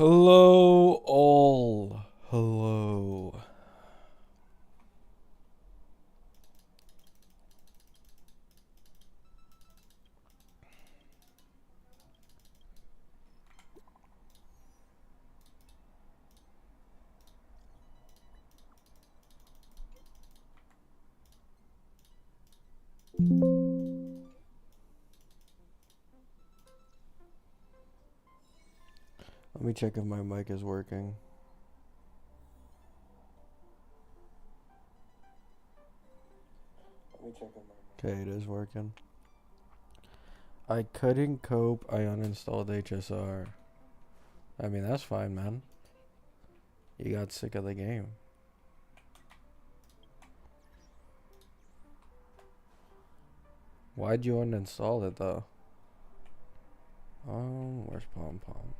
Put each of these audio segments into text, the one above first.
Hello, all. Hello. Let me check if my mic is working. Okay, it is working. I couldn't cope. I uninstalled HSR. I mean, that's fine, man. You got sick of the game. Why'd you uninstall it, though? Where's Pom Pom?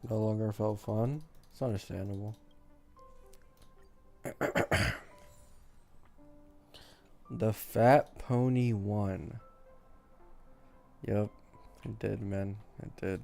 No longer felt fun? It's understandable. The Fat Pony won. Yep, it did, man. It did.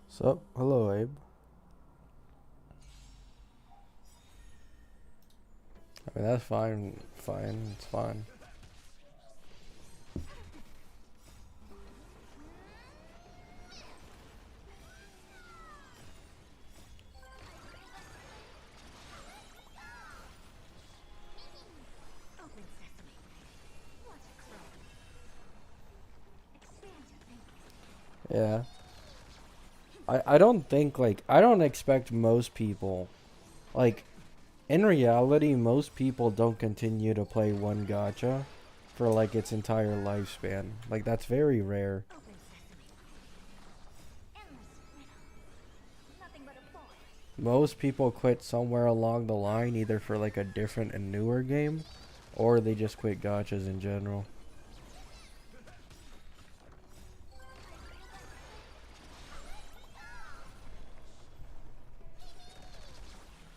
Sup? Hello, Abe. I mean, that's fine. Fine. It's fine. Yeah. I don't think, like, I don't expect most people, like, in reality, most people don't continue to play one gacha for, like, its entire lifespan. Like, that's very rare. Most people quit somewhere along the line, either for, like, a different and newer game, or they just quit gachas in general.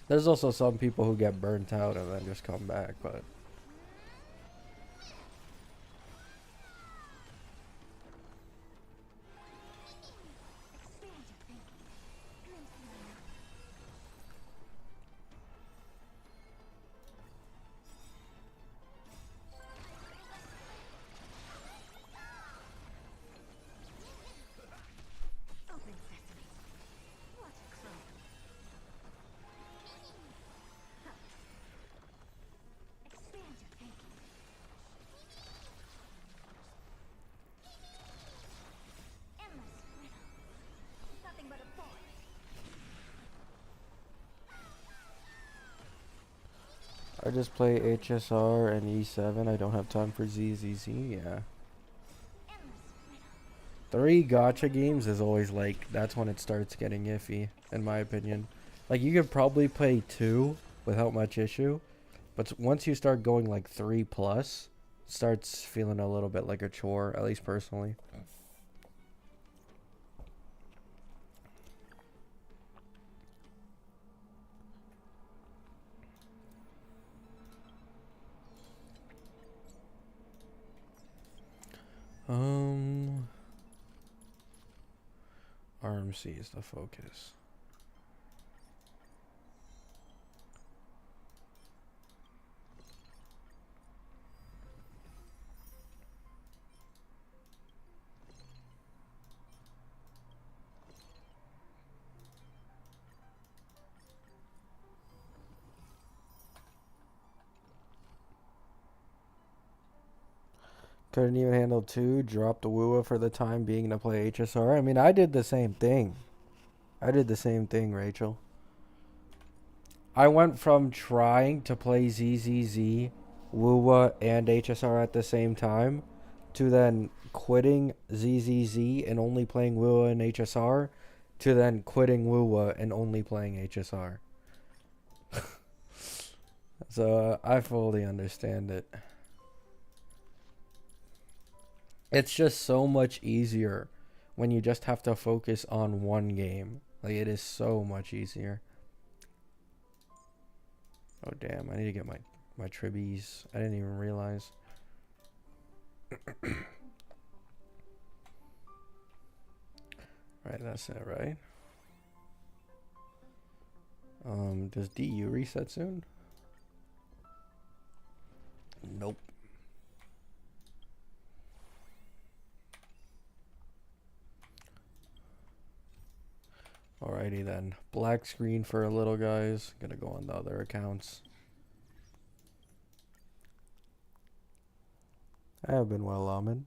There's also some people who get burnt out and then just come back, but I just play HSR and E7. I don't have time for ZZZ. Yeah. 3 gacha games is always like, that's when it starts getting iffy, in my opinion. Like, you could probably play 2 without much issue, but once you start going like 3 plus, it starts feeling a little bit like a chore, at least personally. RMC is the focus. Couldn't even handle 2, dropped the Wua for the time being to play HSR. I mean, I did the same thing. Rachel. I went from trying to play ZZZ, Wua, and HSR at the same time to then quitting ZZZ and only playing Wua and HSR to then quitting Wua and only playing HSR. So I fully understand it. It's just so much easier when you just have to focus on one game. Like, it is so much easier. Oh damn, I need to get my tribbies. I didn't even realize. Right, that's it, right? Does DU reset soon? Nope. Alrighty then. Black screen for a little, guys. Gonna go on the other accounts. I have been well, Amin.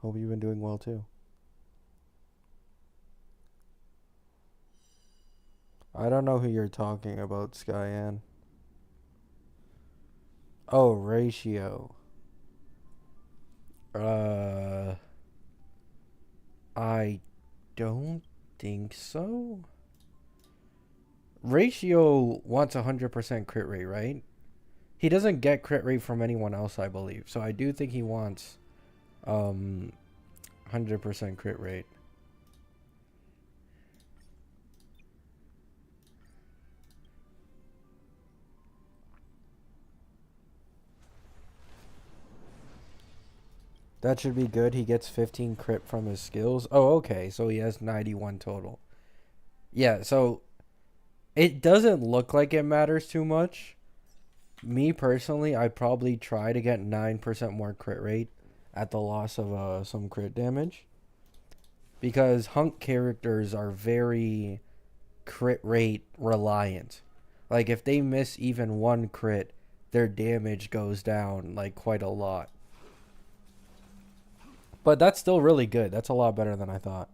Hope you've been doing well too. I don't know who you're talking about, Skyan. Oh, ratio. I don't think so. Ratio wants 100% crit rate, right? He doesn't get crit rate from anyone else, I believe. So I do think he wants 100% crit rate. That should be good. He gets 15 crit from his skills. Oh, okay. So he has 91 total. Yeah, so it doesn't look like it matters too much. Me personally, I probably try to get 9% more crit rate at the loss of some crit damage. Because hunk characters are very crit rate reliant. Like, if they miss even one crit, their damage goes down, like, quite a lot. But that's still really good. That's a lot better than I thought.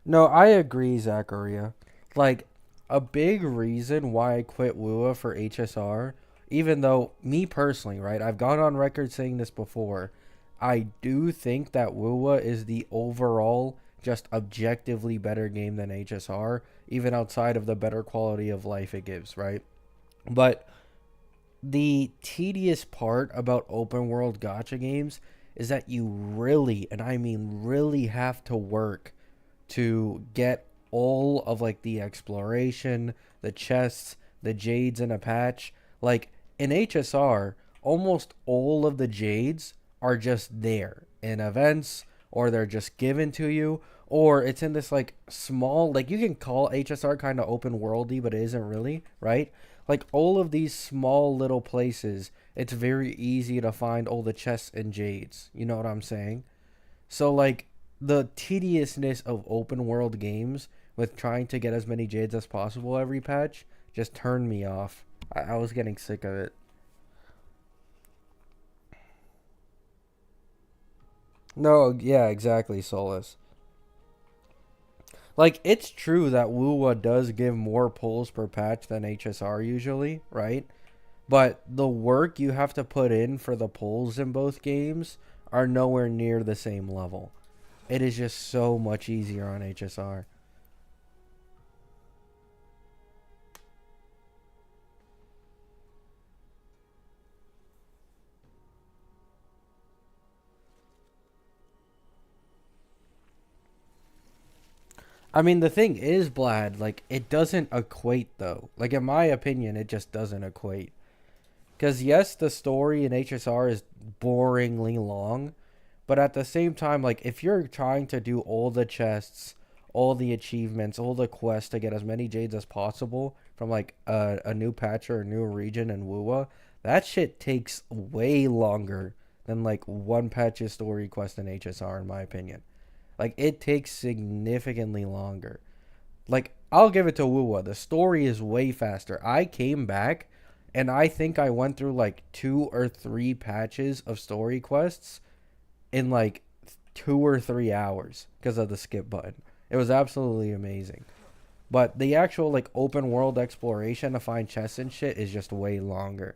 No, I agree, Zacharia. Like, a big reason why I quit Wua for HSR, even though, me personally, right, I've gone on record saying this before, I do think that Wua is the overall, just objectively better game than HSR, even outside of the better quality of life it gives, right? But the tedious part about open world gacha games is that you really, and I mean really, have to work to get all of like the exploration, the chests, the jades in a patch. Like in HSR, almost all of the jades are just there in events, or they're just given to you, or it's in this like small, like you can call HSR kind of open worldy, but it isn't really, right? Like all of these small little places, it's very easy to find all the chests and jades. You know what I'm saying? So like the tediousness of open world games with trying to get as many jades as possible every patch just turned me off. I was getting sick of it. No, yeah, exactly, Solus. Like, it's true that Wuwa does give more pulls per patch than HSR usually, right? But the work you have to put in for the pulls in both games are nowhere near the same level. It is just so much easier on HSR. I mean, the thing is, Blad, like, it doesn't equate, though. Like, in my opinion, it just doesn't equate. Because, yes, the story in HSR is boringly long, but at the same time, like, if you're trying to do all the chests, all the achievements, all the quests to get as many jades as possible from, like, a new patch or a new region in Wuwa, that shit takes way longer than, like, one patch's story quest in HSR, in my opinion. Like, it takes significantly longer. Like, I'll give it to Wuwa. The story is way faster. I came back, and I think I went through, like, 2 or 3 patches of story quests in, like, 2 or 3 hours because of the skip button. It was absolutely amazing. But the actual like open world exploration to find chests and shit is just way longer.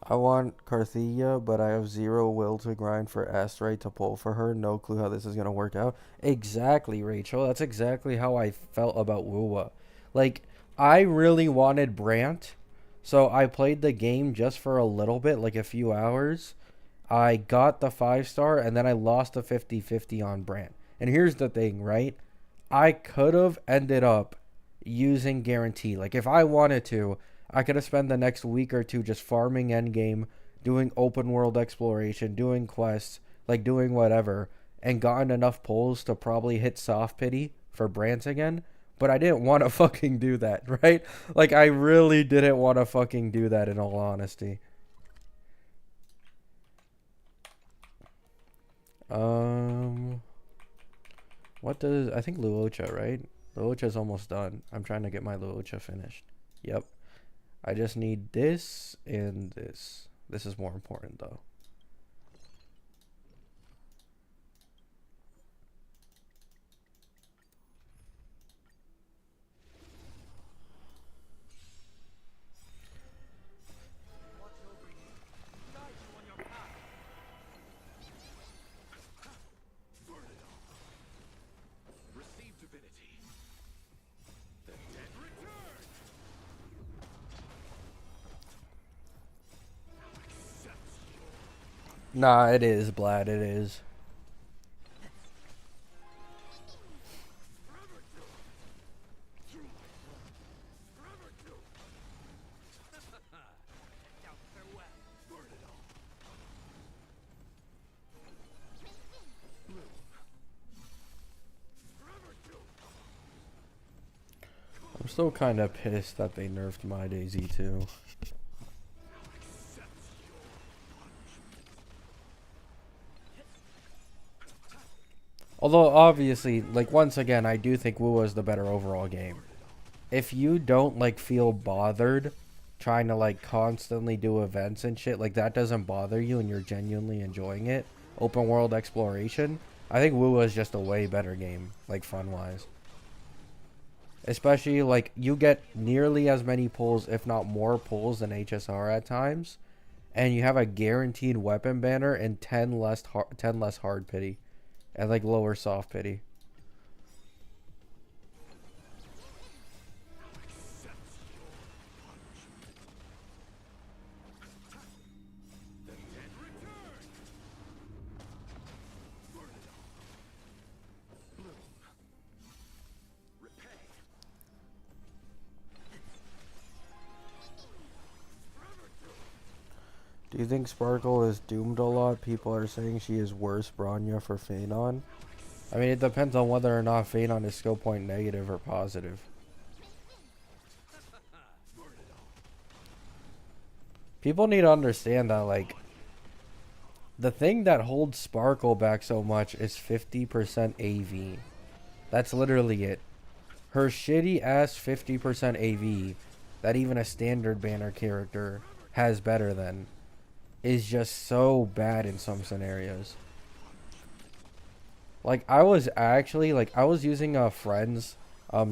I want Carthia, but I have zero will to grind for Asterite to pull for her. No clue how this is gonna work out. Exactly, Rachel. That's exactly how I felt about Woowa. Like, I really wanted Brant, so I played the game just for a little bit, like a few hours. I got the 5 star, and then I lost a 50-50 on Brant. And here's the thing, right? I could have ended up using guarantee. Like if I wanted to, I could have spent the next week or two just farming endgame, doing open world exploration, doing quests, like doing whatever, and gotten enough pulls to probably hit soft pity for Brant again. But I didn't want to fucking do that, right? Like I really didn't want to fucking do that in all honesty. Um what does I think Luocha, right? Luocha's almost done. I'm trying to get my Luocha finished. Yep. I just need this and this. This is more important though. Nah, it is, Blad, it is. I'm still kind of pissed that they nerfed my Daisy too. Although obviously, like once again, I do think Wu is the better overall game. If you don't like feel bothered trying to like constantly do events and shit, like that doesn't bother you and you're genuinely enjoying it, open world exploration, I think Wu is just a way better game, like fun wise. Especially like you get nearly as many pulls, if not more pulls than HSR at times, and you have a guaranteed weapon banner and 10 less hard pity, and like lower soft pity. Do you think Sparkle is doomed a lot? People are saying she is worse Bronya for Phanon. I mean, it depends on whether or not Phanon is skill point negative or positive. People need to understand that, like, the thing that holds Sparkle back so much is 50% AV. That's literally it. Her shitty ass 50% AV that even a standard banner character has better than is just so bad in some scenarios. Like I was actually like I was using a friend's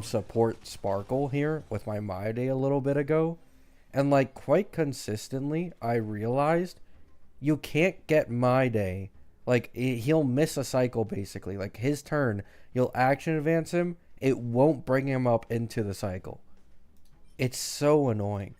support Sparkle here with my My Day a little bit ago, and like quite consistently I realized you can't get My Day. Like he'll miss a cycle basically. Like his turn, you'll action advance him, it won't bring him up into the cycle. It's so annoying.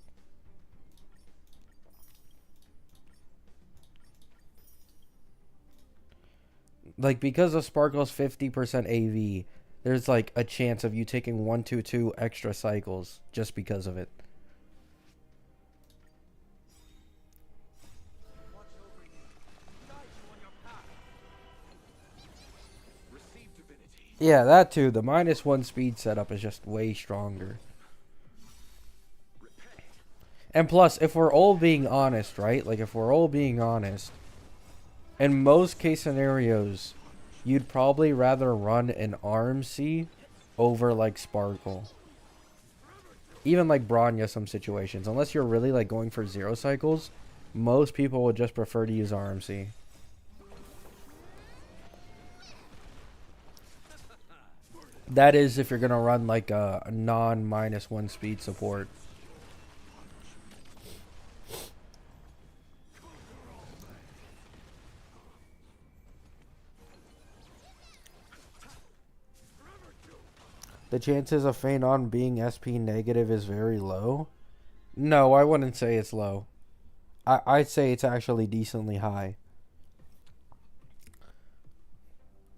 Like because of Sparkle's 50% AV, there's like a chance of you taking 1-2 extra cycles just because of it. Yeah, that too. The -1 speed setup is just way stronger. And plus, if we're all being honest, right? Like, if we're all being honest, in most case scenarios, you'd probably rather run an RMC over, like, Sparkle. Even, like, Bronya, some situations. Unless you're really, like, going for 0 cycles, most people would just prefer to use RMC. That is if you're going to run, like, a non-1 speed support. The chances of Phanon being SP negative is very low. No, I wouldn't say it's low. I'd say it's actually decently high.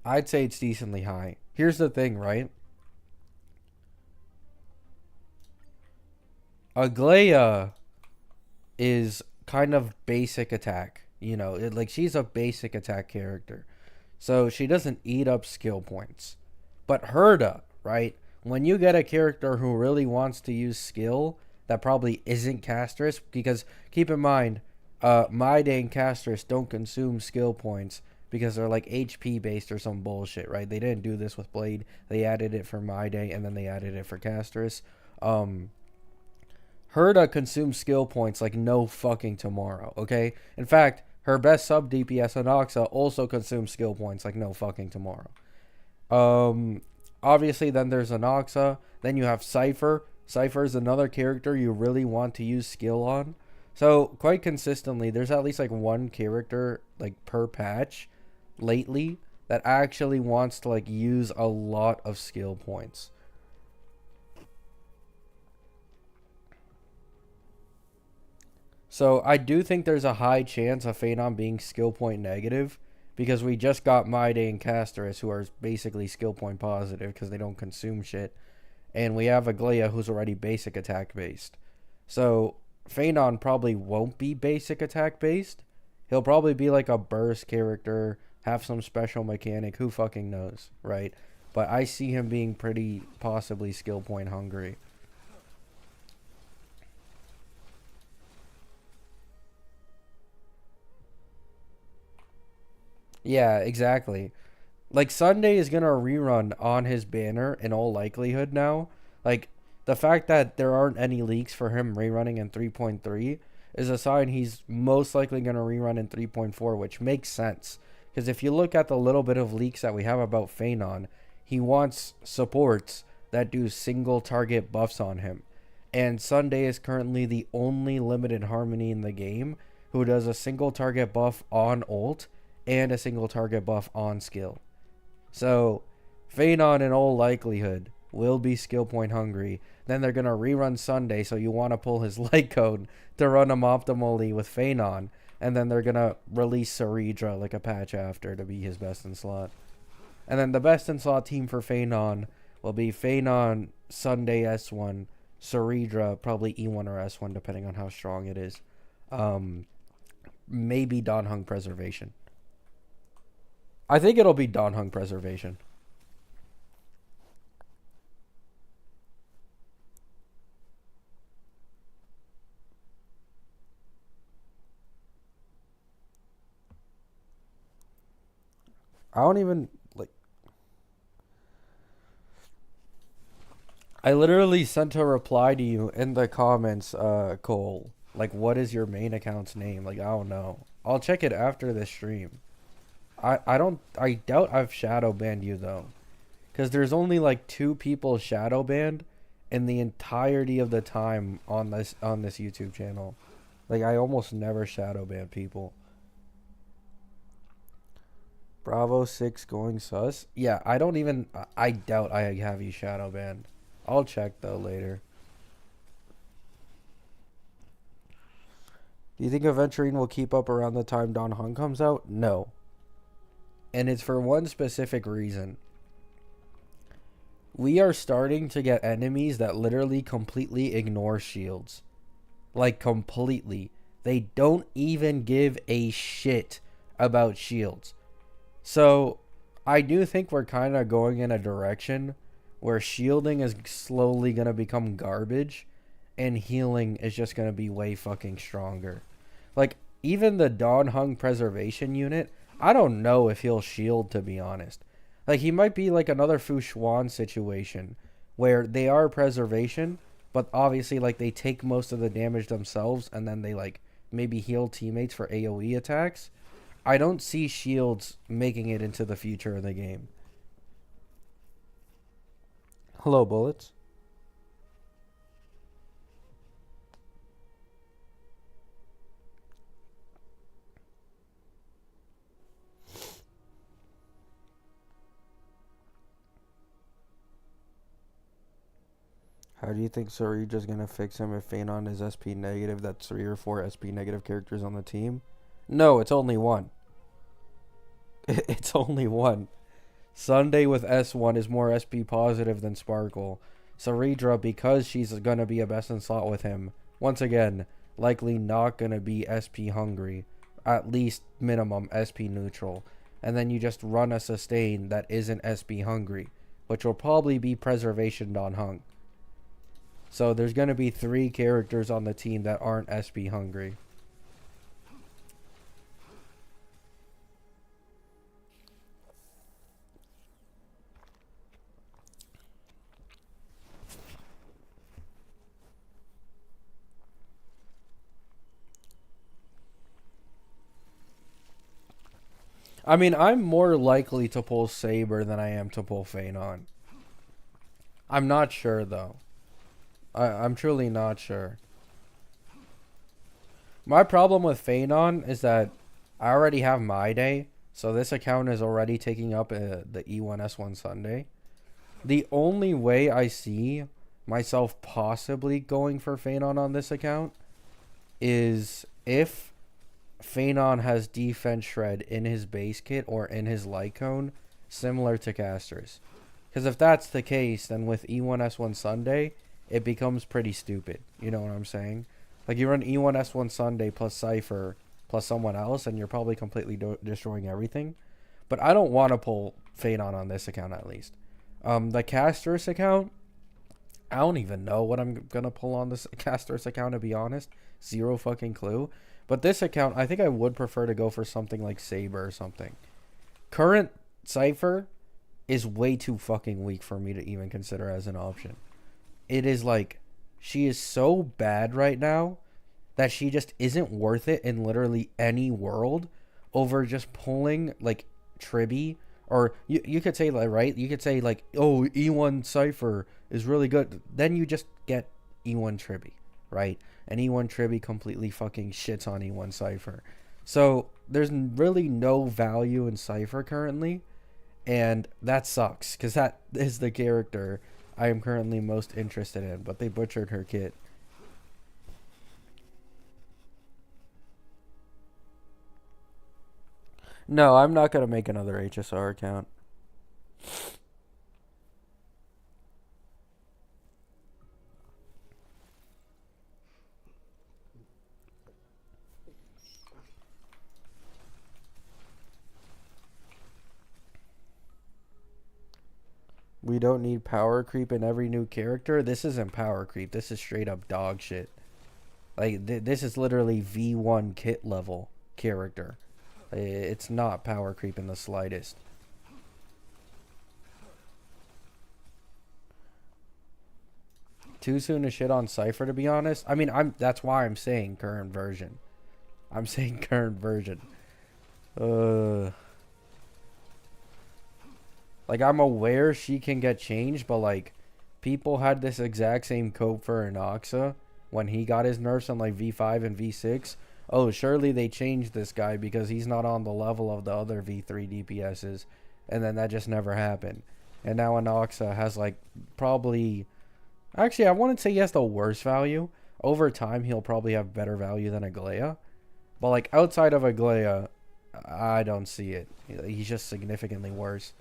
I'd say it's decently high. Here's the thing, right? Aglaia is kind of basic attack. You know, like she's a basic attack character. So she doesn't eat up skill points. But Herda, right? When you get a character who really wants to use skill that probably isn't Castress, because keep in mind, Maide and Castress don't consume skill points because they're like HP based or some bullshit, right? They didn't do this with Blade. They added it for Maide and then they added it for Castress. Herda consumes skill points like no fucking tomorrow, okay? In fact, her best sub DPS, Anoxa, also consumes skill points like no fucking tomorrow. Obviously, then there's Anoxa. Then you have Cypher. Cypher is another character you really want to use skill on. So, quite consistently, there's at least like one character like per patch lately that actually wants to like use a lot of skill points. So I do think there's a high chance of Phanon being skill point negative because we just got Maide and Castress who are basically skill point positive because they don't consume shit. And we have Aglaia who's already basic attack based. So Phanon probably won't be basic attack based. He'll probably be like a burst character, have some special mechanic, who fucking knows, right? But I see him being pretty possibly skill point hungry. Yeah, exactly. Like Sunday is gonna rerun on his banner in all likelihood now. Like the fact that there aren't any leaks for him rerunning in 3.3 is a sign he's most likely gonna rerun in 3.4, which makes sense. Because if you look at the little bit of leaks that we have about Phanon, he wants supports that do single target buffs on him. And Sunday is currently the only limited harmony in the game who does a single target buff on ult and a single target buff on skill. So, Phanon in all likelihood will be skill point hungry. Then they're going to rerun Sunday, so you want to pull his light code to run him optimally with Phanon. And then they're going to release Saridra like a patch after to be his best in slot. And then the best in slot team for Phanon will be Phanon, Sunday S1, Saridra, probably E1 or S1 depending on how strong it is. Maybe Dan Heng Preservation. I think it'll be Dan Heng Preservation. I don't even like. I literally sent a reply to you in the comments, Cole. Like, what is your main account's name? Like, I don't know. I'll check it after the stream. I doubt I've shadow banned you though. Because there's only like 2 people shadow banned in the entirety of the time on this YouTube channel. Like I almost never shadow ban people. Bravo 6 going sus? Yeah, I doubt I have you shadow banned. I'll check though later. Do you think Aventurine will keep up around the time Dan Heng comes out? No. And it's for one specific reason. We are starting to get enemies that literally completely ignore shields. Like, completely. They don't even give a shit about shields. So, I do think we're kind of going in a direction where shielding is slowly going to become garbage and healing is just going to be way fucking stronger. Like, even the Dawn Hung Preservation unit, I don't know if he'll shield, to be honest. Like, he might be like another Fu Xuan situation where they are preservation, but obviously, like, they take most of the damage themselves and then they, like, maybe heal teammates for AoE attacks. I don't see shields making it into the future of the game. Hello, bullets. How do you think Sareeja's gonna fix him if Phanon is SP negative? That's 3 or 4 SP negative characters on the team. No, it's only one. It's only one. Sunday with S1 is more SP positive than Sparkle. Sareedra, because she's gonna be a best in slot with him, once again, likely not gonna be SP hungry. At least minimum SP neutral. And then you just run a sustain that isn't SP hungry, which will probably be Preservation Dawn Hung. So there's going to be 3 characters on the team that aren't SP hungry. I mean, I'm more likely to pull Saber than I am to pull Phanon. I'm not sure, though. I'm truly not sure. My problem with Phanon is that I already have my day, so this account is already taking up the E1S1 Sunday. The only way I see myself possibly going for Phanon on this account is if Phanon has defense shred in his base kit or in his light cone, similar to casters. Because if that's the case, then with E1S1 Sunday, it becomes pretty stupid. You know what I'm saying? Like, you run E1S1 Sunday plus Cypher plus someone else, and you're probably completely destroying everything. But I don't want to pull Phanon on this account, at least. The casters account, I don't even know what I'm going to pull on this casters account, to be honest. Zero fucking clue. But this account, I think I would prefer to go for something like Saber or something. Current Cypher is way too fucking weak for me to even consider as an option. It is like, she is so bad right now that she just isn't worth it in literally any world over just pulling, like, Tribby. Or you could say, like, right? You could say, like, oh, E1 Cypher is really good. Then you just get E1 Tribby, right? And E1 Tribby completely fucking shits on E1 Cypher. So there's really no value in Cypher currently. And that sucks, because that is the character I am currently most interested in. But they butchered her kit. No, I'm not going to make another HSR account. We don't need power creep in every new character. This isn't power creep. This is straight up dog shit. Like, this is literally V1 kit level character. It's not power creep in the slightest. Too soon to shit on Cypher, to be honest. I mean, that's why I'm saying current version. I'm saying current version. Like, I'm aware she can get changed, but, like, people had this exact same cope for Inoxa when he got his nerfs on, like, V5 and V6. Oh, surely they changed this guy because he's not on the level of the other V3 DPSs. And then that just never happened. And now Inoxa has, like, probably... Actually, I wouldn't say he has the worst value. Over time, he'll probably have better value than Aglaya. But, like, outside of Aglaya, I don't see it. He's just significantly worse.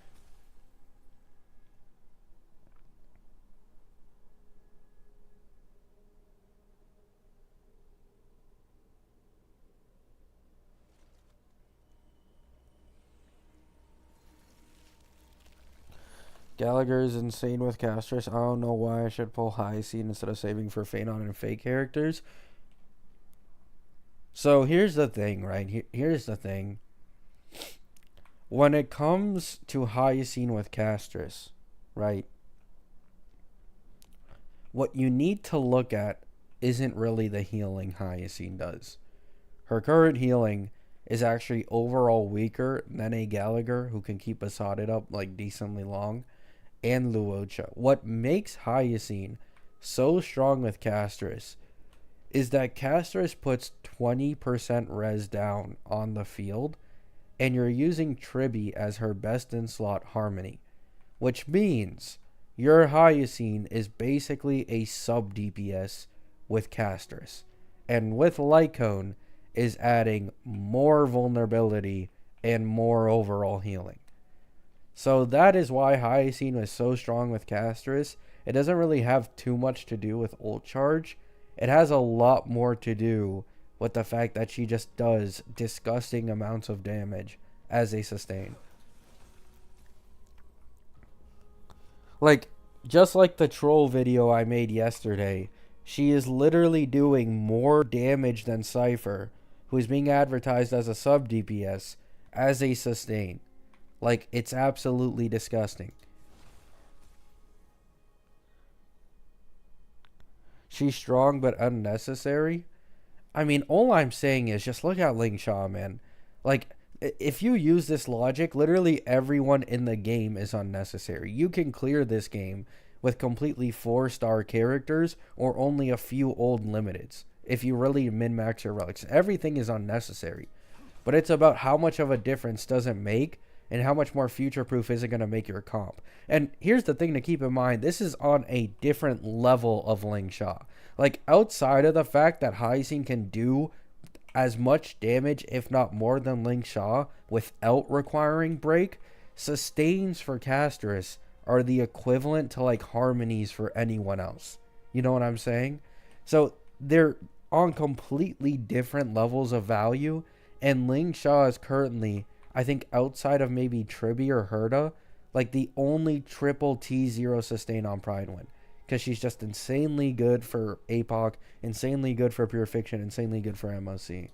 Gallagher is insane with Castris. I don't know why I should pull Hyacine instead of saving for Phanon and fake characters. So here's the thing, right? Here's the thing. When it comes to Hyacine with Castris, right? What you need to look at isn't really the healing Hyacine does. Her current healing is actually overall weaker than a Gallagher who can keep Assaded up like decently long, and Luocha. What makes Hyacine so strong with Castris is that Castris puts 20% res down on the field, and you're using Tribby as her best in slot Harmony, which means your Hyacine is basically a sub DPS with Castris, and with Lycone is adding more vulnerability and more overall healing. So that is why Hyacine was so strong with Castris. It doesn't really have too much to do with ult charge. It has a lot more to do with the fact that she just does disgusting amounts of damage as a sustain. Like, just like the troll video I made yesterday, she is literally doing more damage than Cypher, who is being advertised as a sub DPS, as a sustain. Like, it's absolutely disgusting. She's strong but unnecessary. I mean, all I'm saying is just look at Ling Sha, man. Like, if you use this logic, literally everyone in the game is unnecessary. You can clear this game with completely 4-star characters or only a few old limiteds. If you really min-max your relics, everything is unnecessary. But it's about how much of a difference does it make and how much more future-proof is it going to make your comp. And here's the thing to keep in mind. This is on a different level of Ling Sha. Like, outside of the fact that Hyacine can do as much damage, if not more than Ling Sha, without requiring break, sustains for Castris are the equivalent to, like, harmonies for anyone else. You know what I'm saying? So, they're on completely different levels of value, and Ling Sha is currently, I think, outside of maybe Tribby or Herda, like the only triple T0 sustain on Pride win. Because she's just insanely good for APOC, insanely good for Pure Fiction, insanely good for MOC.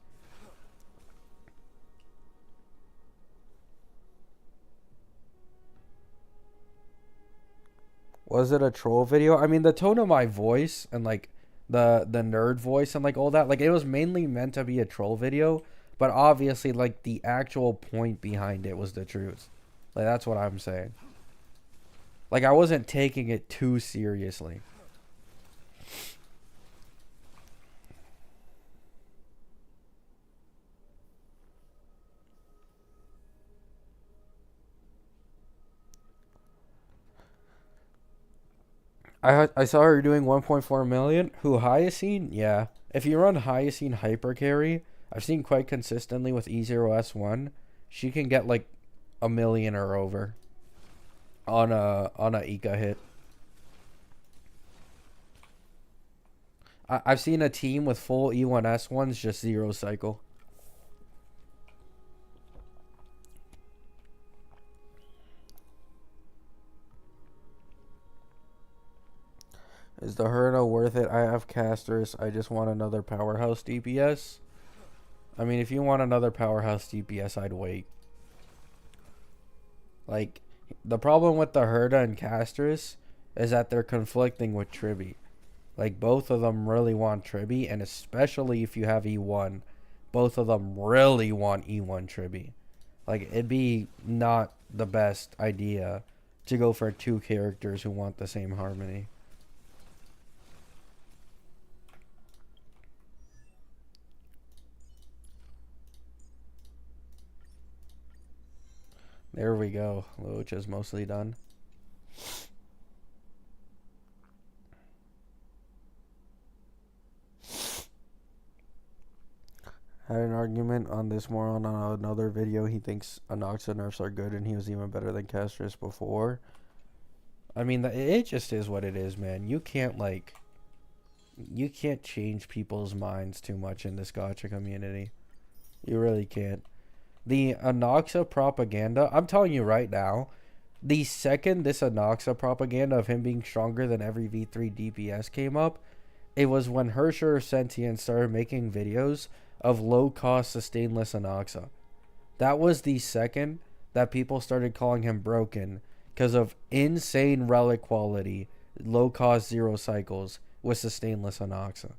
Was it a troll video? I mean, the tone of my voice and like the nerd voice and like all that, like it was mainly meant to be a troll video, but obviously like the actual point behind it was the truth. Like that's what I'm saying. Like I wasn't taking it too seriously. I saw her doing 1.4 million. Who, Hyacine? Yeah. If you run Hyacine Hyper Carry, I've seen quite consistently with E0S1, she can get like a million or over on a Ika hit. I've seen a team with full E1S1s just 0 cycle. Is the Herda worth it? I have casters. I just want another powerhouse DPS. I mean, if you want another powerhouse DPS, I'd wait. Like, the problem with the Herda and casters is that they're conflicting with Tribby. Like, both of them really want Tribby, and especially if you have E1, both of them really want E1 Tribby. Like, it'd be not the best idea to go for 2 characters who want the same harmony. There we go. Which is mostly done. Had an argument on this moron on another video. He thinks Anoxa nerfs are good and he was even better than Castris before. I mean, it just is what it is, man. You can't, like... You can't change people's minds too much in this gacha community. You really can't. The Anoxa propaganda, I'm telling you right now, The second this Anoxa propaganda of him being stronger than every V3 DPS came up, it was when Hersher Sentient started making videos of low-cost sustainless Anoxa. That was the second that people started calling him broken because of insane relic quality, low-cost zero cycles with sustainless Anoxa.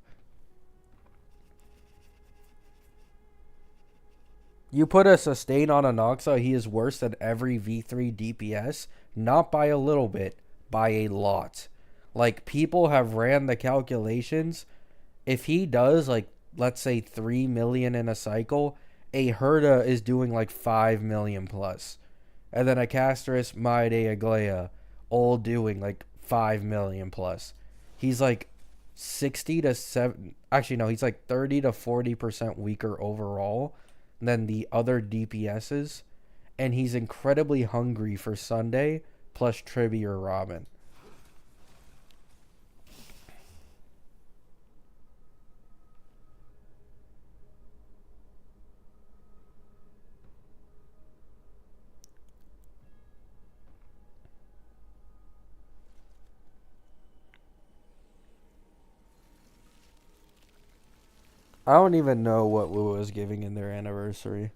You put a sustain on Anoxa, he is worse than every V3 DPS, not by a little bit, by a lot. Like, people have ran the calculations. If he does, like, let's say 3 million in a cycle, a Herda is doing like 5 million plus. And then a Castris, Maide, Aglaya, all doing like 5 million plus. He's like 60 to 7, actually no, he's like 30 to 40% weaker overall than the other DPSs, and he's incredibly hungry for Sunday plus Tribby or Robin. I don't even know what Lua is giving in their anniversary.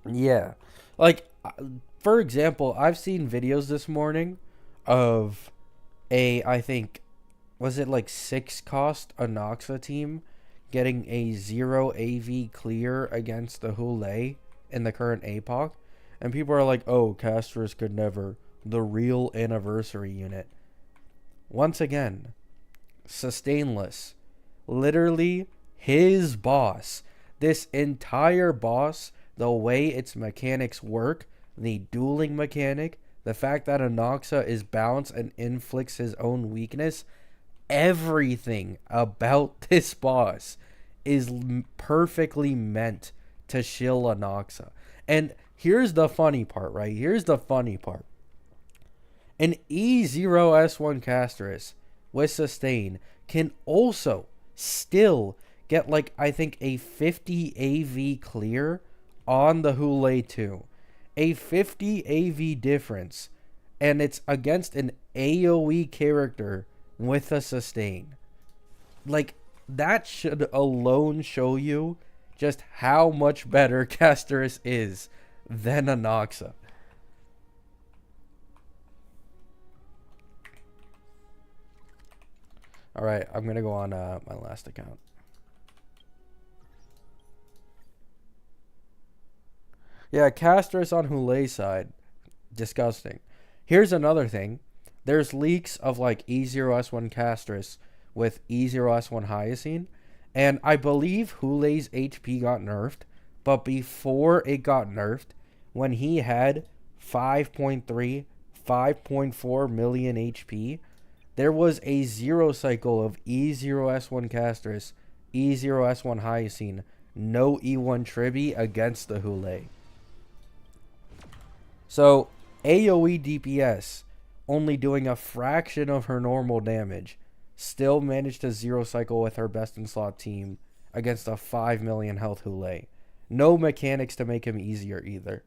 Yeah. Like, for example, I've seen videos this morning of I think, was it like 6 cost Anoxa team getting a 0 AV clear against the Hule in the current APOC. And people are like, oh, Castris could never. The real anniversary unit. Once again, sustainless. Literally, his boss. This entire boss, the way its mechanics work, the dueling mechanic, the fact that Anoxa is balanced and inflicts his own weakness, everything about this boss is perfectly meant to shill Anoxa. And here's the funny part, right? Here's the funny part. An E0S1 Castris with sustain can also still get, like, I think a 50 AV clear on the Hule 2. A 50 AV difference. And it's against an AoE character with a sustain. Like, that should alone show you just how much better Castris is than Anoxa. Alright, I'm going to go on my last account. Yeah, Castris on Hule's side. Disgusting. Here's another thing. There's leaks of like E0S1 Castris with E0S1 Hyacine. And I believe Hule's HP got nerfed. But before it got nerfed, when he had 5.3, 5.4 million HP, there was a 0 cycle of E0S1 Castris, E0S1 Hyacine, no E1 Tribby against the Hule. So, AoE DPS, only doing a fraction of her normal damage, still managed to 0 cycle with her best in slot team against a 5 million health Hule. No mechanics to make him easier either.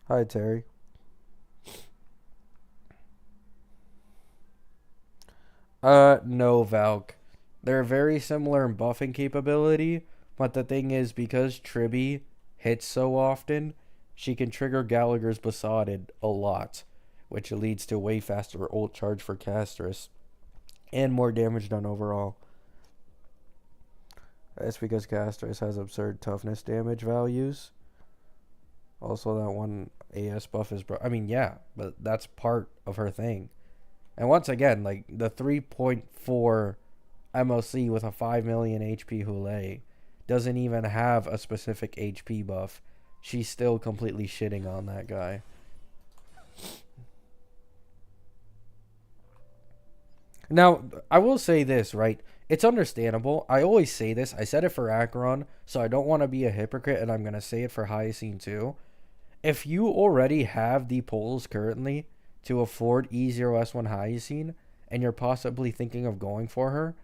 Hi, Terry. No, Valk. They're very similar in buffing capability, but the thing is, because Tribby hits so often, she can trigger Gallagher's Besotted a lot, which leads to way faster ult charge for Castris, and more damage done overall. That's because Castris has absurd toughness damage values. Also, that one AS buff is... I mean, yeah, but that's part of her thing. And once again, like, the 3.4 MOC with a 5 million HP Hule doesn't even have a specific HP buff. She's still completely shitting on that guy. Now, I will say this, right? it's understandable. I always say this. I said it for Acheron, so I don't want to be a hypocrite, and I'm gonna say it for Hyacine too. If you already have the polls currently to afford E0S1 Hyacine, and you're possibly thinking of going for her,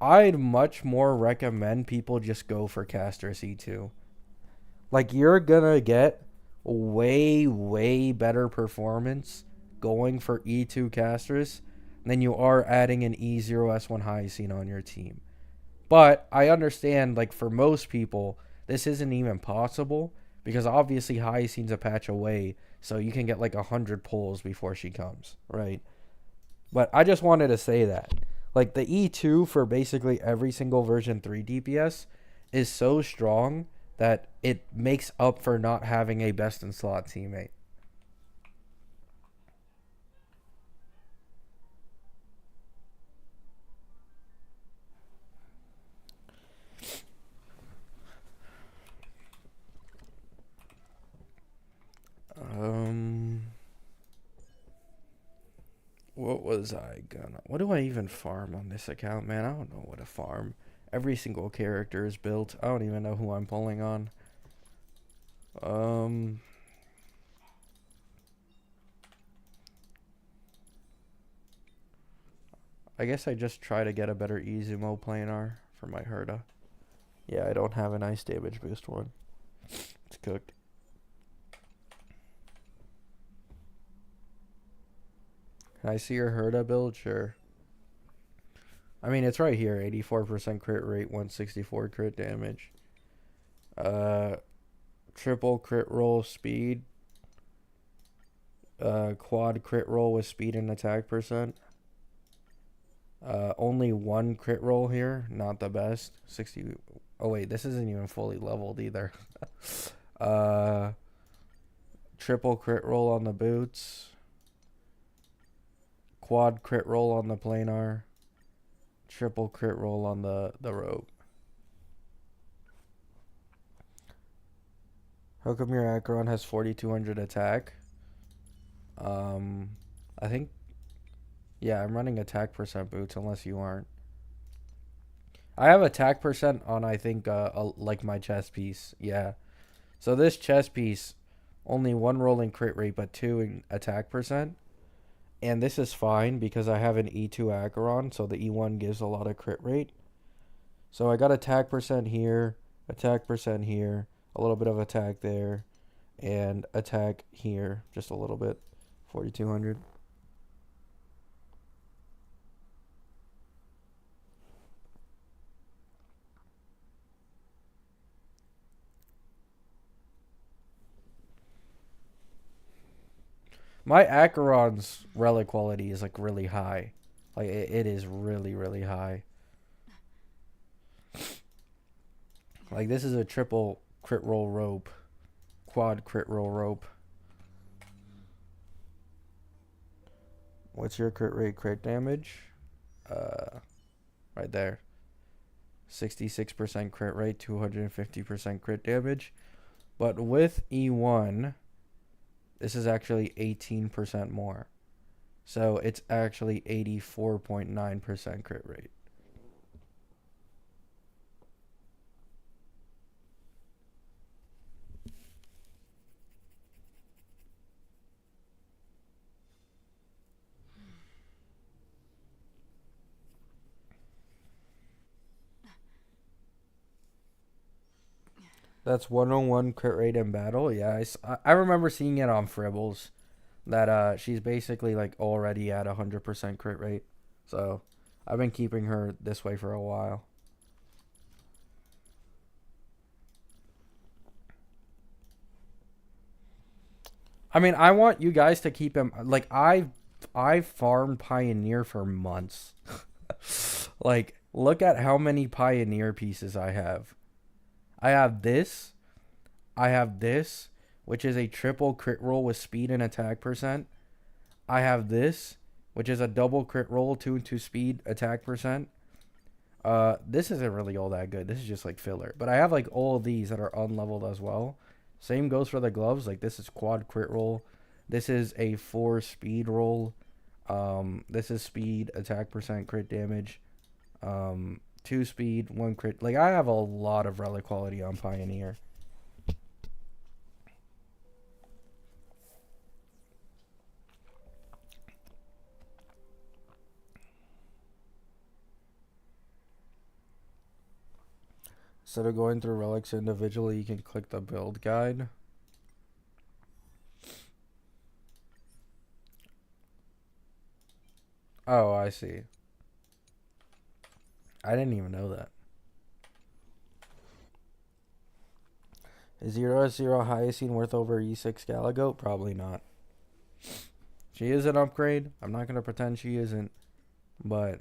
I'd much more recommend people just go for Castris E2. Like, you're gonna get way, way better performance going for E2 Castris than you are adding an E0S1 Hyacine on your team. But I understand, like, for most people, this isn't even possible because obviously Hyacine's a patch away, so you can get like 100 pulls before she comes, right? But I just wanted to say that. Like, the E2 for basically every single version 3 DPS is so strong that it makes up for not having a best in slot teammate. What was I gonna... What do I even farm on this account, man? I don't know what to farm. Every single character is built. I don't even know who I'm pulling on. I guess I just try to get a better Izumo planar for my Herda. Yeah, I don't have an ice damage boost one. It's cooked. Can I see your Herda build? Sure. I mean, it's right here. 84% crit rate, 164 crit damage. Triple crit roll speed. Quad crit roll with speed and attack percent. Only one crit roll here. Not the best. 60. Oh, wait. This isn't even fully leveled either. Triple crit roll on the boots. Quad crit roll on the planar. Triple crit roll on the rope. How come your Acheron has 4200 attack? I think... Yeah, I'm running attack percent boots unless you aren't. I have attack percent on, I think, like my chest piece. Yeah. So this chest piece, only one rolling crit rate, but two in attack percent. And this is fine because I have an E2 Acheron, so the E1 gives a lot of crit rate. So I got attack percent here, attack percent here, a little bit of attack there, and attack here, just a little bit, 4200. My Acheron's relic quality is like really high. Like it is really, really high. Like this is a triple crit roll rope. Quad crit roll rope. What's your crit rate, crit damage? Right there. 66% crit rate, 250% crit damage. But with E1, this is actually 18% more. So it's actually 84.9% crit rate. That's 101 crit rate in battle. Yeah, I remember seeing it on Fribbles. That she's basically like already at 100% crit rate. So I've been keeping her this way for a while. I mean, I want you guys to keep him. Like I farmed Pioneer for months. Like, look at how many Pioneer pieces I have. I have this. I have this, which is a triple crit roll with speed and attack percent. I have this, which is a double crit roll, 2 to speed, attack percent. This isn't really all that good. This is just like filler. But I have like all of these that are unleveled as well. Same goes for the gloves. Like this is quad crit roll. This is a 4 speed roll. This is speed, attack percent, crit damage. 2 speed, 1 crit. Like, I have a lot of relic quality on Pioneer. Instead of going through relics individually, you can click the build guide. Oh, I see. I didn't even know that. Is 0 Hyacine worth over E6 Galagoat? Probably not. She is an upgrade. I'm not going to pretend she isn't. But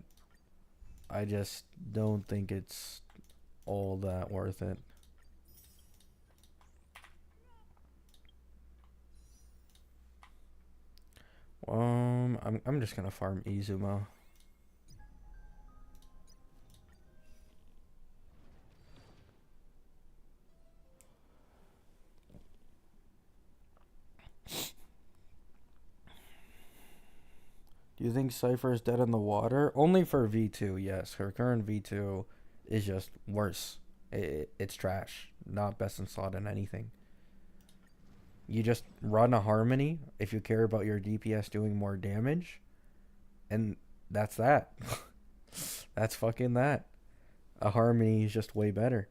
I just don't think it's all that worth it. I'm just going to farm Izumo. Do you think Cypher is dead in the water? Only for V2, yes. Her current V2 is just worse. It's trash. Not best in slot in anything. You just run a Harmony if you care about your DPS doing more damage. And that's that. That's fucking that. A Harmony is just way better.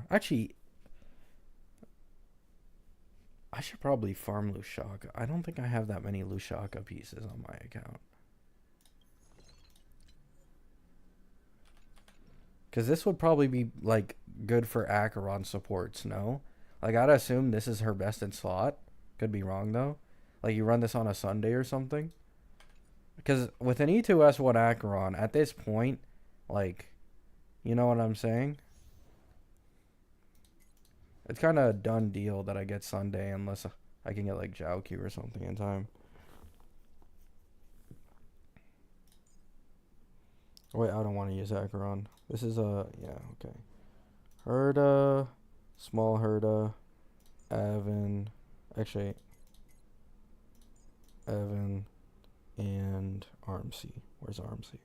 Actually, I should probably farm Lushaka. I don't think I have that many Lushaka pieces on my account. Because this would probably be, like, good for Acheron supports, no? Like, I'd assume this is her best in slot. Could be wrong, though. Like, you run this on a Sunday or something. Because with an E2S1 Acheron, at this point, like, you know what I'm saying? It's kind of a done deal that I get Sunday unless I can get, like, Jiaoqu or something in time. Wait, I don't want to use Acheron. This is a... Yeah, okay. Herda, small Herda, Evan... Actually... Evan, and Armsy. Where's Armsy?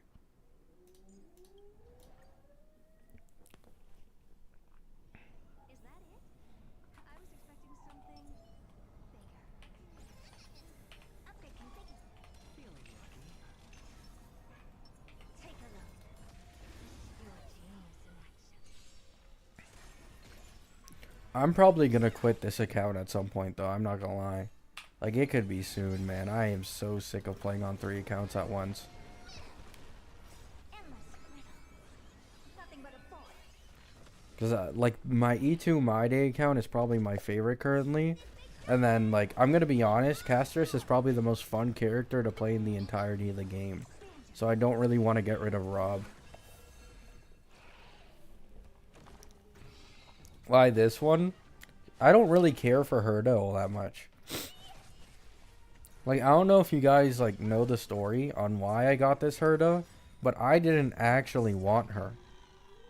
I'm probably gonna quit this account at some point, though. I'm not gonna lie. Like, it could be soon, man. I am so sick of playing on 3 accounts at once. Because, like, my E2 My Day account is probably my favorite currently. And then, like, I'm gonna be honest, Castris is probably the most fun character to play in the entirety of the game. So I don't really want to get rid of Rob. Why this one? I don't really care for Herda all that much. Like, I don't know if you guys, like, know the story on why I got this Herda, but I didn't actually want her.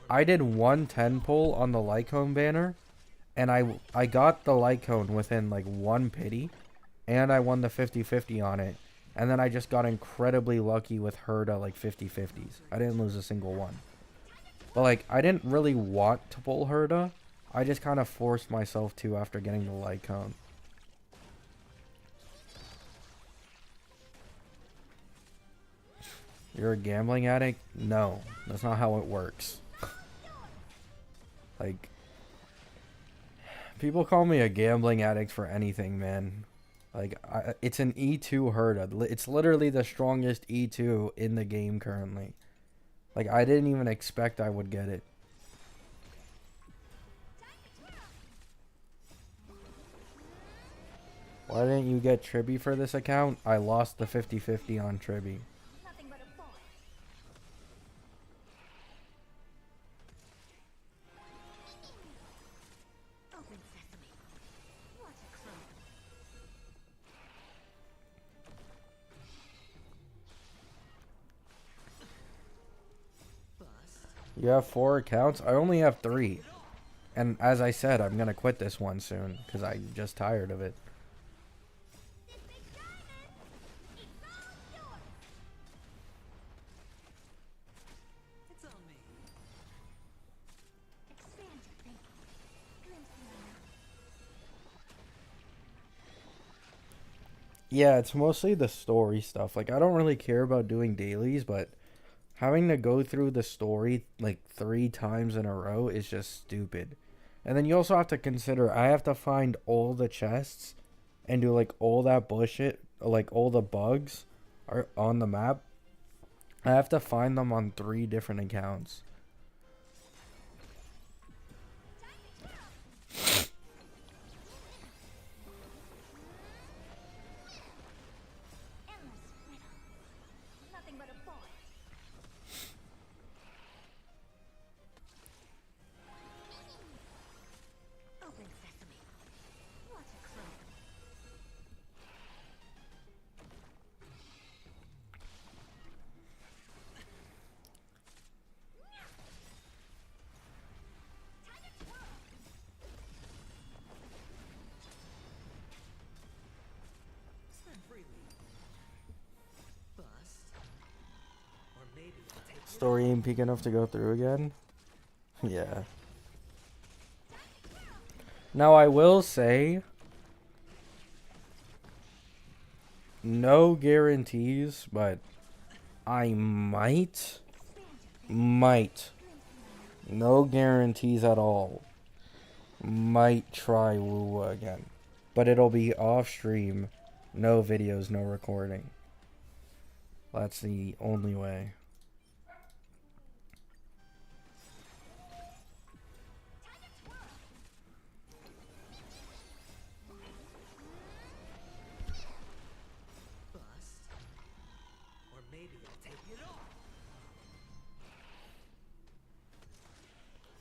I did 110 pull on the Lycone banner, and I got the Lycone within, like, 1 pity, and I won the 50-50 on it, and then I just got incredibly lucky with Herda, like, 50-50s. I didn't lose a single one. But, like, I didn't really want to pull Herda. I just kind of forced myself to after getting the Lycone. You're a gambling addict? No, that's not how it works. Like, people call me a gambling addict for anything, man. Like, it's an E2 Herda. It's literally the strongest E2 in the game currently. Like, I didn't even expect I would get it. Why didn't you get Tribby for this account? I lost the 50-50 on Tribby. You have 4 accounts? I only have 3. And as I said, I'm going to quit this one soon because I'm just tired of it. Yeah, it's mostly the story stuff. Like I don't really care about doing dailies, but having to go through the story like 3 times in a row is just stupid. And then you also have to consider I have to find all the chests and do like all that bullshit, like all the bugs are on the map. I have to find them on 3 different accounts. Nothing but a boy. Open sesame. What a crow. Spend freely. Bust. Or maybe I'll take it Story all. ain't peak enough to go through again. Yeah. Now I will say no guarantees, but I might, no guarantees at all, might try Woo again. But it'll be off stream, no videos, no recording. That's the only way. Bust. Or maybe I'll take it all.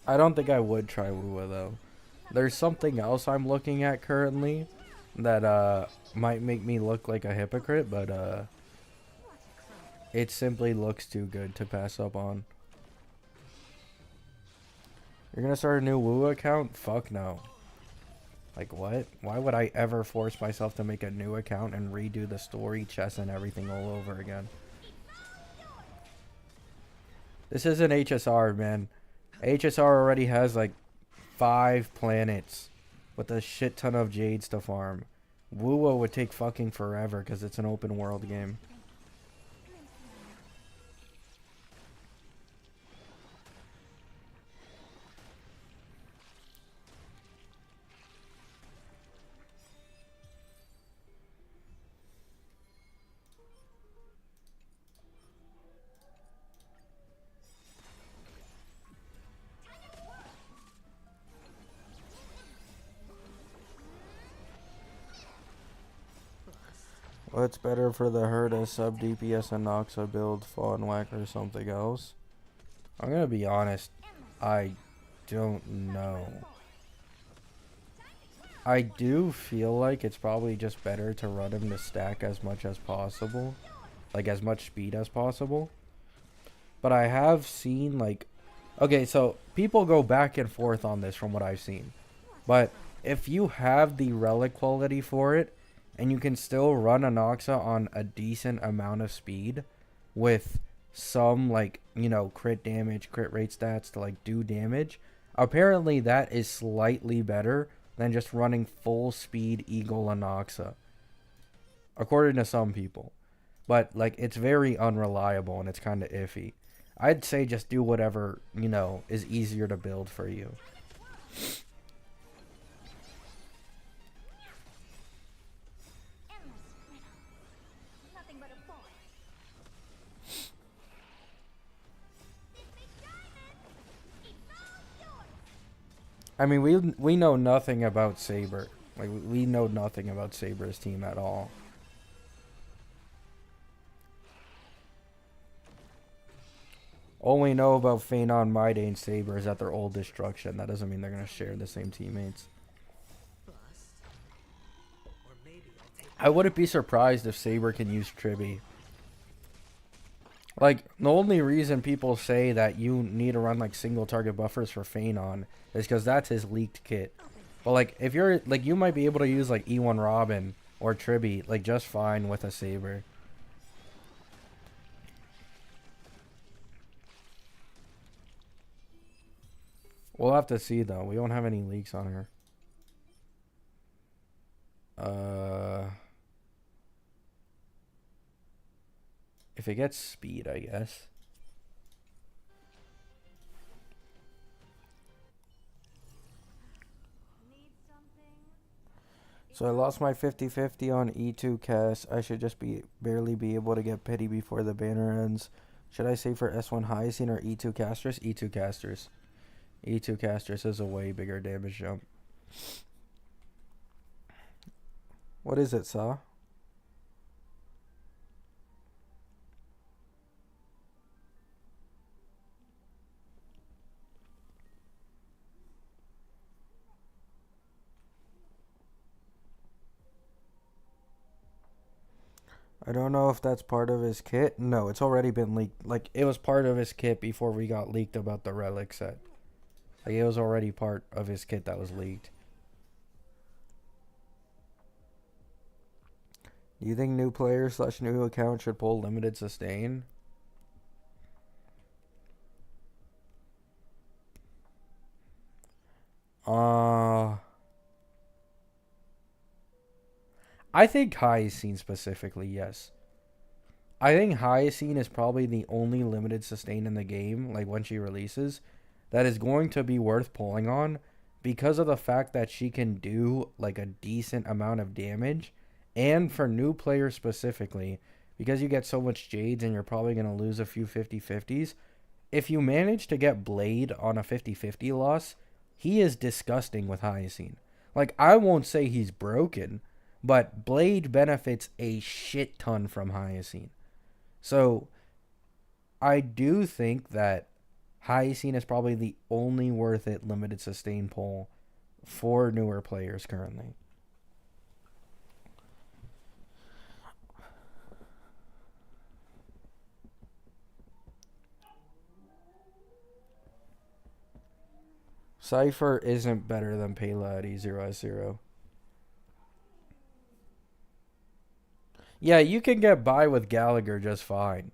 I don't think I would try Woo though. There's something else I'm looking at currently that might make me look like a hypocrite, but it simply looks too good to pass up on. You're gonna start a new Woo account? Fuck no. Like what? Why would I ever force myself to make a new account and redo the story, chess, and everything all over again? This isn't HSR, man. HSR already has like 5 planets with a shit ton of jades to farm. Woo would take fucking forever because it's an open world game. What's better for the herd, a sub DPS and Noxa build, Fawn Whack, or something else? I'm gonna be honest, I don't know. I do feel like it's probably just better to run him to stack as much as possible. Like as much speed as possible. But I have seen like... Okay, so people go back and forth on this from what I've seen. But if you have the relic quality for it, and you can still run a Noxa on a decent amount of speed with some like, you know, crit damage, crit rate stats to like do damage, apparently that is slightly better than just running full speed Eagle and Noxa. According to some people. But like it's very unreliable and it's kind of iffy. I'd say just do whatever, you know, is easier to build for you. Nothing but a boy. I mean, we know nothing about Saber. Like we know nothing about Saber's team at all. All we know about Phenon, Maide, and Saber is that they're all destruction. That doesn't mean they're gonna share the same teammates. Bust. Or maybe I'll take it I wouldn't be surprised if Saber can use Tribby. Like, the only reason people say that you need to run, like, single target buffers for Phenon is because that's his leaked kit. But, like, if you're, like, you might be able to use, like, E1 Robin or Tribby, like, just fine with a Saber. We'll have to see, though. We don't have any leaks on her. If it gets speed, I guess. Need something? So I lost my 50-50 on E2 cast. I should just barely be able to get pity before the banner ends. Should I say for S1 Hyacinth or E2 casters? E2 casters. E2 casters is a way bigger damage jump. What is it, Saw? I don't know if that's part of his kit. No, it's already been leaked. Like, it was part of his kit before we got leaked about the relic set. Like, it was already part of his kit that was leaked. Do you think new players / new account should pull limited sustain? I think Hyacinth specifically, yes. I think Hyacinth is probably the only limited sustain in the game, like when she releases, that is going to be worth pulling on because of the fact that she can do like a decent amount of damage, and for new players specifically, because you get so much Jades and you're probably going to lose a few 50-50s. If you manage to get Blade on a 50-50 loss, he is disgusting with Hyacinth. Like, I won't say he's broken, but Blade benefits a shit ton from Hyacinth. So, I do think that Hyacinth is probably the only worth it limited sustain pull for newer players currently. Cypher isn't better than Pela at E0S0. Yeah, you can get by with Gallagher just fine.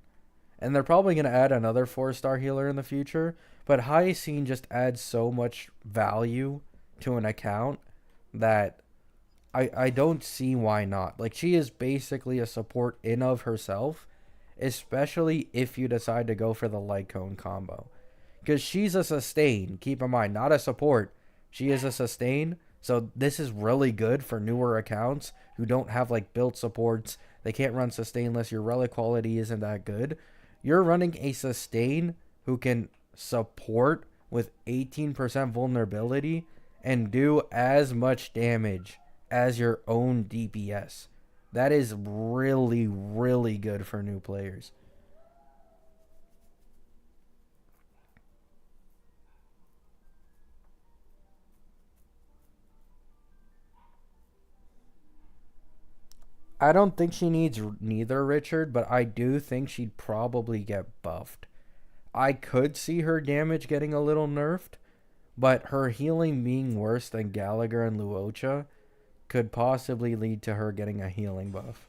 And they're probably going to add another 4-star healer in the future. But Hyacinth just adds so much value to an account that I don't see why not. Like, she is basically a support in of herself, especially if you decide to go for the light cone combo. Because she's a sustain, keep in mind, not a support. She is a sustain, so this is really good for newer accounts who don't have like built supports. They can't run sustain unless your relic quality isn't that good. You're running a sustain who can support with 18% vulnerability and do as much damage as your own DPS. That is really, really good for new players. I don't think she needs neither Richard, but I do think she'd probably get buffed. I could see her damage getting a little nerfed, but her healing being worse than Gallagher and Luocha could possibly lead to her getting a healing buff.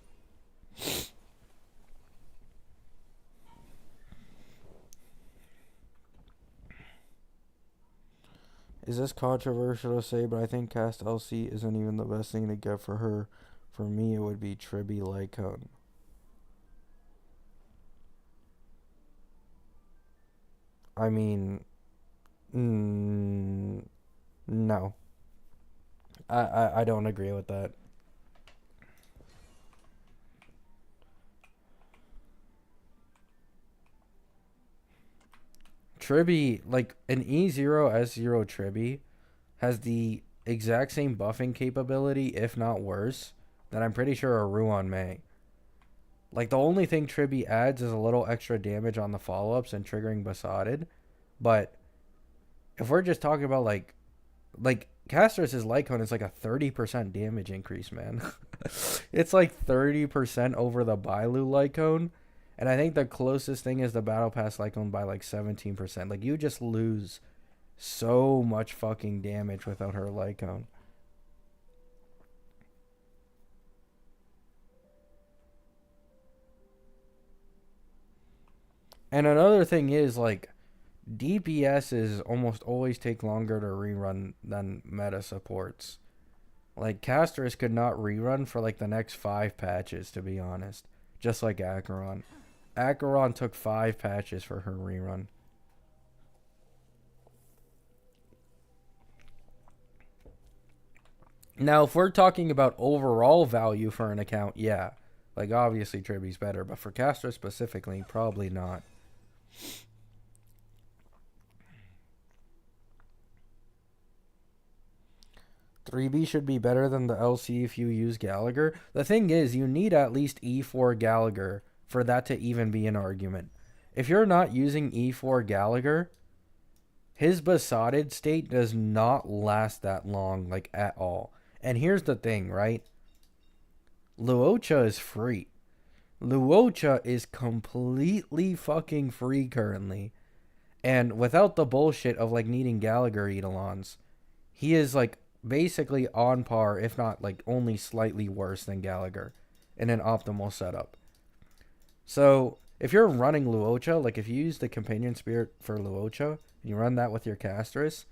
Is this controversial to say, but I think cast LC isn't even the best thing to get for her. For me, it would be Triby Lycone. I mean, no. I don't agree with that. Triby, like an E0S0 Triby, has the exact same buffing capability, if not worse, than I'm pretty sure a Ruon may. Like, the only thing Triby adds is a little extra damage on the follow-ups and triggering Besotted. But if we're just talking about, like Castor's Lycone is like a 30% damage increase, man. It's like 30% over the Bailu Lycone. And I think the closest thing is the Battle Pass Lycone by like 17%. Like, you just lose so much fucking damage without her Lycone. And another thing is, like, DPSs almost always take longer to rerun than meta supports. Like, Castors could not rerun for like the next 5 patches, to be honest. Just like Acheron. Acheron took 5 patches for her rerun. Now, if we're talking about overall value for an account, yeah. Like, obviously, Triby's better. But for caster specifically, probably not. "3B should be better than the LC if you use Gallagher." The thing is, you need at least E4 Gallagher for that to even be an argument. If you're not using E4 Gallagher, his besotted state does not last that long, like, at all. And here's the thing, right? Luocha is free. Luocha is completely fucking free currently. And without the bullshit of, like, needing Gallagher Eidolons, he is, like, basically on par, if not, like, only slightly worse than Gallagher in an optimal setup. So, if you're running Luocha, like, if you use the Companion Spirit for Luocha, and you run that with your Castris,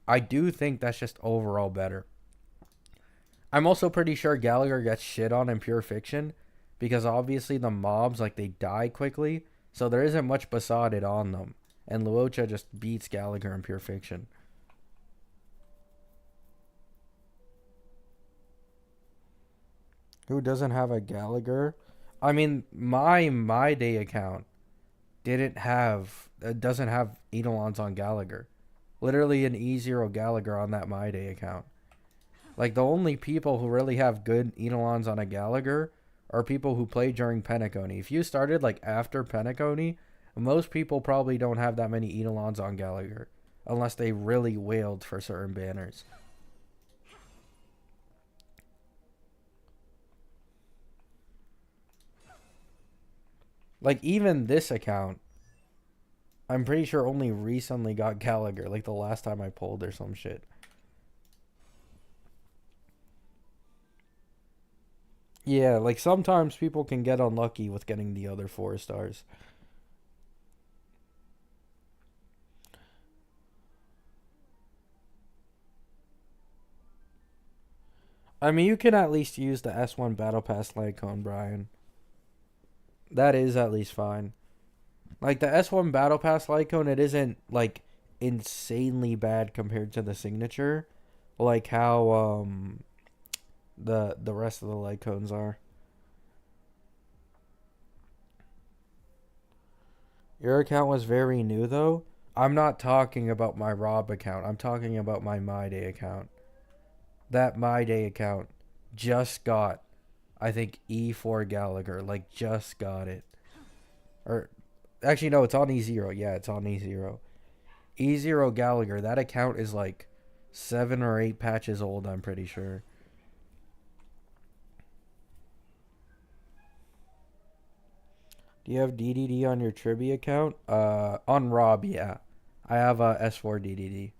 I do think that's just overall better. I'm also pretty sure Gallagher gets shit on in Pure Fiction, because obviously the mobs, like, they die quickly, so there isn't much besotted on them. And Luocha just beats Gallagher in Pure Fiction. Who doesn't have a Gallagher? I mean, my day account doesn't have Eidolons on Gallagher. Literally an E0 Gallagher on that my day account. Like, the only people who really have good Eidolons on a Gallagher are people who play during Penacony. If you started, like, after Penacony, most people probably don't have that many Eidolons on Gallagher. Unless they really wailed for certain banners. Like, even this account, I'm pretty sure only recently got Gallagher. Like, the last time I pulled or some shit. Yeah, like, sometimes people can get unlucky with getting the other 4 stars. I mean, you can at least use the S1 Battle Pass Lycone, Brian. That is at least fine. Like, the S1 Battle Pass Lycone, it isn't, like, insanely bad compared to the signature. Like how, the rest of the Lycones are. Your account was very new, though. I'm not talking about my Rob account. I'm talking about my MyDay account. That MyDay account just got, I think, E4 Gallagher. Like, just got it. Or, actually, no, it's on E0. Yeah, it's on E0. E0 Gallagher, that account is like 7 or 8 patches old, I'm pretty sure. Do you have DDD on your Tribby account? On Rob, yeah. I have a S4 DDD.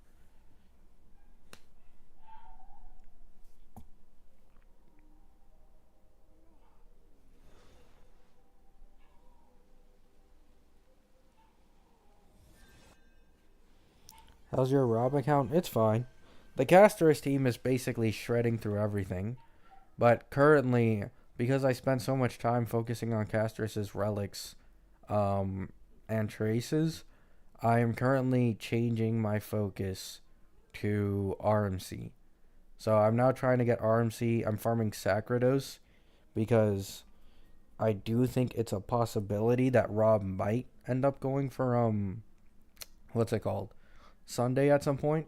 How's your Rob account? It's fine. The Casterus team is basically shredding through everything. But currently, because I spent so much time focusing on Casterus's relics and traces, I am currently changing my focus to RMC. So I'm now trying to get RMC. I'm farming Sacrados because I do think it's a possibility that Rob might end up going for what's it called? Sunday at some point.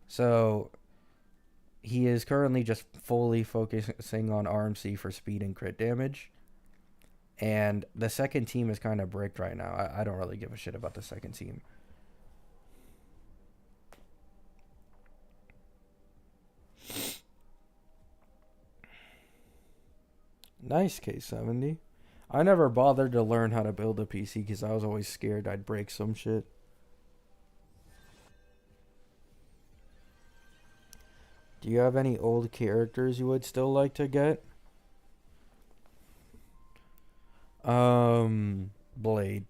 So he is currently just fully focusing on RMC for speed and crit damage. And the second team is kind of bricked right now. I don't really give a shit about the second team. Nice, K70. I never bothered to learn how to build a PC because I was always scared I'd break some shit. Do you have any old characters you would still like to get? Blade.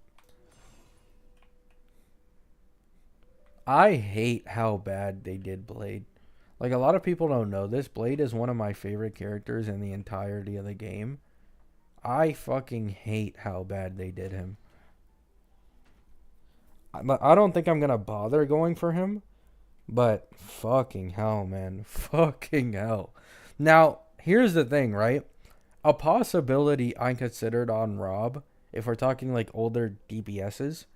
I hate how bad they did Blade. Like, a lot of people don't know this. Blade is one of my favorite characters in the entirety of the game. I fucking hate how bad they did him. I don't think I'm gonna bother going for him, but fucking hell, man. Fucking hell. Now, here's the thing, right? A possibility I considered on Rob, if we're talking like older DPSs,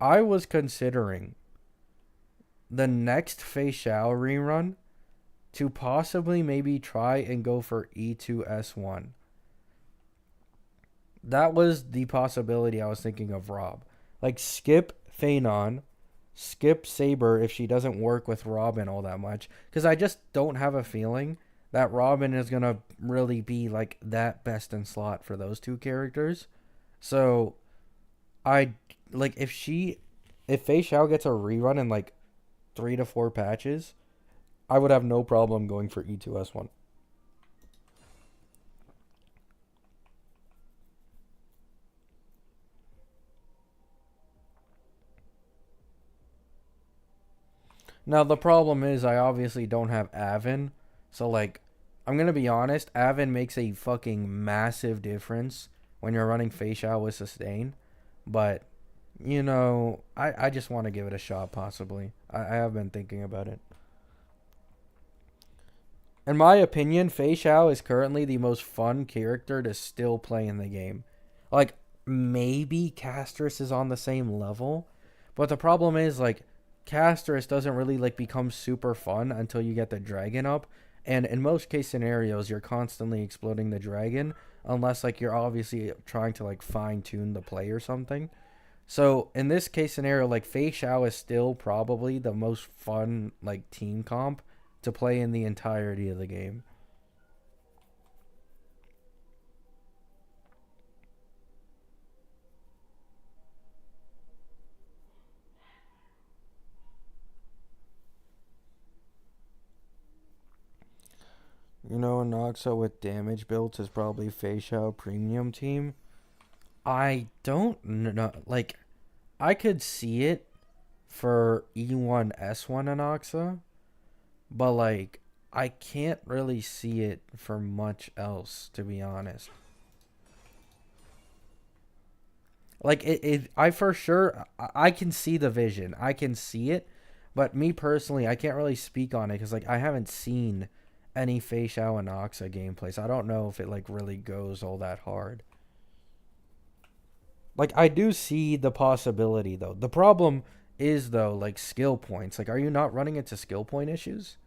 I was considering the next Fei Xiao rerun to possibly maybe try and go for E2S1. That was the possibility I was thinking of Rob. Like, skip Phanon, skip Saber if she doesn't work with Robin all that much. Because I just don't have a feeling that Robin is going to really be like that best in slot for those two characters. So, I, like, if Fei Xiao gets a rerun in like 3 to 4 patches, I would have no problem going for E2S1. Now, the problem is I obviously don't have Avon. So, like, I'm going to be honest, Avon makes a fucking massive difference when you're running Fei Xiao with Sustain. But, I just want to give it a shot, possibly. I have been thinking about it. In my opinion, Fei Xiao is currently the most fun character to still play in the game. Like, maybe Castris is on the same level. But the problem is, like, Castris doesn't really like become super fun until you get the dragon up, and in most case scenarios you're constantly exploding the dragon unless like you're obviously trying to like fine tune the play or something. So in this case scenario, like Fei Xiao is still probably the most fun like team comp to play in the entirety of the game. Noxa with damage builds is probably Fei Xiao premium team. I don't know. Like, I could see it for E1 S1 Anoxa, but like, I can't really see it for much else, to be honest. Like, I for sure, I can see the vision. I can see it, but me personally, I can't really speak on it because like I haven't seen any Fei Xiao and Oxa gameplay, so I don't know if it like really goes all that hard. Like I do see the possibility though. The problem is though like skill points. Like, are you not running into skill point issues?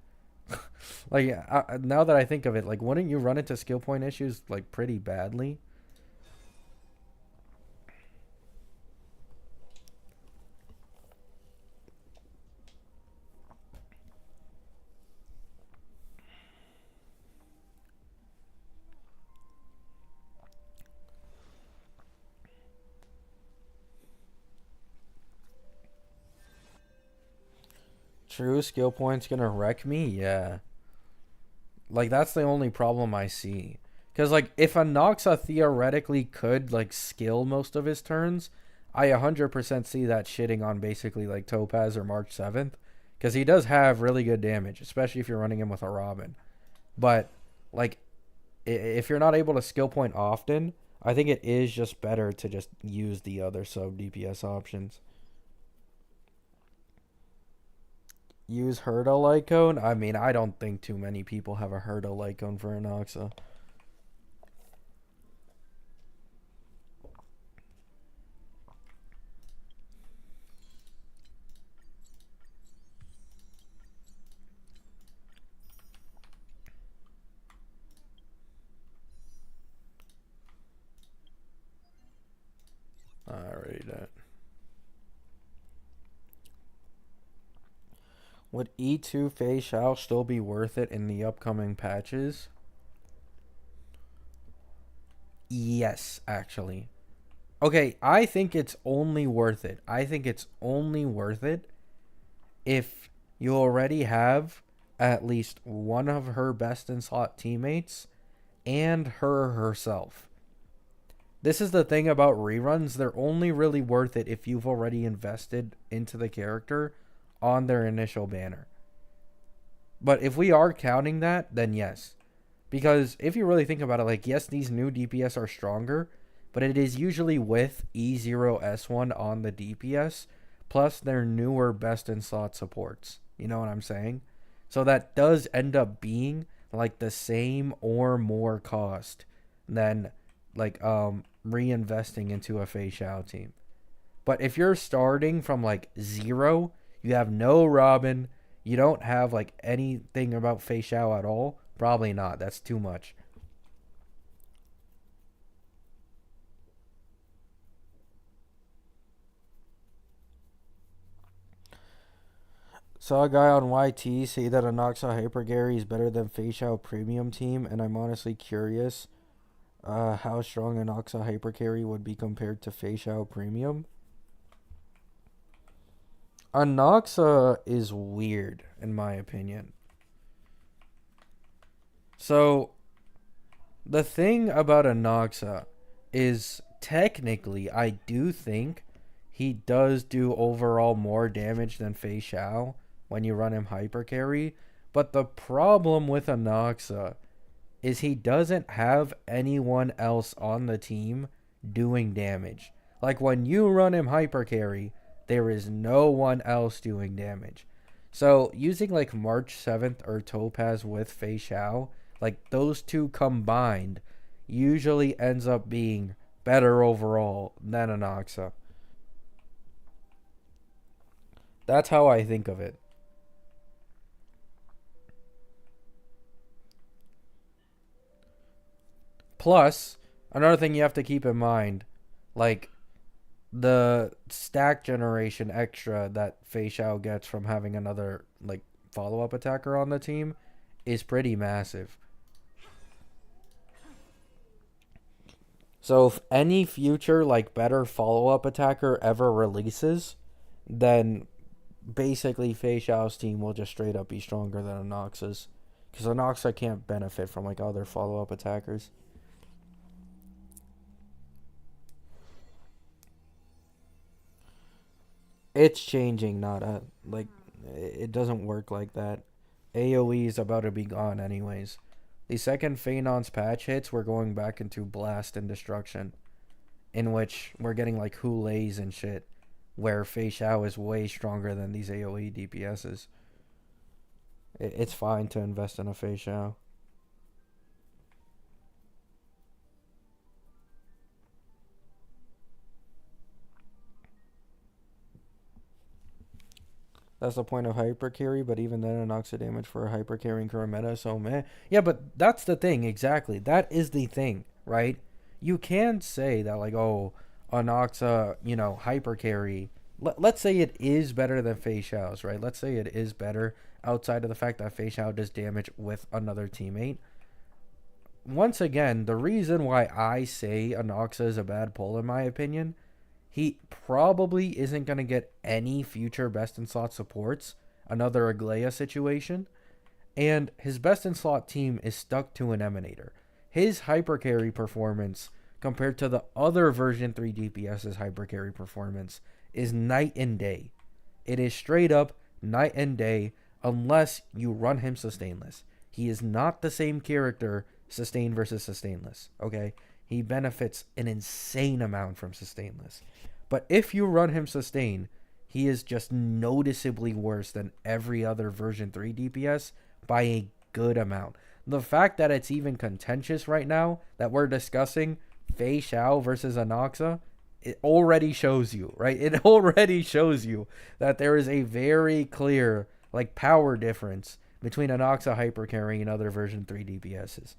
Like now that I think of it, like wouldn't you run into skill point issues like pretty badly? True, skill points gonna wreck me. Yeah, like that's the only problem I see. Because like if a Noxa theoretically could like skill most of his turns, I 100% see that shitting on basically like Topaz or March 7th. Because he does have really good damage, especially if you're running him with a Robin. But like if you're not able to skill point often, I think it is just better to just use the other sub DPS options. Use Herda Lycone? I mean, I don't think too many people have a Herda Lycone for Anoxa. Alright, would E2 Fei Xiao still be worth it in the upcoming patches? Yes, actually. Okay, I think it's only worth it. I think it's only worth it if you already have at least one of her best in slot teammates and her herself. This is the thing about reruns. They're only really worth it if you've already invested into the character on their initial banner. But if we are counting that, then yes. Because if you really think about it, like, yes, these new DPS are stronger, but it is usually with E0S1 on the DPS, plus their newer best in slot supports. You know what I'm saying? So that does end up being like the same or more cost than like reinvesting into a Fei Xiao team. But if you're starting from like zero, you have no Robin, you don't have like anything about Fei Xiao at all, probably not. That's too much. Saw a guy on YT say that Anoxa Hyper Gary is better than Fei Xiao Premium Team, and I'm honestly curious how strong Anoxa Hyper Carry would be compared to Fei Xiao Premium. Anoxa is weird, in my opinion. So, the thing about Anoxa is technically, I do think he does do overall more damage than Fei Xiao when you run him hyper carry. But the problem with Anoxa is he doesn't have anyone else on the team doing damage. Like when you run him hyper carry, there is no one else doing damage. So using like March 7th or Topaz with Fei Xiao, like those two combined, usually ends up being better overall than Anoxa. That's how I think of it. Plus, another thing you have to keep in mind, like the stack generation extra that Fei Xiao gets from having another like follow-up attacker on the team is pretty massive. So if any future like better follow-up attacker ever releases, then basically Fei Xiao's team will just straight up be stronger than Anoxa's. Because Anoxa can't benefit from like other follow-up attackers. It's changing, not like it doesn't work like that. AoE is about to be gone anyways. The second Phaenon's patch hits, we're going back into Blast and Destruction, in which we're getting like Hulays and shit, where Fei Xiao is way stronger than these AoE DPSs. It's fine to invest in a Fei Xiao. That's the point of hyper carry, but even then, Anoxa damage for a hyper carrying current meta, so meh. Yeah, but that's the thing, exactly. That is the thing, right? You can say that, like, oh, Anoxa, hyper carry. Let's say it is better than Fei Xiao's, right? Let's say it is better outside of the fact that Fei Xiao does damage with another teammate. Once again, the reason why I say Anoxa is a bad pull, in my opinion, he probably isn't going to get any future best in slot supports, another Aglaya situation, and his best in slot team is stuck to an Emanator. His hyper carry performance compared to the other version 3 DPS's hyper carry performance is night and day. It is straight up night and day unless you run him sustainless. He is not the same character sustain versus sustainless, okay? He benefits an insane amount from sustainless. But if you run him sustain, he is just noticeably worse than every other version 3 DPS by a good amount. The fact that it's even contentious right now that we're discussing Fei Xiao versus Anoxa, it already shows you, right? It already shows you that there is a very clear like power difference between Anoxa hyper carrying and other version 3 DPSs.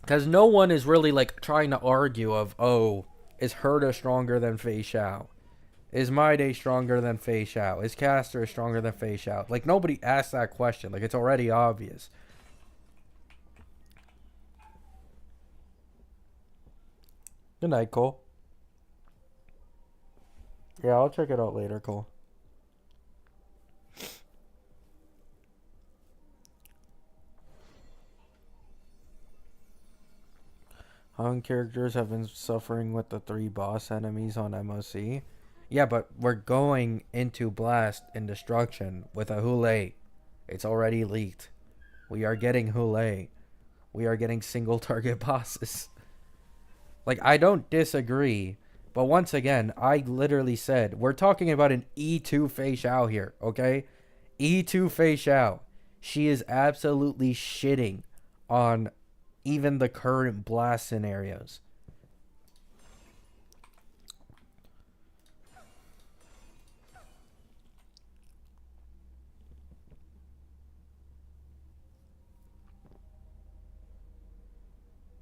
Because no one is really like trying to argue of, oh, is Herta stronger than Fei Xiao? Is Maide stronger than Fei Xiao? Is Caster stronger than Fei Xiao? Like, nobody asked that question. Like, it's already obvious. Good night, Cole. Yeah, I'll check it out later, Cole. Hung characters have been suffering with the 3 boss enemies on MOC. Yeah, but we're going into Blast and Destruction with a Hule. It's already leaked. We are getting Hule. We are getting single target bosses. Like, I don't disagree, but once again, I literally said, we're talking about an E2 Fei Xiao here, okay? E2 Fei Xiao. She is absolutely shitting on even the current Blast scenarios.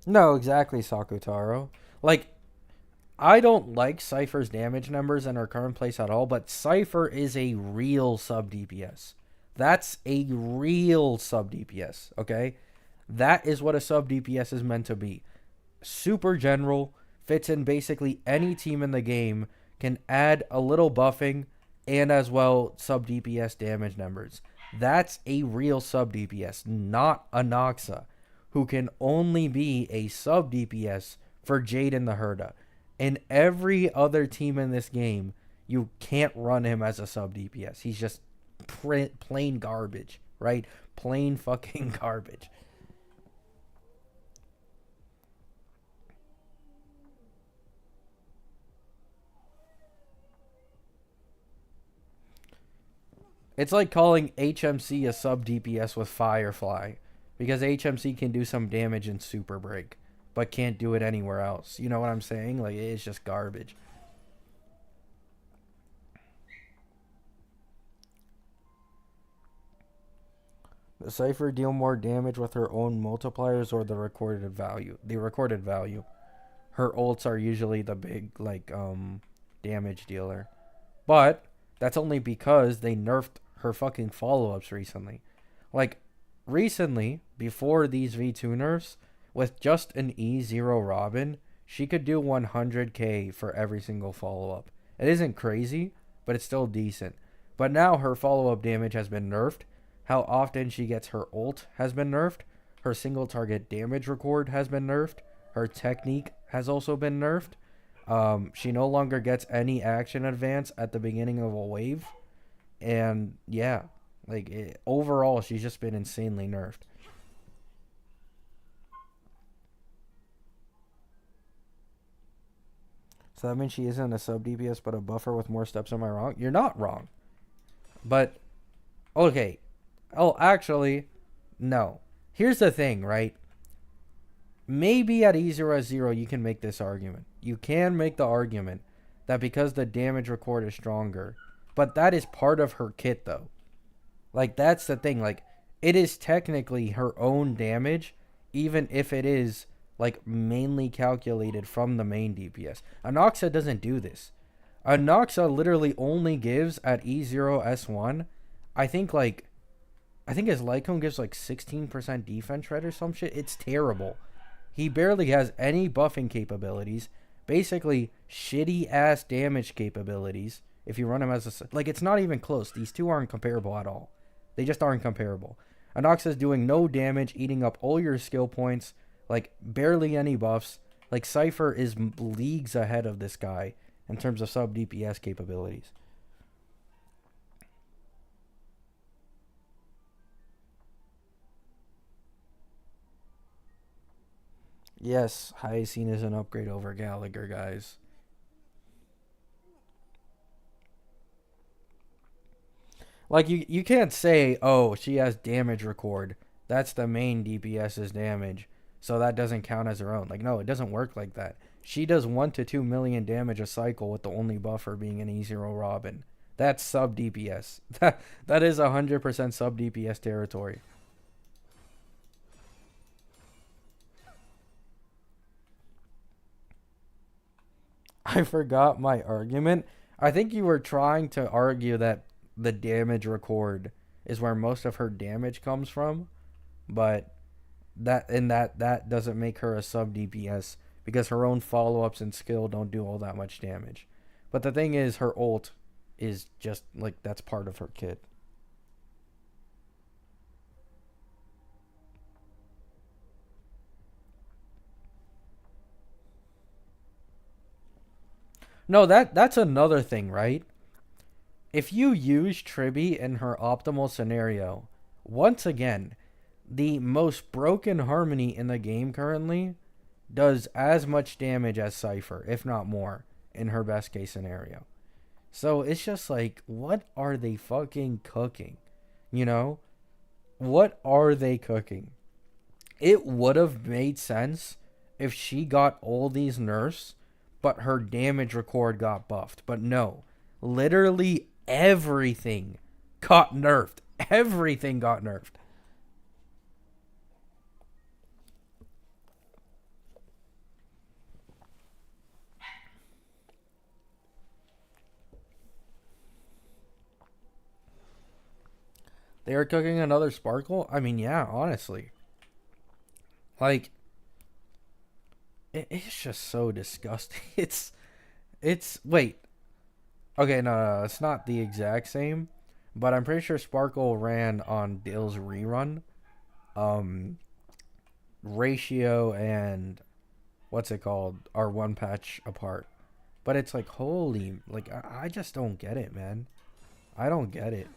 No, exactly, Sakutaro. Like, I don't like Cypher's damage numbers in her current place at all, but Cypher is a real sub DPS. That's a real sub DPS, okay? That is what a sub DPS is meant to be. Super general, fits in basically any team in the game, can add a little buffing, and as well sub DPS damage numbers. That's a real sub DPS, not a Noxa, who can only be a sub DPS for Jade and the Herda. In every other team in this game, you can't run him as a sub DPS. He's just plain garbage, right? Plain fucking garbage. It's like calling HMC a sub DPS with Firefly, because HMC can do some damage in Super Break, but can't do it anywhere else. You know what I'm saying? Like, it's just garbage. The Cypher deal more damage with her own multipliers or the recorded value? The recorded value. Her ults are usually the big, like, damage dealer. But that's only because they nerfed her fucking follow-ups recently. Like, recently, before these V2 nerfs, with just an E0 Robin, she could do 100k for every single follow-up. It isn't crazy, but it's still decent. But now her follow-up damage has been nerfed. How often she gets her ult has been nerfed. Her single target damage record has been nerfed. Her technique has also been nerfed. She no longer gets any action advance at the beginning of a wave. And yeah, like overall, she's just been insanely nerfed. So that means she isn't a sub DPS but a buffer with more steps. Am I wrong? You're not wrong. But, okay. Oh, actually, no. Here's the thing, right? Maybe at E0S0 you can make this argument. You can make the argument that because the damage record is stronger. But that is part of her kit, though. Like, that's the thing. Like, it is technically her own damage, even if it is, like, mainly calculated from the main DPS. Anoxa doesn't do this. Anoxa literally only gives at E0S1, I think his Lycone gives, like, 16% defense rate or some shit. It's terrible. He barely has any buffing capabilities. Basically, shitty-ass damage capabilities. If you run him as a... Like, it's not even close. These two aren't comparable at all. They just aren't comparable. Anoxa is doing no damage, eating up all your skill points. Like, barely any buffs. Like, Cypher is leagues ahead of this guy in terms of sub-DPS capabilities. Yes, Hyacine is an upgrade over Gallagher, guys. Like, you can't say, oh, she has damage record. That's the main DPS's damage. So that doesn't count as her own. Like, no, it doesn't work like that. She does 1 to 2 million damage a cycle with the only buffer being an E0 Robin. That's sub DPS. That is 100% sub DPS territory. I forgot my argument. I think you were trying to argue that the damage record is where most of her damage comes from, but that doesn't make her a sub DPS because her own follow-ups and skill don't do all that much damage. But the thing is, her ult is just like that's part of her kit. No, that's another thing, right? If you use Tribby in her optimal scenario, once again, the most broken Harmony in the game currently does as much damage as Cypher, if not more, in her best case scenario. So it's just like, what are they fucking cooking? You know? What are they cooking? It would have made sense if she got all these nerfs, but her damage record got buffed. But no, literally everything got nerfed. Everything got nerfed. They are cooking another Sparkle? I mean, yeah, honestly. Like, it's just so disgusting. It's, wait. Okay, no, it's not the exact same, but I'm pretty sure Sparkle ran on Dill's rerun. Um, Ratio and what's it called are one patch apart. But it's like, holy, like, I just don't get it, man. I don't get it.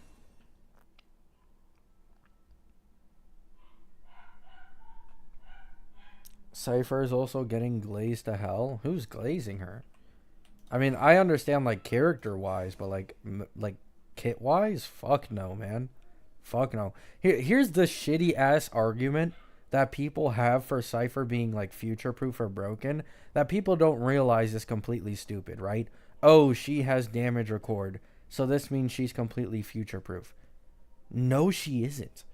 Cypher is also getting glazed to hell. Who's glazing her? I mean, I understand like character wise, but like kit wise, fuck no, man. Fuck no. Here's the shitty ass argument that people have for Cypher being like future proof or broken that people don't realize is completely stupid, right? Oh, she has damage record, so this means she's completely future proof. No, she isn't.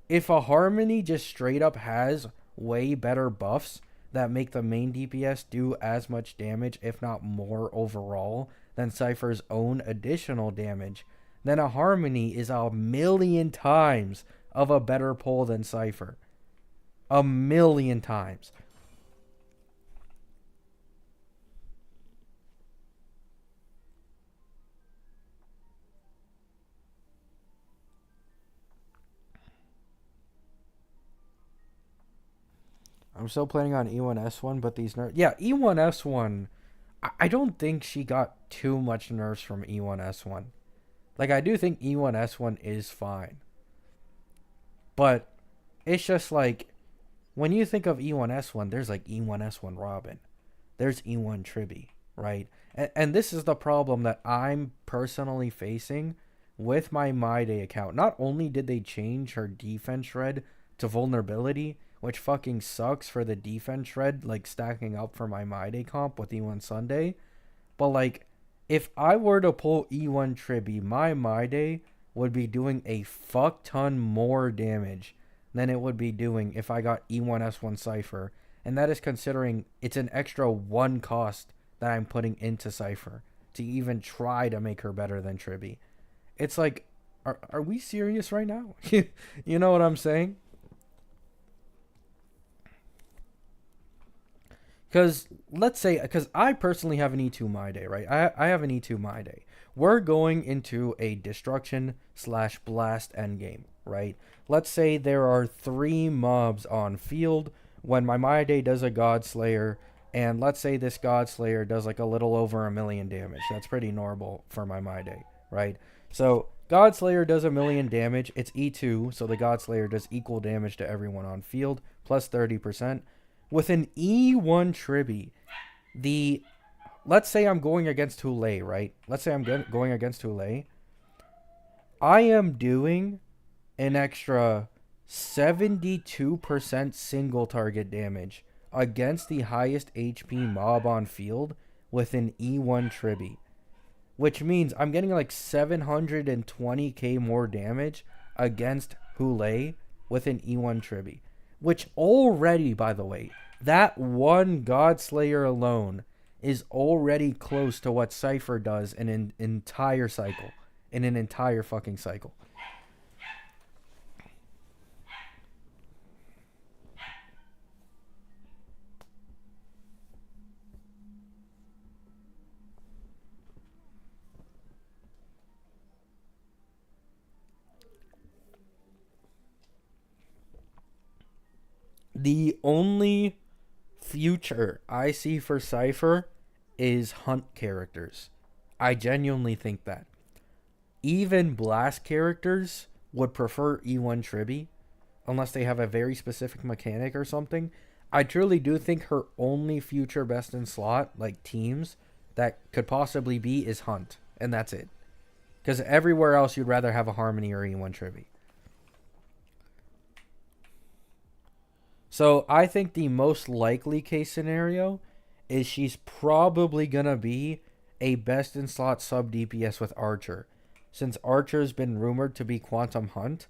If a Harmony just straight up has way better buffs that make the main DPS do as much damage, if not more overall, than Cypher's own additional damage, then a Harmony is a million times of a better pull than Cypher. A million times. I'm still planning on E1S1, but these nerfs. Yeah, E1S1. I don't think she got too much nerfs from E1S1. Like, I do think E1S1 is fine. But it's just like, when you think of E1S1, there's like E1S1 Robin. There's E1 Tribby, right? And this is the problem that I'm personally facing with my Day account. Not only did they change her defense shred to vulnerability, which fucking sucks for the defense shred, like stacking up for my Day comp with E1 Sunday, but like, if I were to pull E1 Tribby, my Day would be doing a fuck ton more damage than it would be doing if I got E1S1 Cypher. And that is considering it's an extra one cost that I'm putting into Cypher to even try to make her better than Tribby. It's like, are we serious right now? You know what I'm saying? Because let's say, because I personally have an E2 My Day, right? I have an E2 My Day. We're going into a destruction slash blast endgame, right? Let's say there are 3 mobs on field when my Day does a God Slayer, and let's say this God Slayer does like a little over 1,000,000 damage. That's pretty normal for my Day, right? So God Slayer does 1,000,000 damage. It's E2, so the God Slayer does equal damage to everyone on field, plus 30%. With an E1 Tribby, let's say I'm going against Hule, right? Let's say I'm going against Hule. I am doing an extra 72% single target damage against the highest HP mob on field with an E1 Tribby, which means I'm getting like 720k more damage against Hule with an E1 Tribby. Which already, by the way, that one God Slayer alone is already close to what Cypher does in an entire cycle. In an entire fucking cycle. The only future I see for Cypher is hunt characters. I genuinely think that. Even blast characters would prefer E1 Tribby unless they have a very specific mechanic or something. I truly do think her only future best in slot, like teams, that could possibly be is Hunt. And that's it. Because everywhere else you'd rather have a Harmony or E1 Tribby. So I think the most likely case scenario is she's probably going to be a best in slot sub DPS with Archer. Since Archer's been rumored to be Quantum Hunt,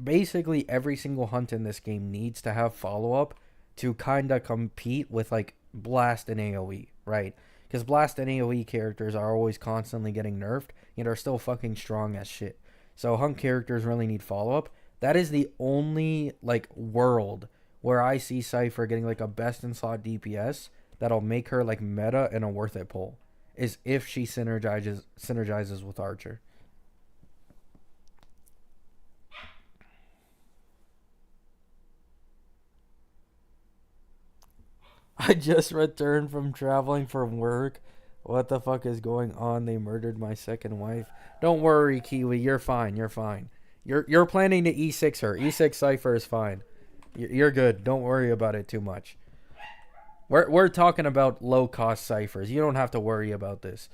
basically every single hunt in this game needs to have follow up to kind of compete with like Blast and AoE, right? Because Blast and AoE characters are always constantly getting nerfed, yet are still fucking strong as shit. So hunt characters really need follow up. That is the only like world where I see Cypher getting like a best in slot DPS that'll make her like meta and a worth it pull. Is if she synergizes with Archer. I just returned from traveling from work. What the fuck is going on? They murdered my second wife. Don't worry, Kiwi. You're fine. You're fine. You're planning to E6 her. E6 Cypher is fine. You're good. Don't worry about it too much. We're talking about low cost ciphers. You don't have to worry about this.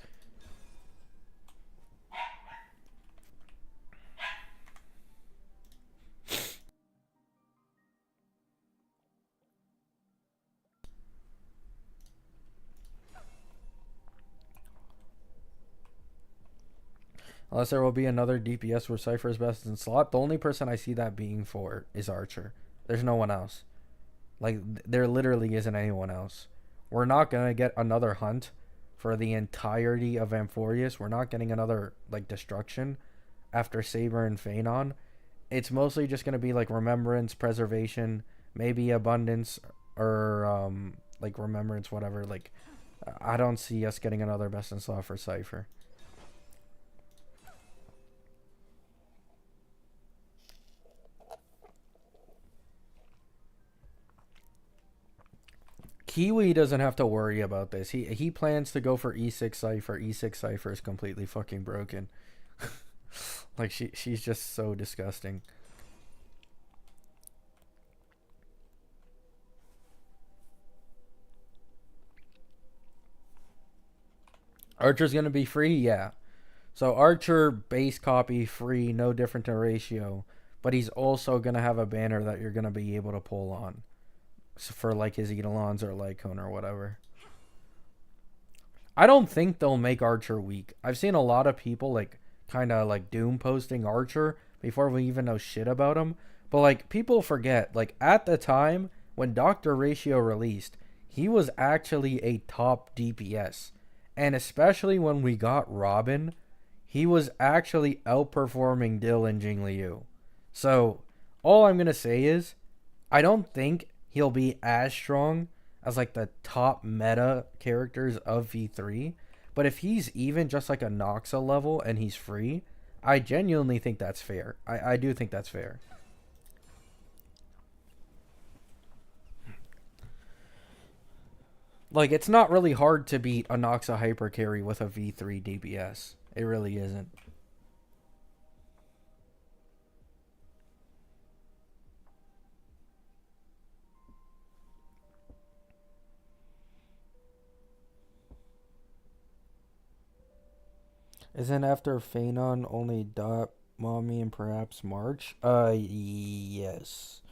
Unless there will be another DPS where Cypher is best in slot. The only person I see that being for is Archer. There's no one else. Like, there literally isn't anyone else. We're not going to get another hunt for the entirety of Amphorius. We're not getting another, like, destruction after Saber and Phanon. It's mostly just going to be, like, Remembrance, Preservation, maybe Abundance, or, like, Remembrance, whatever. Like, I don't see us getting another best in slot for Cypher. Kiwi doesn't have to worry about this. He plans to go for E6 Cypher. E6 Cypher is completely fucking broken. Like she's just so disgusting. Archer's gonna be free, yeah. So Archer base copy free, no different to Ratio, but he's also gonna have a banner that you're gonna be able to pull on. For like his Eidolons or Lycone or whatever. I don't think they'll make Archer weak. I've seen a lot of people like kind of like doom posting Archer before we even know shit about him. But like people forget, like at the time when Dr. Ratio released, he was actually a top DPS. And especially when we got Robin, he was actually outperforming Dill and Jingliu. So all I'm gonna say is I don't think he'll be as strong as like the top meta characters of V3. But if he's even just like a Noxa level and he's free, I genuinely think that's fair. I do think that's fair. Like, it's not really hard to beat a Noxa hyper carry with a V3 DPS. It really isn't. Isn't after Phanon only Dot, Mommy, and perhaps March? Yes.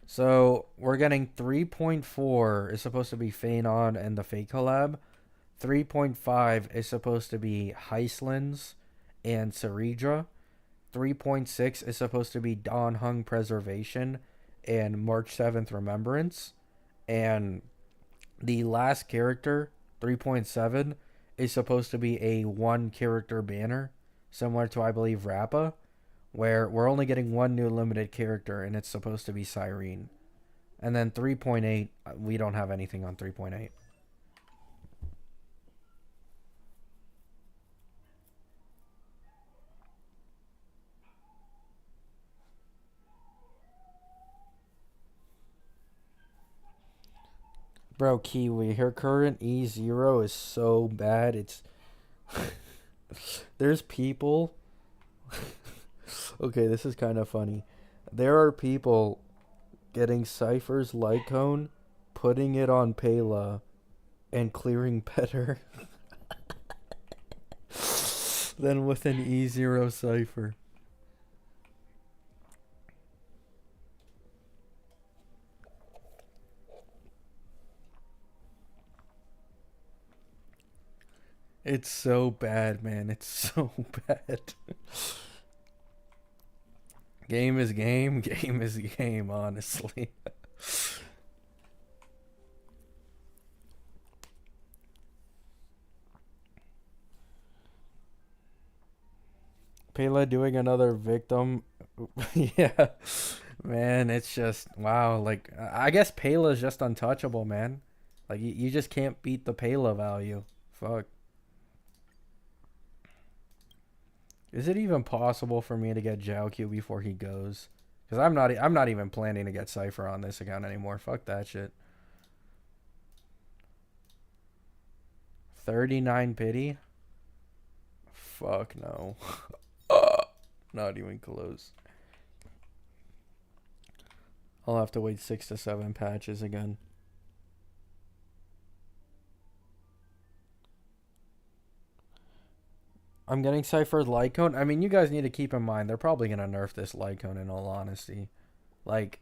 So, we're getting 3.4 is supposed to be Phanon and the Fake collab. 3.5 is supposed to be Heislands and Ceridra. 3.6 is supposed to be Dawn Hung Preservation and March 7th Remembrance. And the last character, 3.7, is supposed to be a one character banner, similar to, I believe, Rappa, where we're only getting one new limited character and it's supposed to be Cyrene. And then 3.8, we don't have anything on 3.8. Bro, Kiwi, her current E0 is so bad. It's there's people. Okay, this is kind of funny. There are people getting Cypher's Lycone, putting it on Pela, and clearing better than with an E0 Cypher. It's so bad, man. It's so bad. Game is game. Game is game, honestly. Pele doing another victim. Yeah. Man, it's just, wow. Like, I guess Pele is just untouchable, man. Like, you just can't beat the Pele value. Fuck. Is it even possible for me to get Jiaoqiu before he goes? Because I'm not even planning to get Cypher on this account anymore. Fuck that shit. 39 pity? Fuck no. Not even close. I'll have to wait 6 to 7 patches again. I'm getting Cypher's Lycone. I mean, you guys need to keep in mind, they're probably going to nerf this Lycone in all honesty. Like,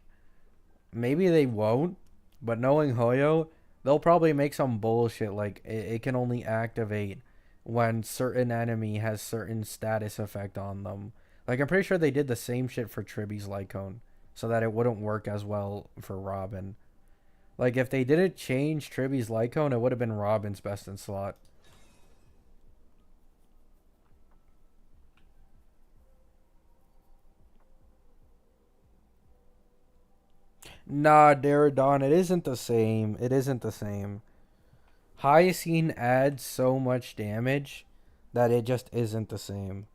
maybe they won't, but knowing Hoyo, they'll probably make some bullshit like it can only activate when certain enemy has certain status effect on them. Like, I'm pretty sure they did the same shit for Tribby's Lycone so that it wouldn't work as well for Robin. Like, if they didn't change Tribby's Lycone, it would have been Robin's best in slot. Nah, Daradon, it isn't the same. It isn't the same. Hyacine adds so much damage that it just isn't the same.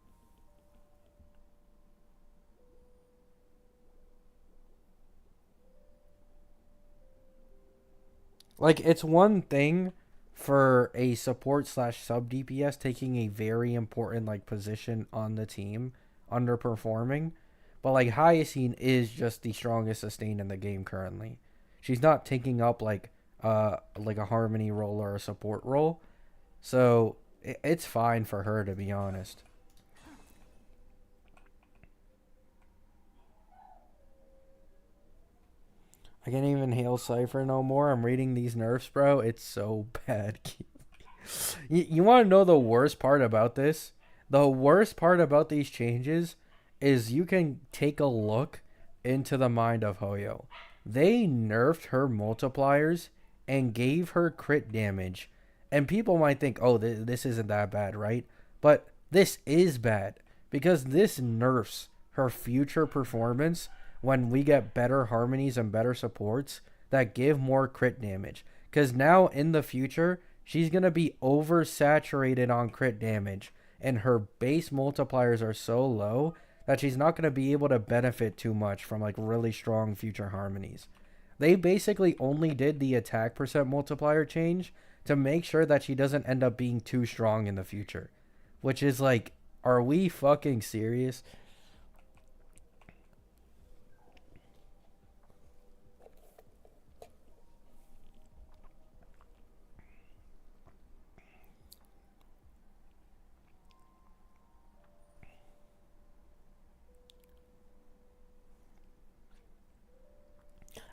Like, it's one thing for a support slash sub DPS taking a very important like position on the team, underperforming, but like Hyacine is just the strongest sustain in the game currently. She's not taking up like a harmony role or a support role, so it's fine for her, to be honest. I can't even hail Cypher no more. I'm reading these nerfs, bro. It's so bad. You want to know the worst part about this? The worst part about these changes is you can take a look into the mind of Hoyo. They nerfed her multipliers and gave her crit damage. And people might think, oh, this isn't that bad, right? But this is bad because this nerfs her future performance when we get better harmonies and better supports that give more crit damage. Because now in the future, she's going to be oversaturated on crit damage. And her base multipliers are so low that she's not going to be able to benefit too much from like really strong future harmonies. They basically only did the attack percent multiplier change to make sure that she doesn't end up being too strong in the future. Which is like, are we fucking serious?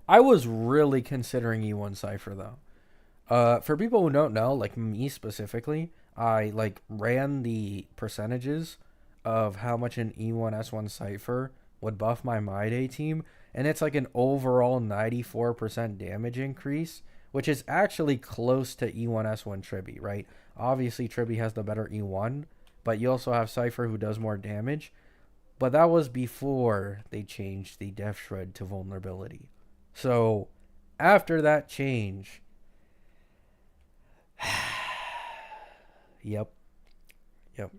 I was really considering E1 Cypher though. For people who don't know, like me specifically, I like ran the percentages of how much an E1 S1 Cypher would buff my My Day team, and it's like an overall 94% damage increase, which is actually close to E1 S1 Tribby, right? Obviously, Tribby has the better E1, but you also have Cypher who does more damage. But that was before they changed the Death Shred to vulnerability. So, after that change, yep, yep.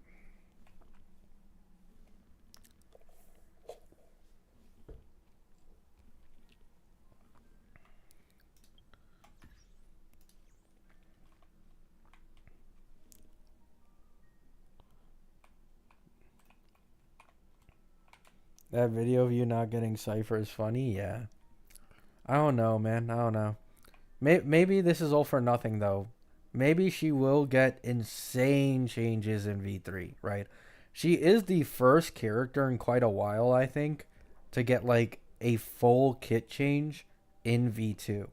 That video of you not getting Cypher is funny. Yeah. I don't know, man. I don't know. Maybe this is all for nothing though. Maybe she will get insane changes in V3, right? She is the first character in quite a while, I think, to get like a full kit change in V2.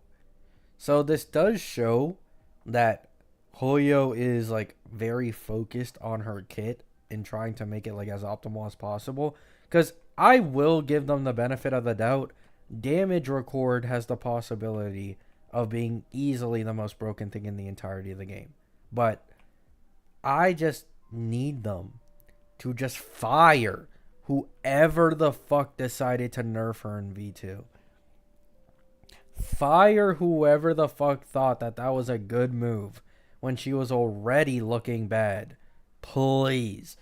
So this does show that Hoyo is like very focused on her kit and trying to make it like as optimal as possible. Because I will give them the benefit of the doubt. Damage record has the possibility of being easily the most broken thing in the entirety of the game. But I just need them to just fire whoever the fuck decided to nerf her in V2. Fire whoever the fuck thought that that was a good move when she was already looking bad. Please.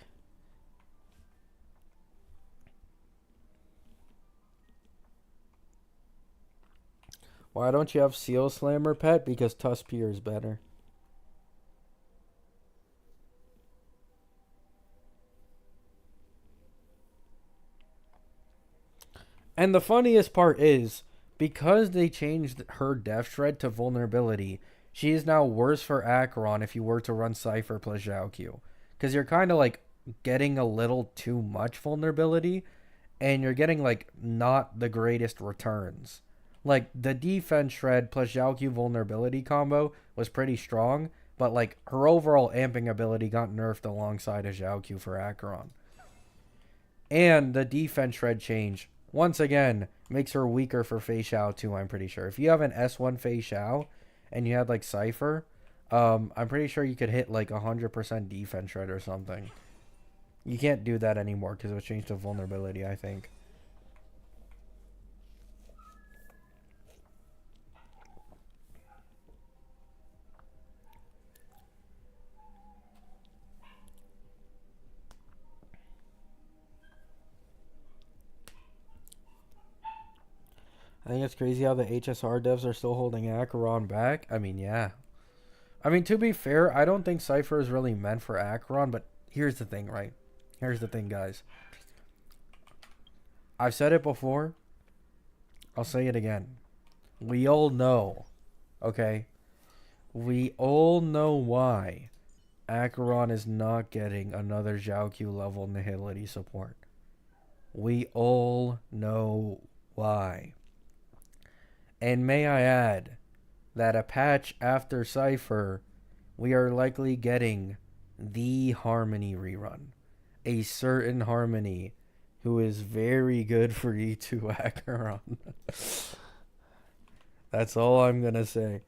Why don't you have Seal Slammer pet? Because Tuspier is better. And the funniest part is, because they changed her Death Shred to vulnerability, she is now worse for Acheron if you were to run Cypher plus Zhao Q. Because you're kind of like getting a little too much vulnerability, and you're getting like not the greatest returns. Like the defense shred plus Zhao Q vulnerability combo was pretty strong, but like her overall amping ability got nerfed alongside a Zhao Q for Acheron. And the defense shred change, once again, makes her weaker for Fei Xiao too, I'm pretty sure. If you have an S1 Fei Xiao and you had like Cypher, I'm pretty sure you could hit like 100% defense shred or something. You can't do that anymore because it was changed to vulnerability, I think. I think it's crazy how the HSR devs are still holding Acheron back. I mean, yeah. I mean, to be fair, I don't think Cypher is really meant for Acheron, but here's the thing, right? Here's the thing, guys. I've said it before. I'll say it again. We all know, okay? We all know why Acheron is not getting another Zhao Q level Nihility support. We all know why. And may I add that a patch after Cypher, we are likely getting the Harmony rerun. A certain Harmony who is very good for E2 Acheron. That's all I'm going to say.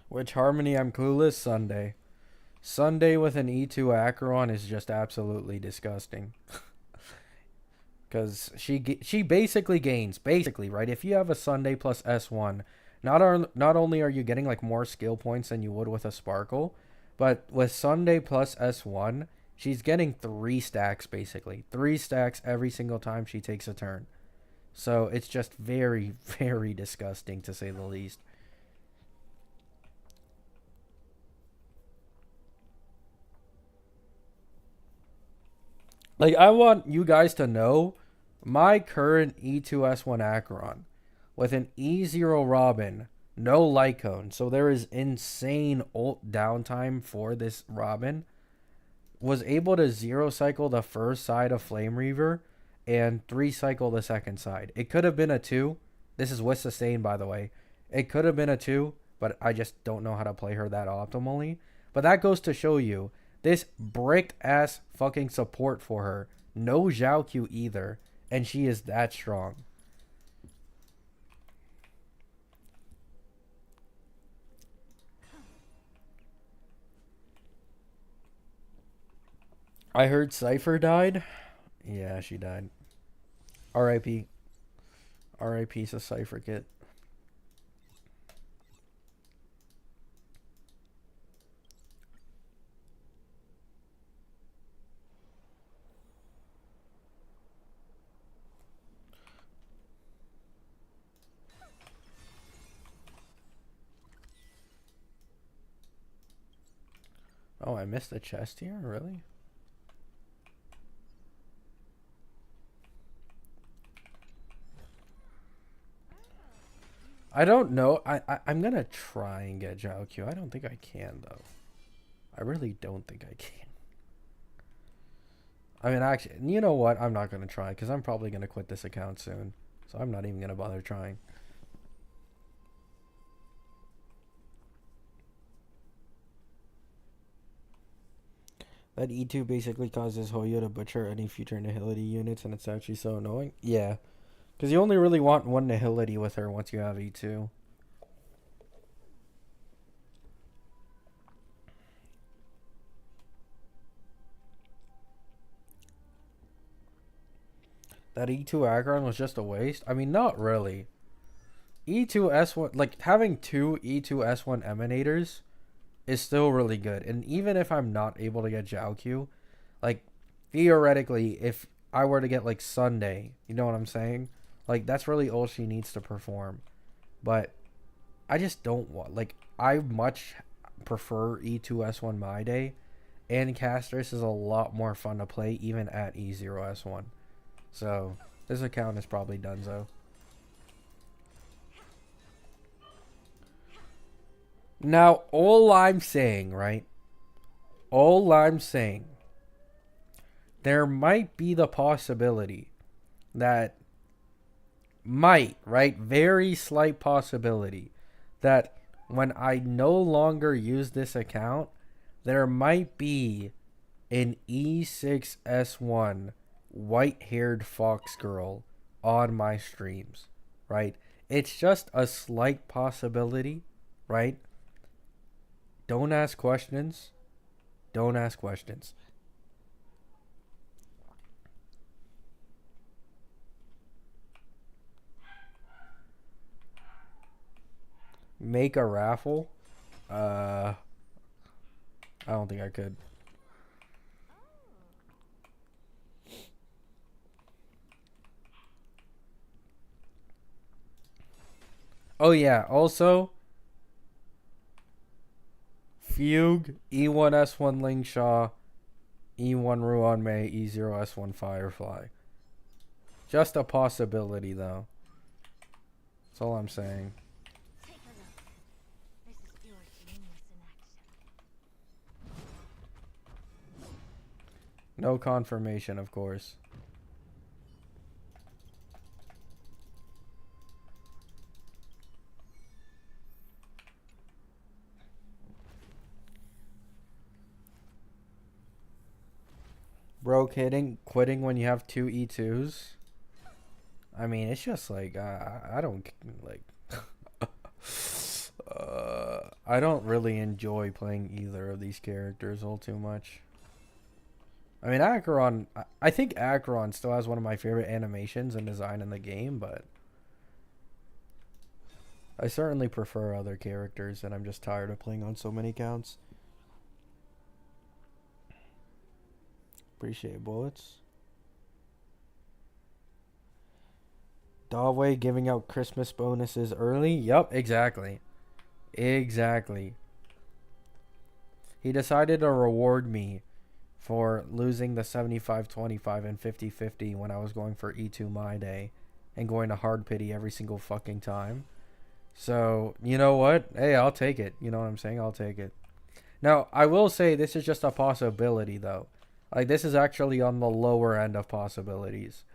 Which Harmony I'm clueless? Sunday. Sunday with an E2 Acheron is just absolutely disgusting. Because she basically gains, right? If you have a Sunday plus S1, not only are you getting like more skill points than you would with a Sparkle, but with Sunday plus S1, she's getting 3 stacks basically. 3 stacks every single time she takes a turn. So it's just very, very disgusting to say the least. Like, I want you guys to know my current E2S1 Acheron with an E0 Robin, no light cone. So there is insane ult downtime for this Robin. Was able to 0 cycle the first side of Flame Reaver and 3 cycle the second side. It could have been a 2. This is with sustain, by the way. It could have been a 2, but I just don't know how to play her that optimally. But that goes to show you this bricked ass fucking support for her. No Zhao Q either. And she is that strong. I heard Cypher died. Yeah, she died. R.I.P. R.I.P. to Cypher Kit. Oh, I missed a chest here? Really? I don't know. I'm gonna try and get Zhao Q. I don't think I can, though. I really don't think I can. I mean, actually, you know what? I'm not gonna try, because I'm probably gonna quit this account soon. So I'm not even gonna bother trying. That E2 basically causes Hoyo to butcher any future Nihility units, and it's actually so annoying. Yeah. Because you only really want one Nihility with her once you have E2. That E2 Aggron was just a waste? I mean, not really. E2S1, like, having two E2S1 Emanators is still really good. And even if I'm not able to get Zhao Q, like, theoretically, if I were to get, like, Sunday, you know what I'm saying? Like, that's really all she needs to perform. But I just don't want, like, I much prefer E2S1 My Day, and Castris is a lot more fun to play even at E0S1. So, this account is probably donezo. Now, all I'm saying, right? All I'm saying, there might be the possibility that right? Very slight possibility that when I no longer use this account, there might be an E6S1 white-haired fox girl on my streams, right? It's just a slight possibility, right? Don't ask questions. Don't ask questions. Make a raffle? I don't think I could. Oh yeah, also Fugue, E1S1 Lingshaw, E1 Ruan Mei, E0S1 Firefly. Just a possibility though. That's all I'm saying. Take a look. This is pure genius in action. No confirmation, of course. Bro, quitting when you have two E2s. I mean, it's just like I don't like. I don't really enjoy playing either of these characters all too much. I mean, Acheron. I think Acheron still has one of my favorite animations and design in the game, but I certainly prefer other characters, and I'm just tired of playing on so many counts. Appreciate bullets. Dawei giving out Christmas bonuses early? Yup, exactly. Exactly. He decided to reward me for losing the 75-25 and 50-50 when I was going for E2 My Day and going to hard pity every single fucking time. So, you know what? Hey, I'll take it. You know what I'm saying? I'll take it. Now, I will say this is just a possibility, though. Like, this is actually on the lower end of possibilities.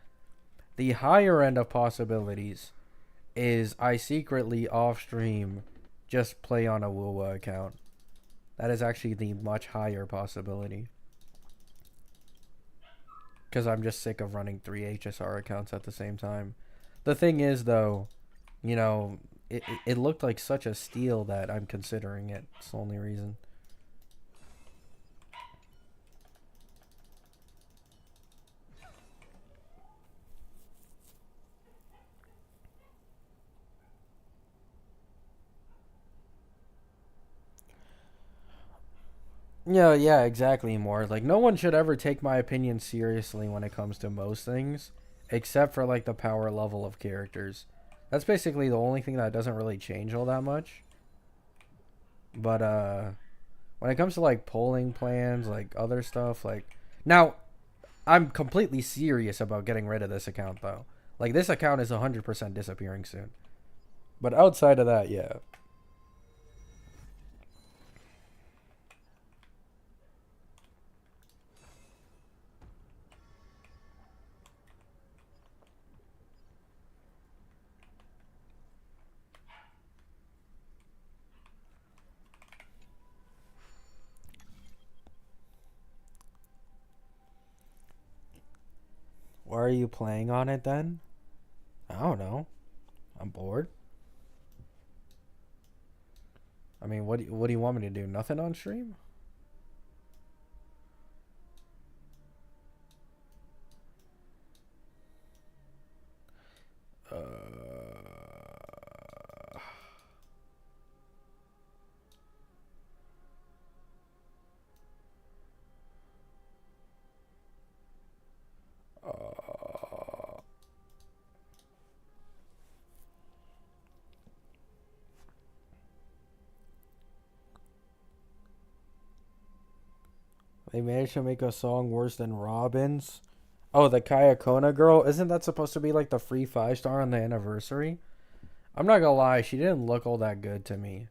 The higher end of possibilities is I secretly off stream just play on a Wuwa account. That is actually the much higher possibility. Because I'm just sick of running 3 HSR accounts at the same time. The thing is, though, you know, it looked like such a steal that I'm considering it. It's the only reason. Yeah, exactly, more. Like, no one should ever take my opinion seriously when it comes to most things, except for, like, the power level of characters. That's basically the only thing that doesn't really change all that much. But, When it comes to like polling plans, like other stuff, like now I'm completely serious about getting rid of this account though. Like this account is 100% disappearing soon. But outside of that, yeah. Why are you playing on it then? I don't know. I'm bored. I mean, what do you want me to do? Nothing on stream? Uh, uh, they managed to make a song worse than Robin's. Oh, the Kaya Kona girl. Isn't that supposed to be like the free 5-star on the anniversary? I'm not gonna lie, she didn't look all that good to me.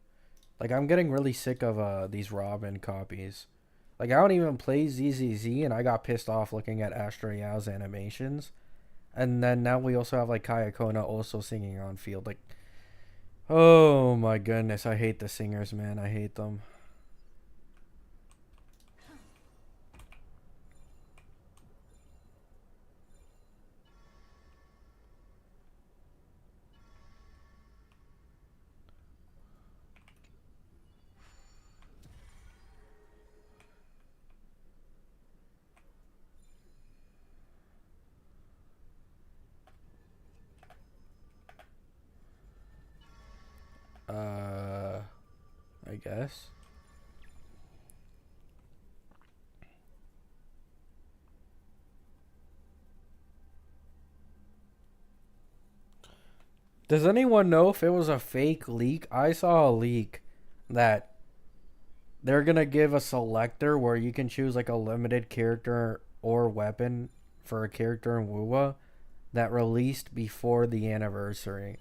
Like I'm getting really sick of these Robin copies. Like I don't even play ZZZ, and I got pissed off looking at Astra Yao's animations. And then now we also have like Kaya Kona also singing on field. Like, oh my goodness, I hate the singers, man. I hate them. I guess. Does anyone know if it was a fake leak? I saw a leak that they're gonna give a selector where you can choose like a limited character or weapon for a character in WoWa that released before the anniversary,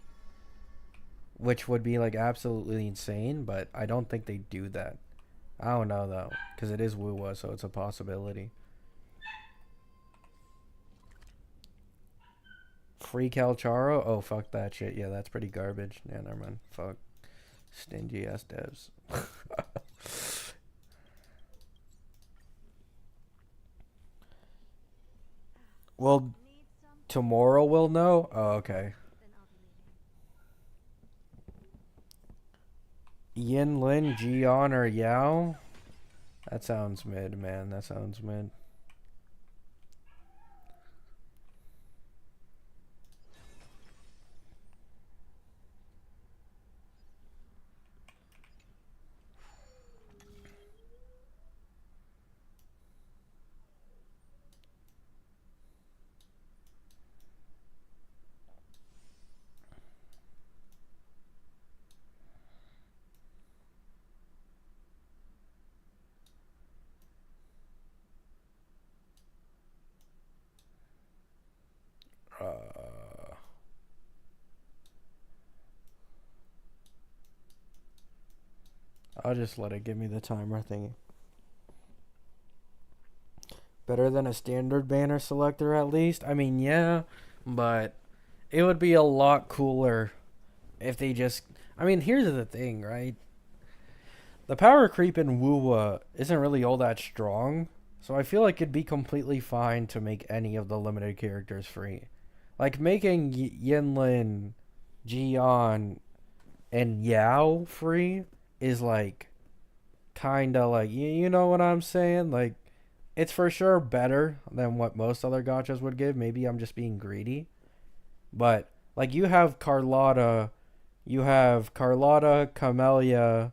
which would be like absolutely insane. But I don't think they do that. I don't know though, because it is WoWa, so it's a possibility. Free Calcharo? Oh fuck that shit. Yeah, that's pretty garbage. Yeah, never mind. Fuck. Stingy ass devs. Well, Need some? tomorrow we'll know. Oh, okay. Then I'll be leaving. Yin Lin, Jian, or Yao? That sounds mid, man. That sounds mid. Uh, I'll just let it give me the timer thingy. Better than a standard banner selector at least? I mean, yeah, but it would be a lot cooler if they just. I mean, here's the thing, right? The power creep in Wuwa isn't really all that strong, so I feel like it'd be completely fine to make any of the limited characters free. Like making Yinlin, Jian, and Yao free is like kinda like you know what I'm saying? Like it's for sure better than what most other gachas would give. Maybe I'm just being greedy. But like you have Carlotta, Camellia,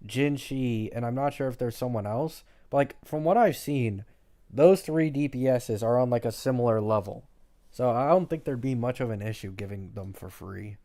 Jinshi, and I'm not sure if there's someone else. But like from what I've seen, those three DPSs are on like a similar level. So I don't think there'd be much of an issue giving them for free.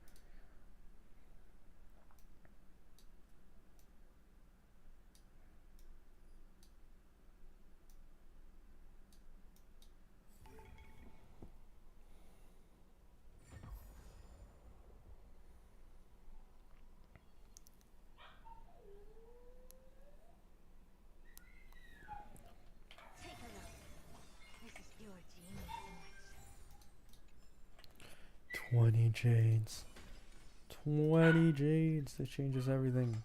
jades. 20 jades. This changes everything.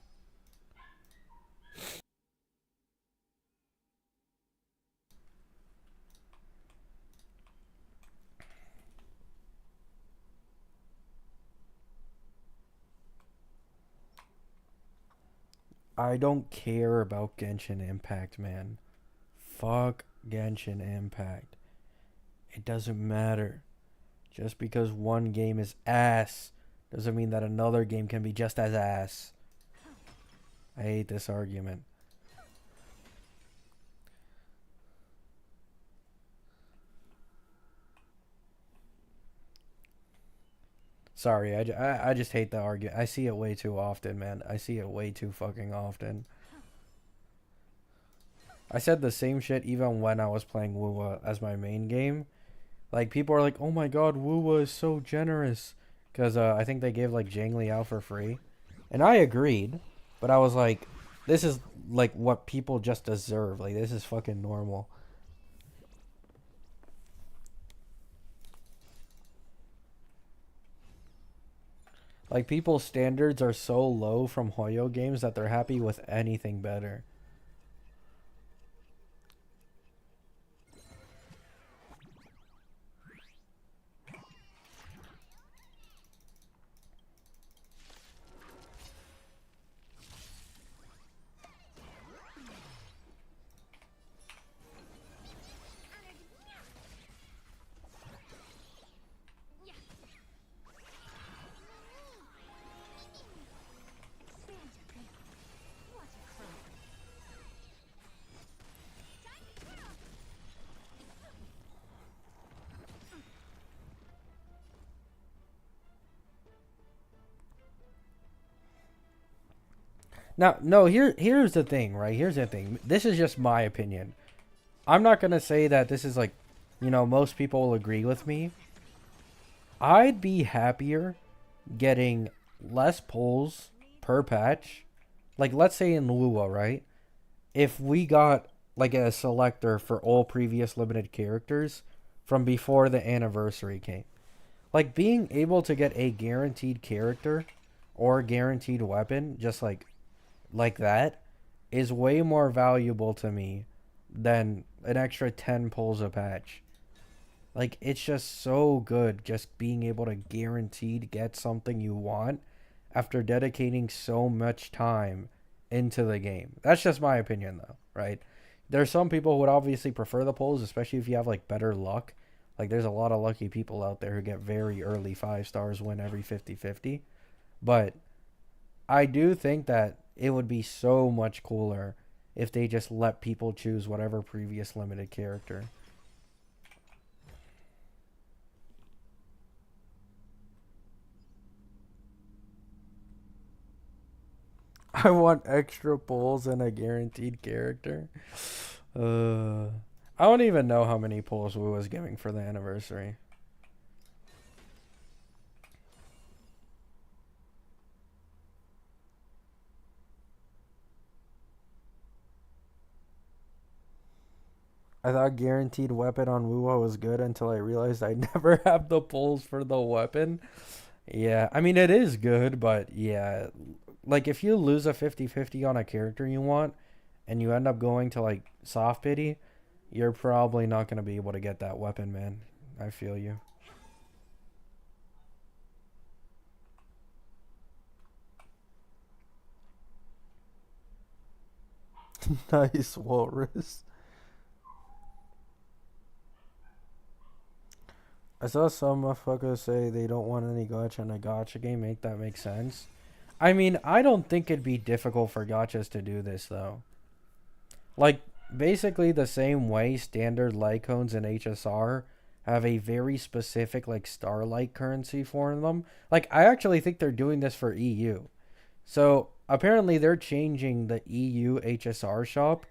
I don't care about Genshin Impact, man. Fuck Genshin Impact. It doesn't matter. Just because one game is ass doesn't mean that another game can be just as ass. I hate this argument. Sorry, I just hate the argument. I see it way too often, man. I see it way too fucking often. I said the same shit even when I was playing Wuwa as my main game. Like, people are like, oh my god, Wuwa is so generous. Because I think they gave, like, Zhangli out for free. And I agreed. But I was like, this is, like, what people just deserve. Like, this is fucking normal. Like, people's standards are so low from Hoyo games that they're happy with anything better. What a crime. Now, no, here's the thing, right? Here's the thing. This is just my opinion. I'm not going to say that this is like, most people will agree with me. I'd be happier getting less pulls per patch. Like, let's say in Lua, right? If we got like a selector for all previous limited characters from before the anniversary came. Like, being able to get a guaranteed character or guaranteed weapon just like that is way more valuable to me than an extra 10 pulls a patch. Like, it's just so good just being able to guaranteed get something you want after dedicating so much time into the game. That's just my opinion, though, right? There's some people who would obviously prefer the pulls, especially if you have like better luck. Like, there's a lot of lucky people out there who get very early 5 stars, win every 50-50. But I do think that it would be so much cooler if they just let people choose whatever previous limited character. I want extra pulls and a guaranteed character. I don't even know how many pulls we was giving for the anniversary. I thought guaranteed weapon on Wuwa was good until I realized I never have the pulls for the weapon. Yeah, I mean, it is good, but yeah. Like, if you lose a 50-50 on a character you want, and you end up going to, like, soft pity, you're probably not going to be able to get that weapon, man. I feel you. Nice, Walrus. I saw some motherfuckers say they don't want any gacha in a gacha game. Make that make sense? I mean, I don't think it'd be difficult for gachas to do this, though. Like, basically the same way standard Lycones and HSR have a very specific, like, Starlight currency for them. Like, I actually think they're doing this for EU. So, apparently they're changing the EU HSR shop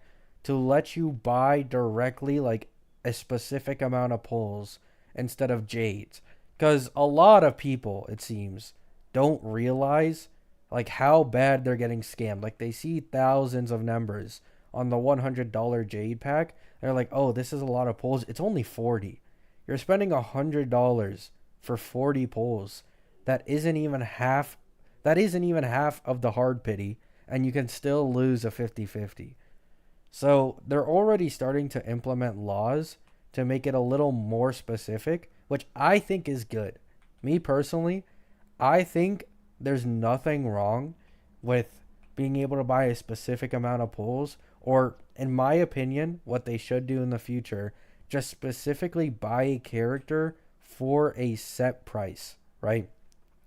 to let you buy directly, like, a specific amount of pulls instead of jades. Because a lot of people, it seems, don't realize like how bad they're getting scammed. Like, they see thousands of numbers on the $100 jade pack. They're like, oh, this is a lot of pulls. It's only 40. You're spending $100 for 40 pulls. that isn't even half of the hard pity, and you can still lose a 50-50. So they're already starting to implement laws to make it a little more specific, which I think is good. Me personally, I think there's nothing wrong with being able to buy a specific amount of pulls, or in my opinion, what they should do in the future, just specifically buy a character for a set price, right?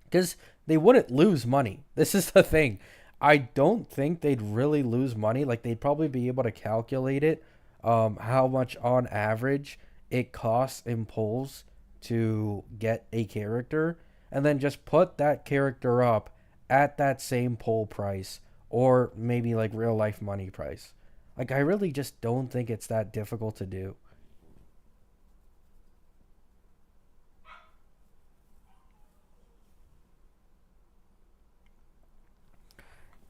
Because they wouldn't lose money. This is the thing. I don't think they'd really lose money. Like, they'd probably be able to calculate it, how much on average it costs in pulls to get a character, and then just put that character up at that same pull price, or maybe like real life money price. Like, I really just don't think it's that difficult to do.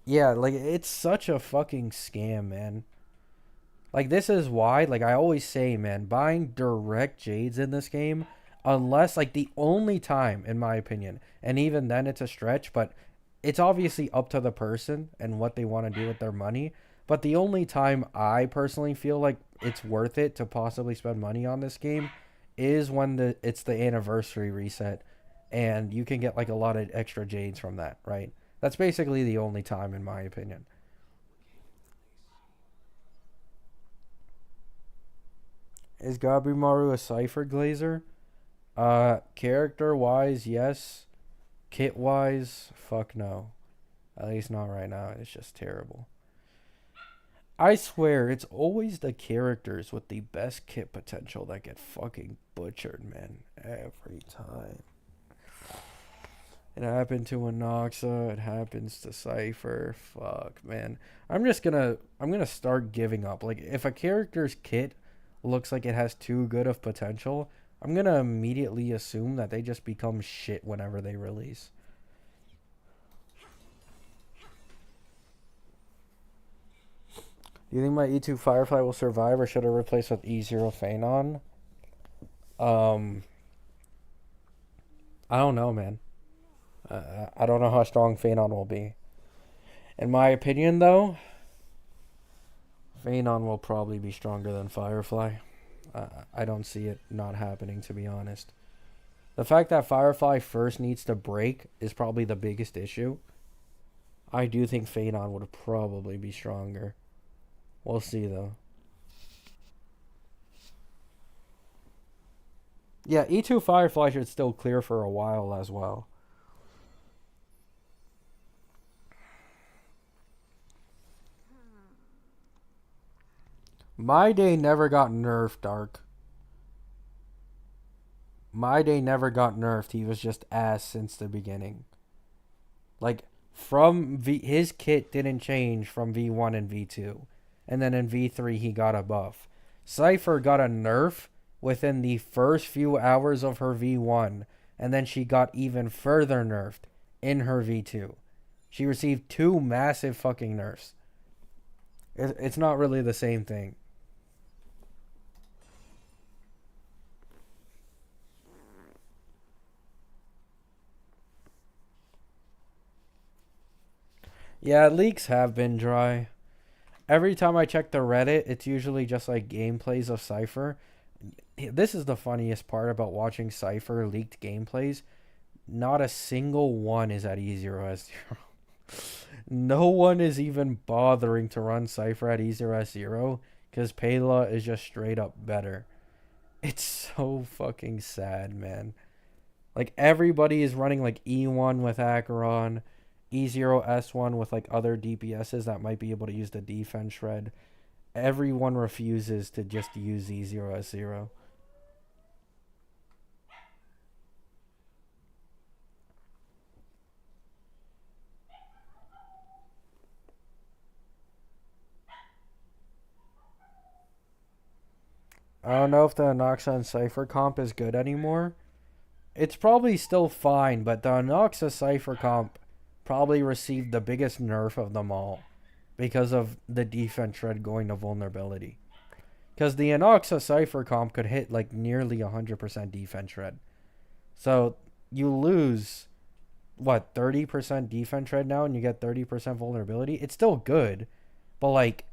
Yeah, like, it's such a fucking scam, man. Like, this is why, like, I always say, man, buying direct Jades in this game, unless, like, the only time, in my opinion, and even then it's a stretch, but it's obviously up to the person and what they want to do with their money. But the only time I personally feel like it's worth it to possibly spend money on this game is when it's the anniversary reset, and you can get, like, a lot of extra Jades from that, right? That's basically the only time, in my opinion. Is Gabimaru a Cypher Glazer? Character wise, yes. Kit wise, fuck no. At least not right now. It's just terrible. I swear, it's always the characters with the best kit potential that get fucking butchered, man. Every time. It happened to Anoxa. It happens to Cypher. Fuck, man. I'm gonna start giving up. Like, if a character's kit looks like it has too good of potential, I'm gonna immediately assume that they just become shit whenever they release. Do you think my E2 Firefly will survive, or should I replace with E0 Phanon? Um, I don't know, man. I don't know how strong Phanon will be. In my opinion, though, Phanon will probably be stronger than Firefly. I don't see it not happening, to be honest. The fact that Firefly first needs to break is probably the biggest issue. I do think Phanon would probably be stronger. We'll see, though. Yeah, E2 Firefly should still clear for a while as well. My day never got nerfed, Dark. My day never got nerfed. He was just ass since the beginning. Like, his kit didn't change from V1 and V2. And then in V3 he got a buff. Cypher got a nerf within the first few hours of her V1, and then she got even further nerfed in her V2. She received two massive fucking nerfs. It's not really the same thing. Yeah, leaks have been dry. Every time I check the Reddit, it's usually just like gameplays of Cypher. This is the funniest part about watching Cypher leaked gameplays. Not a single one is at E0S0. No one is even bothering to run Cypher at E0S0 because Payla is just straight up better. It's so fucking sad, man. Like, everybody is running like E1 with Acheron, E0S1 with like other DPSs that might be able to use the defense shred. Everyone refuses to just use E0S0. I don't know if the Anoxa and Cypher comp is good anymore. It's probably still fine, but the Anoxa Cypher comp probably received the biggest nerf of them all because of the defense shred going to vulnerability. Because the Anoxa Cypher comp could hit like nearly 100% defense shred. So you lose what, 30% defense shred now and you get 30% vulnerability. It's still good, but like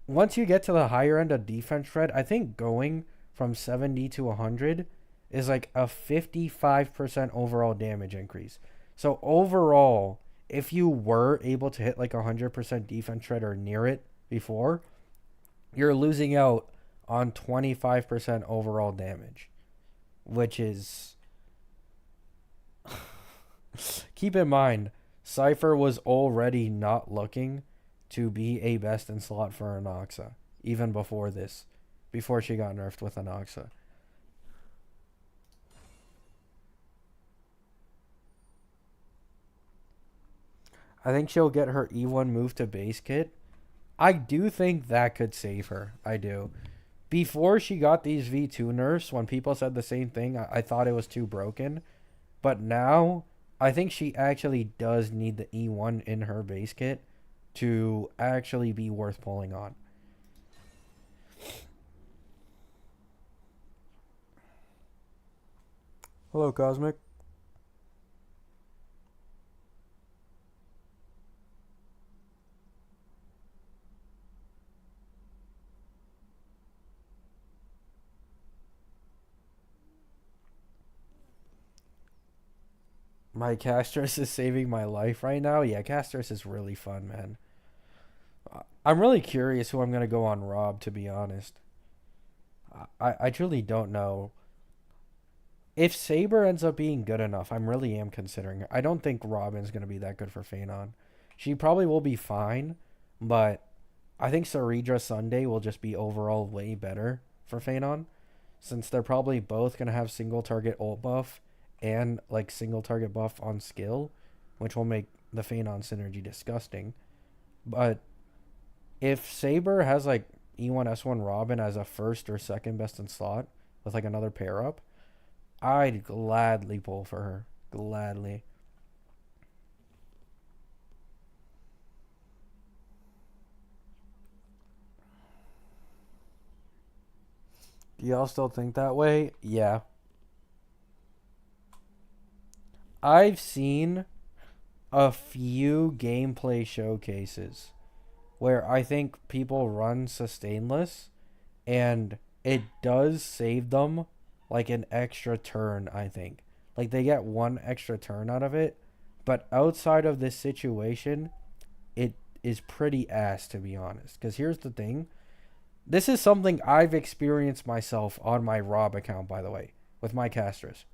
once you get to the higher end of defense shred, I think going from 70 to 100 is like a 55% overall damage increase. So overall, if you were able to hit like 100% defense shred or near it before, you're losing out on 25% overall damage, which is keep in mind, Cypher was already not looking to be a best in slot for Anoxa, even before this, before she got nerfed with Anoxa. I think she'll get her E1 move to base kit. I do think that could save her. I do. Before she got these V2 nerfs, when people said the same thing, I thought it was too broken. But now, I think she actually does need the E1 in her base kit to actually be worth pulling on. Hello, Cosmic. My Castris is saving my life right now. Yeah, Castris is really fun, man. I'm really curious who I'm going to go on Rob, to be honest. I truly don't know. If Saber ends up being good enough, I really am considering her. I don't think Robin's going to be that good for Phanon. She probably will be fine, but I think Saridra Sunday will just be overall way better for Phanon, since they're probably both going to have single target ult buff and like single target buff on skill, which will make the Phanon synergy disgusting. But if Saber has like E1 S1 Robin as a first or second best in slot with like another pair up, I'd gladly pull for her. Gladly. Do y'all still think that way? Yeah. I've seen a few gameplay showcases where I think people run sustainless and it does save them like an extra turn, I think. Like they get one extra turn out of it, but outside of this situation, it is pretty ass, to be honest. Because here's the thing. This is something I've experienced myself on my Rob account, by the way, with my casters.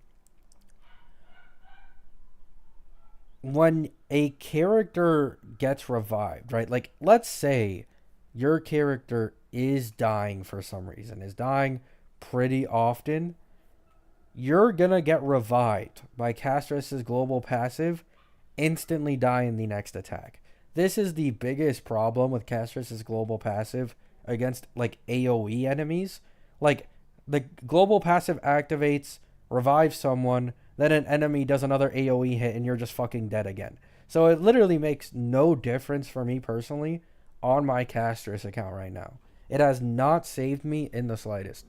When a character gets revived, right? Like, let's say your character is dying for some reason, is dying pretty often, you're gonna get revived by Castris's global passive, instantly die in the next attack. This is the biggest problem with Castris's global passive against like AoE enemies. Like the global passive activates, revives someone, then an enemy does another AoE hit and you're just fucking dead again. So it literally makes no difference for me personally on my Castris account right now. It has not saved me in the slightest.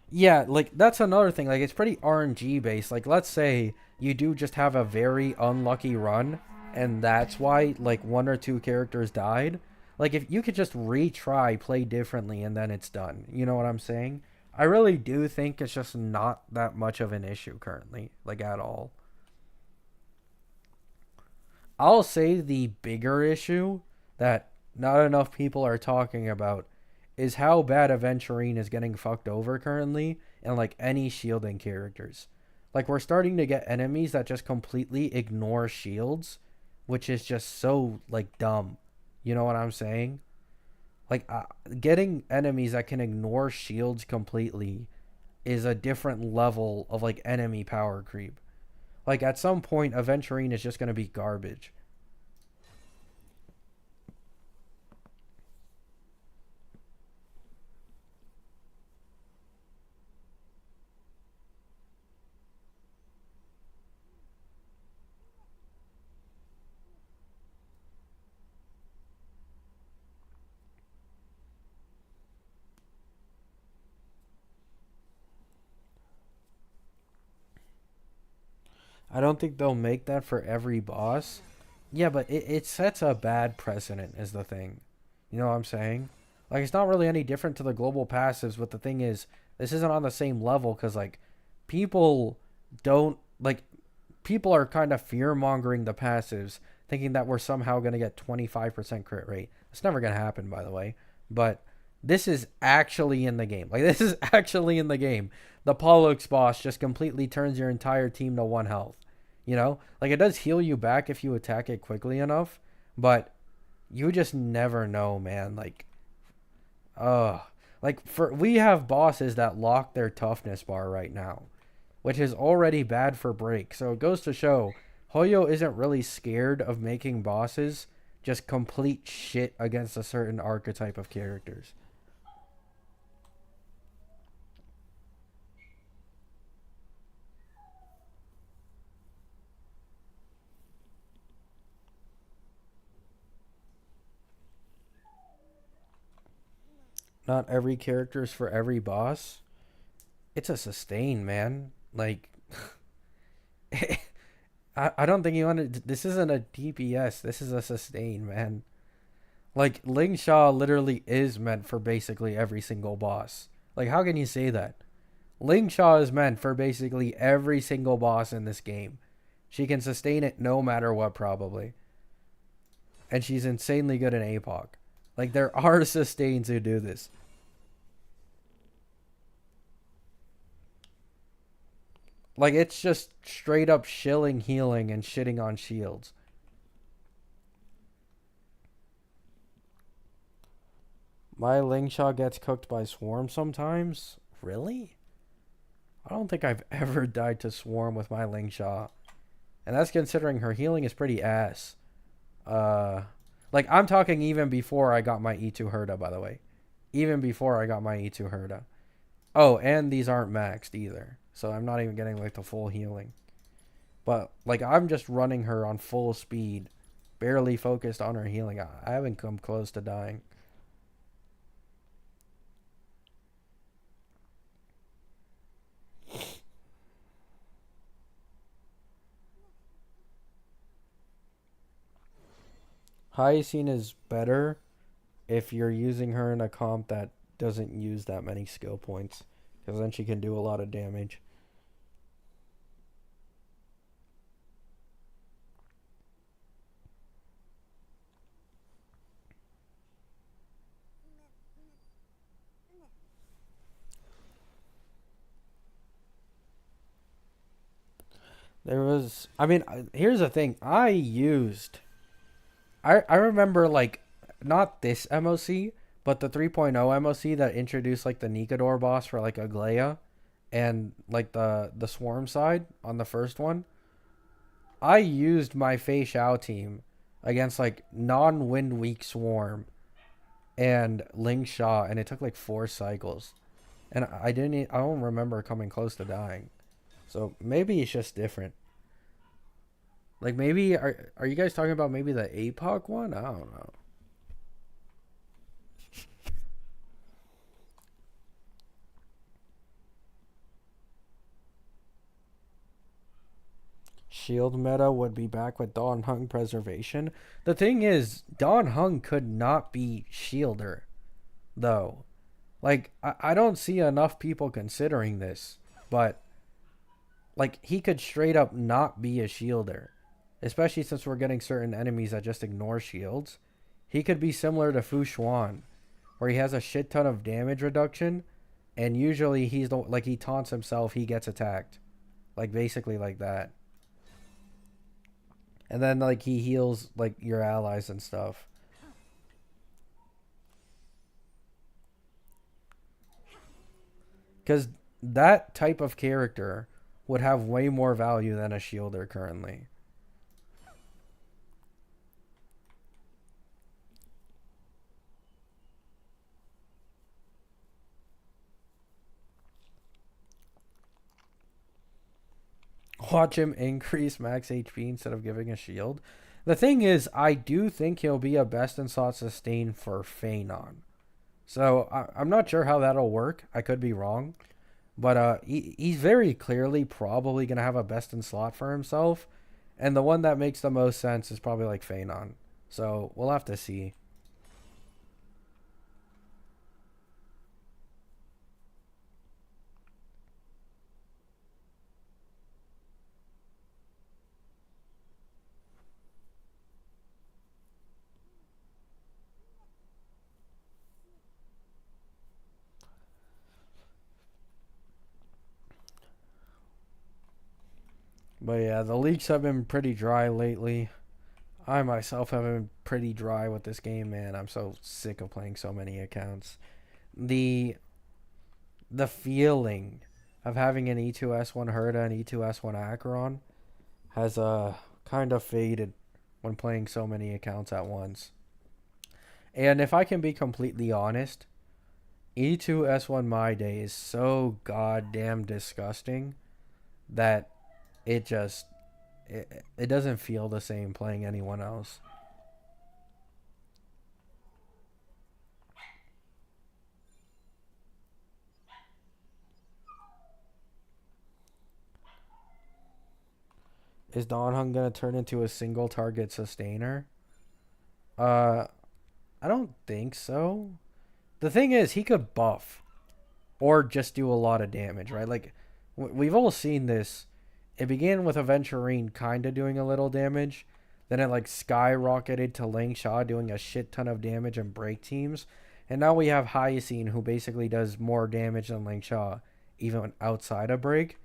Yeah, like that's another thing. Like it's pretty RNG based. Like let's say you do just have a very unlucky run and that's why like one or two characters died. Like if you could just retry, play differently and then it's done. You know what I'm saying? I really do think it's just not that much of an issue currently, like at all. I'll say the bigger issue that not enough people are talking about is how bad Aventurine is getting fucked over currently in like any shielding characters. Like we're starting to get enemies that just completely ignore shields, which is just so like dumb. You know what I'm saying? Like getting enemies that can ignore shields completely is a different level of like enemy power creep. Like at some point Aventurine is just going to be garbage. I don't think they'll make that for every boss. Yeah, but it sets a bad precedent is the thing. You know what I'm saying? Like, it's not really any different to the global passives, but the thing is, this isn't on the same level because, like, people don't, like, people are kind of fear-mongering the passives, thinking that we're somehow going to get 25% crit rate. It's never going to happen, by the way. But this is actually in the game. Like, this is actually in the game. The Pollux boss just completely turns your entire team to 1 health. You know? Like, it does heal you back if you attack it quickly enough, but you just never know, man. We have bosses that lock their toughness bar right now, which is already bad for break. So it goes to show Hoyo isn't really scared of making bosses just complete shit against a certain archetype of characters. Not every character is for every boss. It's a sustain, man. Like, I don't think you want to. This isn't a DPS. This is a sustain, man. Like, Ling Sha literally is meant for basically every single boss. Like, how can you say that? Ling Sha is meant for basically every single boss in this game. She can sustain it no matter what, probably. And she's insanely good in APOC. Like, there are sustains who do this. Like, it's just straight up shilling healing and shitting on shields. My Ling Sha gets cooked by Swarm sometimes? Really? I don't think I've ever died to Swarm with my Ling Sha. And that's considering her healing is pretty ass. Like, I'm talking even before I got my E2 Herda, by the way. Even before I got my E2 Herda. Oh, and these aren't maxed either. So I'm not even getting, like, the full healing. But, like, I'm just running her on full speed. Barely focused on her healing. I haven't come close to dying. Hyacine is better if you're using her in a comp that doesn't use that many skill points. Because then she can do a lot of damage. Here's the thing. I remember, like, not this MOC, but the 3.0 MOC that introduced, like, the Nikador boss for, like, Aglaya and, like, the Swarm side on the first one. I used my Fei Xiao team against, like, non-wind weak Swarm and Ling Sha, and it took, like, 4 cycles. And I don't remember coming close to dying. So maybe it's just different. Like, maybe are you guys talking about maybe the APOC one? I don't know. Shield meta would be back with Dawn Hung preservation. The thing is, Dawn Hung could not be shielder, though. Like, I don't see enough people considering this, but, like, he could straight up not be a shielder. Especially since we're getting certain enemies that just ignore shields. He could be similar to Fu Xuan, where he has a shit ton of damage reduction, and usually he taunts himself, he gets attacked. Like, basically like that. And then, like, he heals, like, your allies and stuff. Because that type of character would have way more value than a shielder currently. Watch him increase max HP instead of giving a shield. The thing is, I do think he'll be a best in slot sustain for Phanon. So I'm not sure how that'll work. I could be wrong. But he's very clearly probably gonna have a best in slot for himself, and the one that makes the most sense is probably like Phenon. So we'll have to see. But yeah, the leaks have been pretty dry lately. I myself have been pretty dry with this game, man. I'm so sick of playing so many accounts. The the feeling of having an E2S1 Herda and E2S1 Acheron has kind of faded when playing so many accounts at once. And if I can be completely honest, E2S1 My Day is so goddamn disgusting that it just it doesn't feel the same playing anyone else. Is Dawn Hung gonna turn into a single target sustainer? Uh, I don't think so. The thing is, he could buff or just do a lot of damage, right? Like, we've all seen this. It began with Aventurine kind of doing a little damage. Then it, like, skyrocketed to Ling Sha doing a shit ton of damage and break teams. And now we have Hyacine, who basically does more damage than Ling Sha, even outside of break.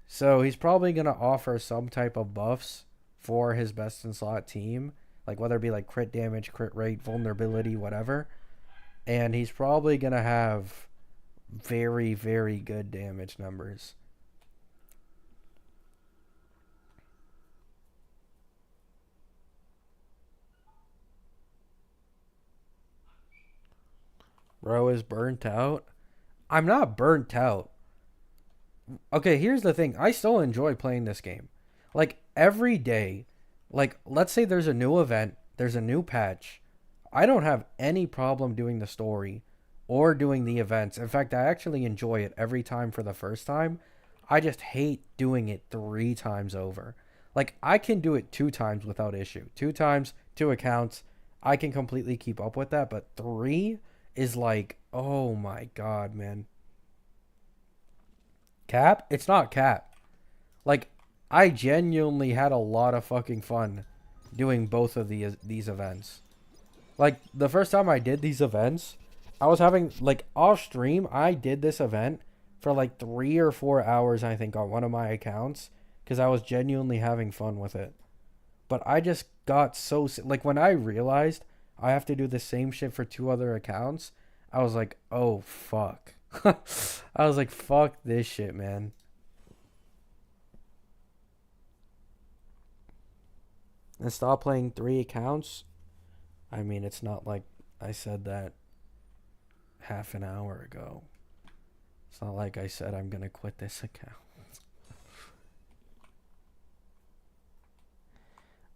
So he's probably going to offer some type of buffs for his best in slot team. Like, whether it be, like, crit damage, crit rate, vulnerability, whatever. And he's probably going to have very, very good damage numbers. Bro is burnt out. I'm not burnt out. Okay, here's the thing. I still enjoy playing this game. Like, every day, like, let's say there's a new event, there's a new patch. I don't have any problem doing the story or doing the events. In fact, I actually enjoy it every time for the first time. I just hate doing it 3 times over. Like, I can do it 2 times without issue. 2 times, 2 accounts. I can completely keep up with that, but three is like, oh my god, man. Cap? It's not cap. Like, I genuinely had a lot of fucking fun doing both of these events. Like, the first time I did these events, I was having, like, off stream, I did this event for like 3 or 4 hours, I think, on one of my accounts because I was genuinely having fun with it. But I just got so, like, when I realized I have to do the same shit for 2 other accounts, I was like, oh, fuck. I was like, fuck this shit, man. And stop playing 3 accounts. I mean, it's not like I said that half an hour ago. It's not like I said I'm gonna quit this account.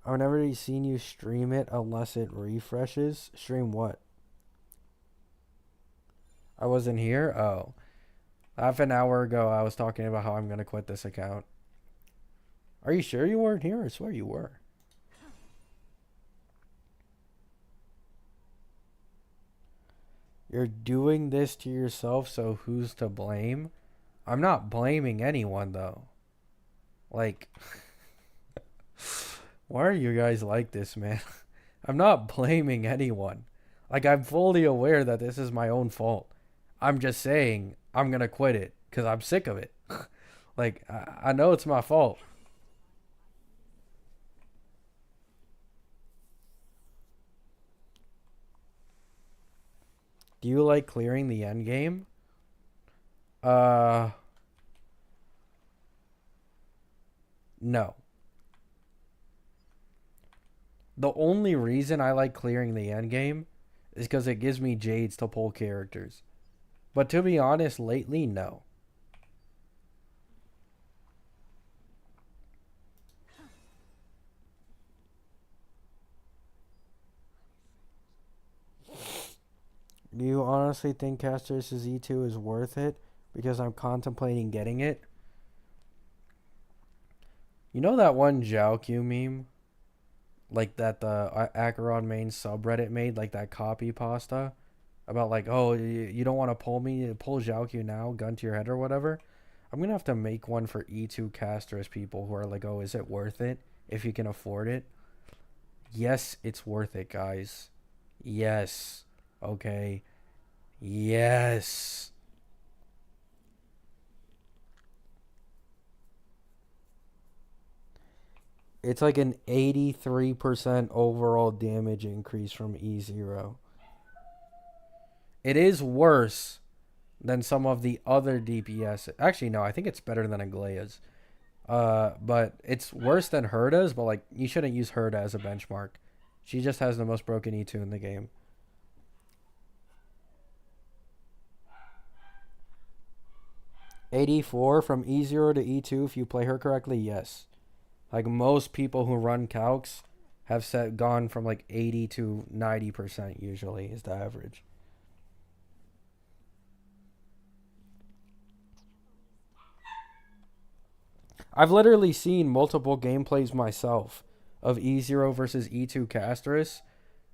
I've never seen you stream it unless it refreshes. Stream what? I wasn't here? Oh. Half an hour ago, I was talking about how I'm gonna quit this account. Are you sure you weren't here? I swear you were. You're doing this to yourself, so who's to blame? I'm not blaming anyone, though. Like, why are you guys like this, man? I'm not blaming anyone. Like, I'm fully aware that this is my own fault. I'm just saying I'm gonna quit it because I'm sick of it. Like, I know it's my fault. Do you like clearing the end game? Uh, no. The only reason I like clearing the end game is because it gives me jades to pull characters. But to be honest, lately, no. Do you honestly think Caster's E2 is worth it? because I'm contemplating getting it. You know that one Zhaoq meme? Like that the Acheron main subreddit made, like that copy pasta? About like, oh, you don't want to pull Zhaoq now, gun to your head or whatever. I'm gonna have to make one for E2 casters people who are like, oh, is it worth it if you can afford it? Yes, it's worth it, guys. Yes. Okay. Yes. It's like an 83% overall damage increase from E0. It is worse than some of the other DPS. Actually, no, I think it's better than Aglaya's. But it's worse than Herda's, but like you shouldn't use Herda as a benchmark. She just has the most broken E2 in the game. 84 from E0 to E2 if you play her correctly, yes. Like most people who run calcs have gone from like 80 to 90% usually is the average. I've literally seen multiple gameplays myself of E0 versus E2 Castris,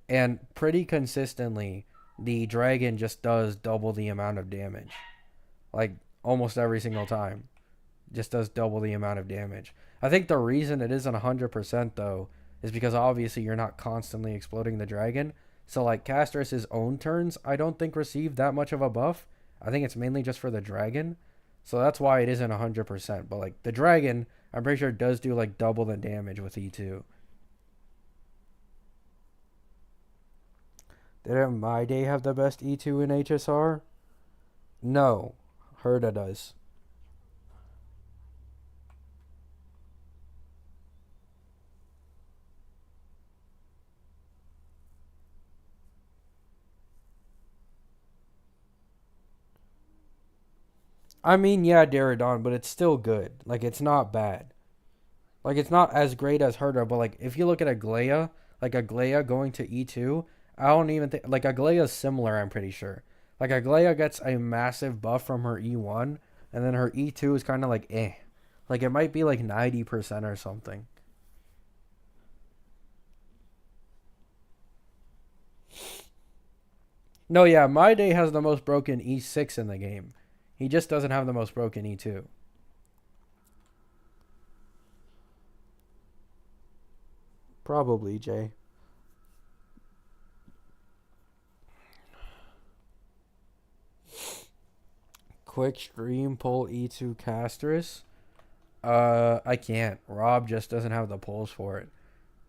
and pretty consistently the dragon just does double the amount of damage. Like almost every single time. Just does double the amount of damage. I think the reason it isn't 100% though is because obviously you're not constantly exploding the dragon. So like Castris' own turns I don't think receive that much of a buff. I think it's mainly just for the dragon. So that's why it isn't 100%. But like the dragon, I'm pretty sure does do like double the damage with E2. Didn't My Day have the best E2 in HSR? No. Herda does. I mean, yeah, Daradon, but it's still good. Like, it's not bad. Like, it's not as great as Herder, but, like, if you look at Aglaya, like, Aglaya going to E2, I don't even think... Like, Aglaya's similar, I'm pretty sure. Like, Aglaya gets a massive buff from her E1, and then her E2 is kind of like, eh. Like, it might be, like, 90% or something. No, yeah, My Day has the most broken E6 in the game. He just doesn't have the most broken E2. Probably, Jay. Quick stream pull E2 Castris. I can't. Rob just doesn't have the pulls for it.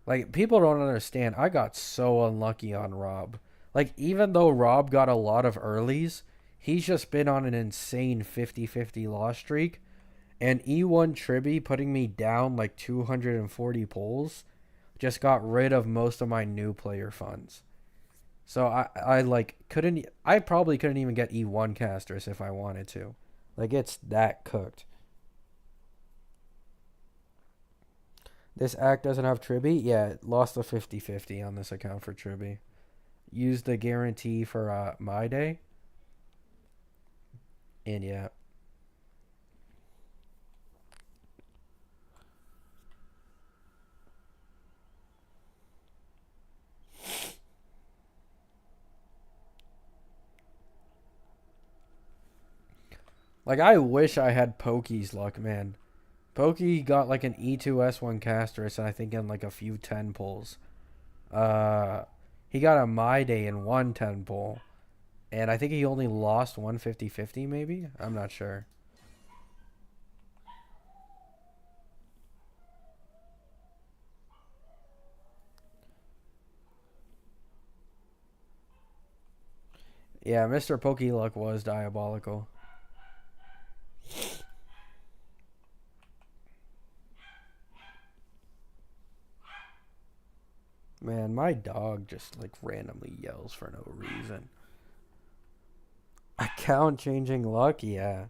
Like, people don't understand. I got so unlucky on Rob. Like, even though Rob got a lot of earlies, he's just been on an insane 50-50 loss streak. And E1 Tribby putting me down like 240 pulls just got rid of most of my new player funds. So I like couldn't I probably couldn't even get E1 casters if I wanted to. Like it's that cooked. This act doesn't have Tribby? Yeah, it lost a 50-50 on this account for Tribby. Used the guarantee for My Day. And yeah. Like, I wish I had Pokey's luck, man. Pokey got like an E2S1 Castris, and I think in like a few 10 pulls. He got a My Day in one 10 pull. And I think he only lost 150-50 maybe? I'm not sure. Yeah, Mr. Pokey Luck was diabolical. Man, my dog just like randomly yells for no reason. Account changing luck, yeah.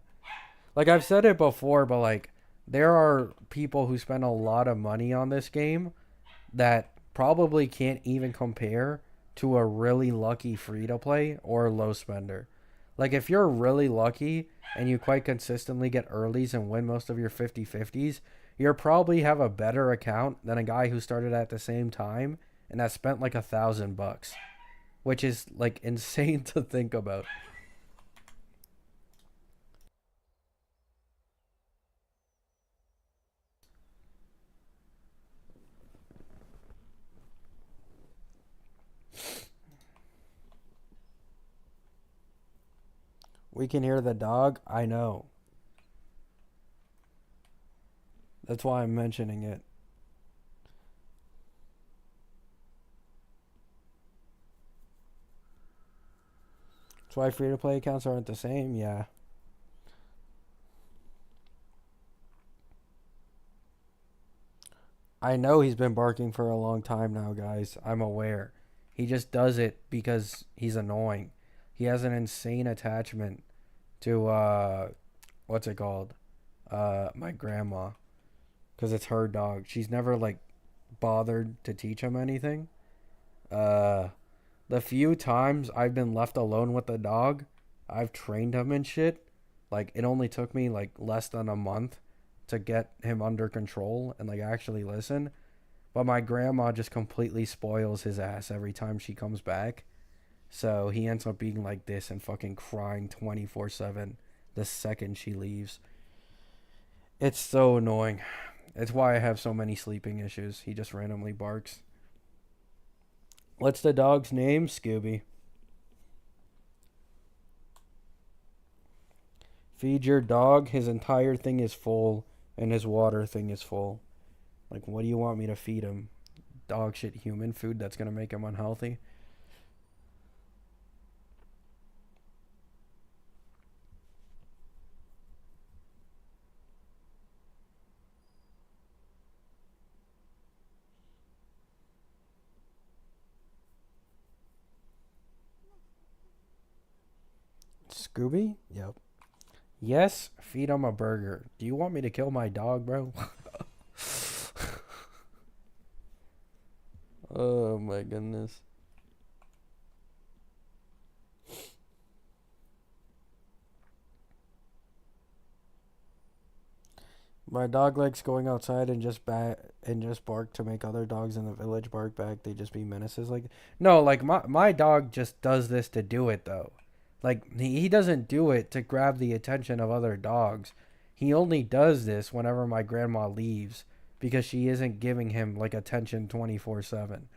Like I've said it before, but like there are people who spend a lot of money on this game that probably can't even compare to a really lucky free to play or low spender. Like if you're really lucky and you quite consistently get earlies and win most of your 50-50s, you'll probably have a better account than a guy who started at the same time and has spent like $1,000, which is like insane to think about. We can hear the dog. I know. That's why I'm mentioning it. That's why free to play accounts aren't the same. Yeah. I know he's been barking for a long time now, guys. I'm aware. He just does it because he's annoying. He has an insane attachment to what's it called? My grandma, cuz it's her dog. She's never like bothered to teach him anything. Uh the few times I've been left alone with the dog, I've trained him and shit. Like it only took me like less than a month to get him under control and like actually listen. But my grandma just completely spoils his ass every time she comes back. So he ends up being like this and fucking crying 24/7 the second she leaves. It's so annoying. It's why I have so many sleeping issues. He just randomly barks. What's the dog's name? Scooby. Feed your dog. His entire thing is full and his water thing is full. Like, what do you want me to feed him? Dog shit human food that's going to make him unhealthy? Scooby? Yep. Yes, feed him a burger. Do you want me to kill my dog, bro? Oh my goodness. My dog likes going outside and just bark to make other dogs in the village bark back. They just be menaces like no, like my dog just does this to do it though. Like he doesn't do it to grab the attention of other dogs. He only does this whenever my grandma leaves because she isn't giving him like attention 24/7.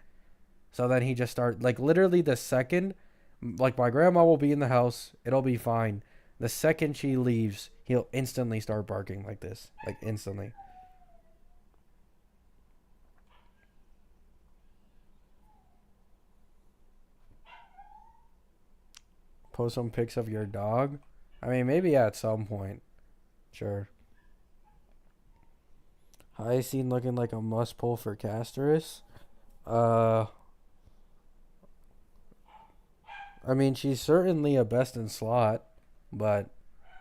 So then he just start like literally the second like my grandma will be in the house, it'll be fine. The second she leaves, he'll instantly start barking like this, like instantly. Post some pics of your dog. I mean, maybe at some point. Sure. High scene looking like a must pull for Casterus. Uh, I mean, she's certainly a best in slot, but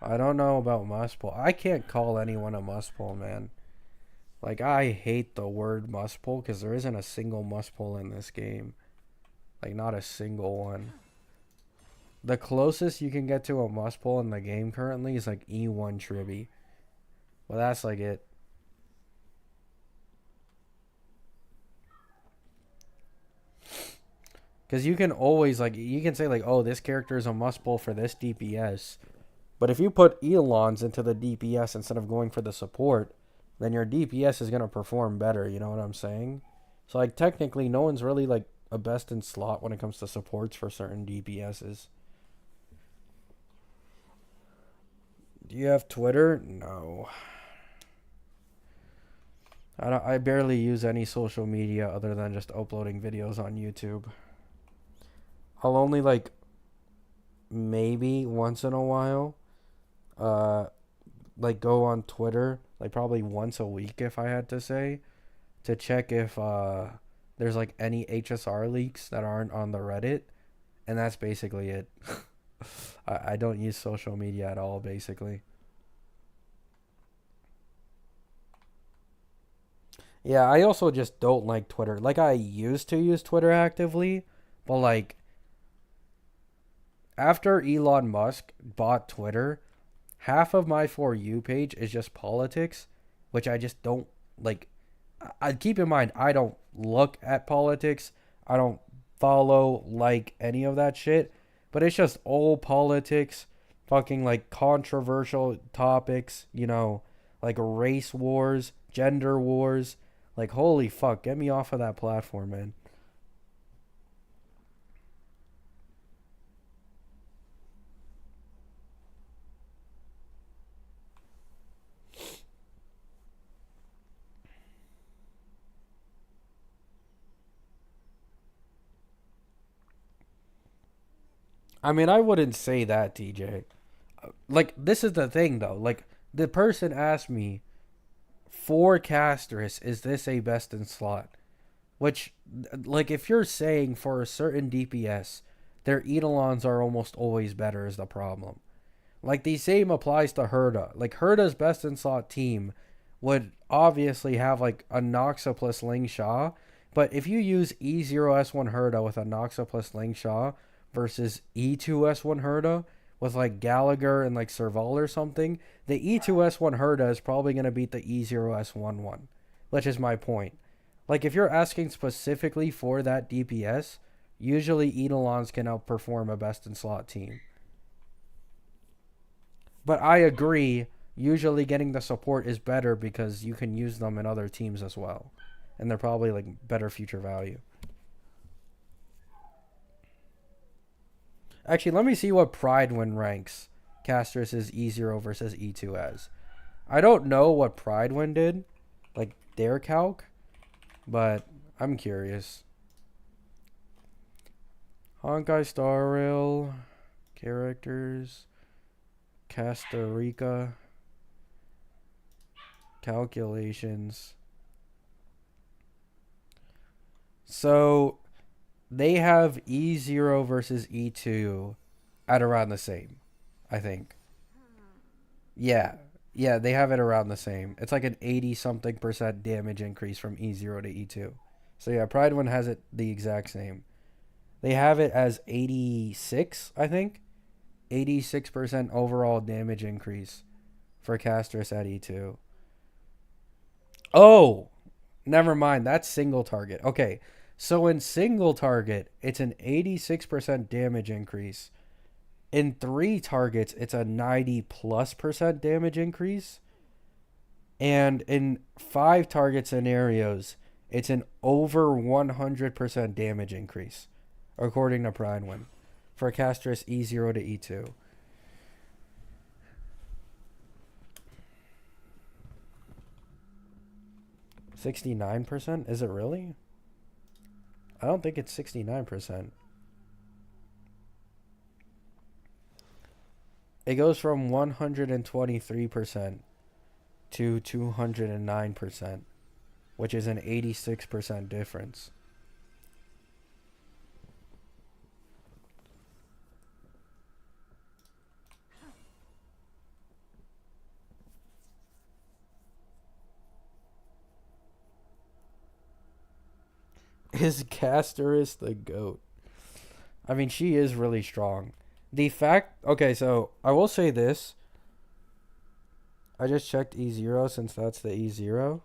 I don't know about must pull. I can't call anyone a must pull, man. Like, I hate the word must pull because there isn't a single must pull in this game. Like, not a single one. The closest you can get to a must pull in the game currently is like E1 Tribby. Well, that's like it. Because you can always, like, you can say, like, oh, this character is a must pull for this DPS. But if you put Elons into the DPS instead of going for the support, then your DPS is going to perform better. You know what I'm saying? So, like, technically, no one's really, like, a best in slot when it comes to supports for certain DPSs. Do you have Twitter? No. I barely use any social media other than just uploading videos on YouTube. I'll only like maybe once in a while uh like go on Twitter, like probably once a week if I had to say, to check if there's like any HSR leaks that aren't on the Reddit, and that's basically it. I don't use social media at all basically. Yeah, I also just don't like Twitter. Like I used to use Twitter actively, but like after Elon Musk bought Twitter, half of my For You page is just politics, which I just don't like. I keep in mind, I don't look at politics. I don't follow like any of that shit. But it's just all politics, fucking like controversial topics, like race wars, gender wars. Like, holy fuck, get me off of that platform, man. I mean, I wouldn't say that, TJ. Like, this is the thing, though. Like, the person asked me, for Castris, is this a best in slot? Which, like, if you're saying for a certain DPS, their Eidolons are almost always better is the problem. Like, the same applies to Herda. Like, Herda's best in slot team would obviously have, like, a Noxa plus Ling Sha. But if you use E0S1 Herda with a Noxa plus Ling Sha versus E2S1 Herda with, like, Gallagher and, like, Serval or something, the E2S1 Herda is probably going to beat the E0S1 one, which is my point. Like, if you're asking specifically for that DPS, usually Eidolons can outperform a best in slot team. But I agree, usually getting the support is better because you can use them in other teams as well. And they're probably like better future value. Actually, let me see what Pride Win ranks Castris' E0 versus E2 as. I don't know what Pride Win did, like their calc, but I'm curious. Honkai Star Rail, characters, Costa Rica, calculations. So they have E0 versus E2 at around the same, I think. Yeah. Yeah, they have it around the same. It's like an 80 something percent damage increase from E0 to E2. So yeah, Pride One has it the exact same. They have it as 86, I think. 86% overall damage increase for Castris at E2. Oh, never mind. That's single target. Okay. So in single target, it's an 86% damage increase. In 3 targets, it's a 90 plus percent damage increase. And in 5 target scenarios, it's an over 100% damage increase, according to Pridewin, for Castris E0 to E2. $69%? Is it really? I don't think it's 69%. It goes from 123% to 209%, which is an 86% difference. Is Casterus the GOAT? I mean, she is really strong. The fact... Okay, so I will say this. I just checked E0 since that's the E0.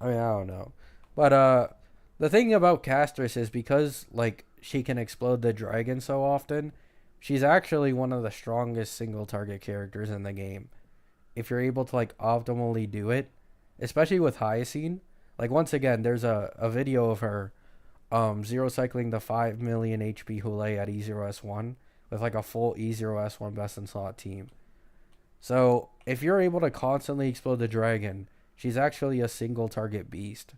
I mean, I don't know. But the thing about Castress is because, like, she can explode the dragon so often, she's actually one of the strongest single target characters in the game. If you're able to, like, optimally do it, especially with Hyacine. Like, once again, there's a video of her zero cycling the 5 million HP Hule at E0S1 with, like, a full E0S1 best in slot team. So, if you're able to constantly explode the dragon, she's actually a single target beast.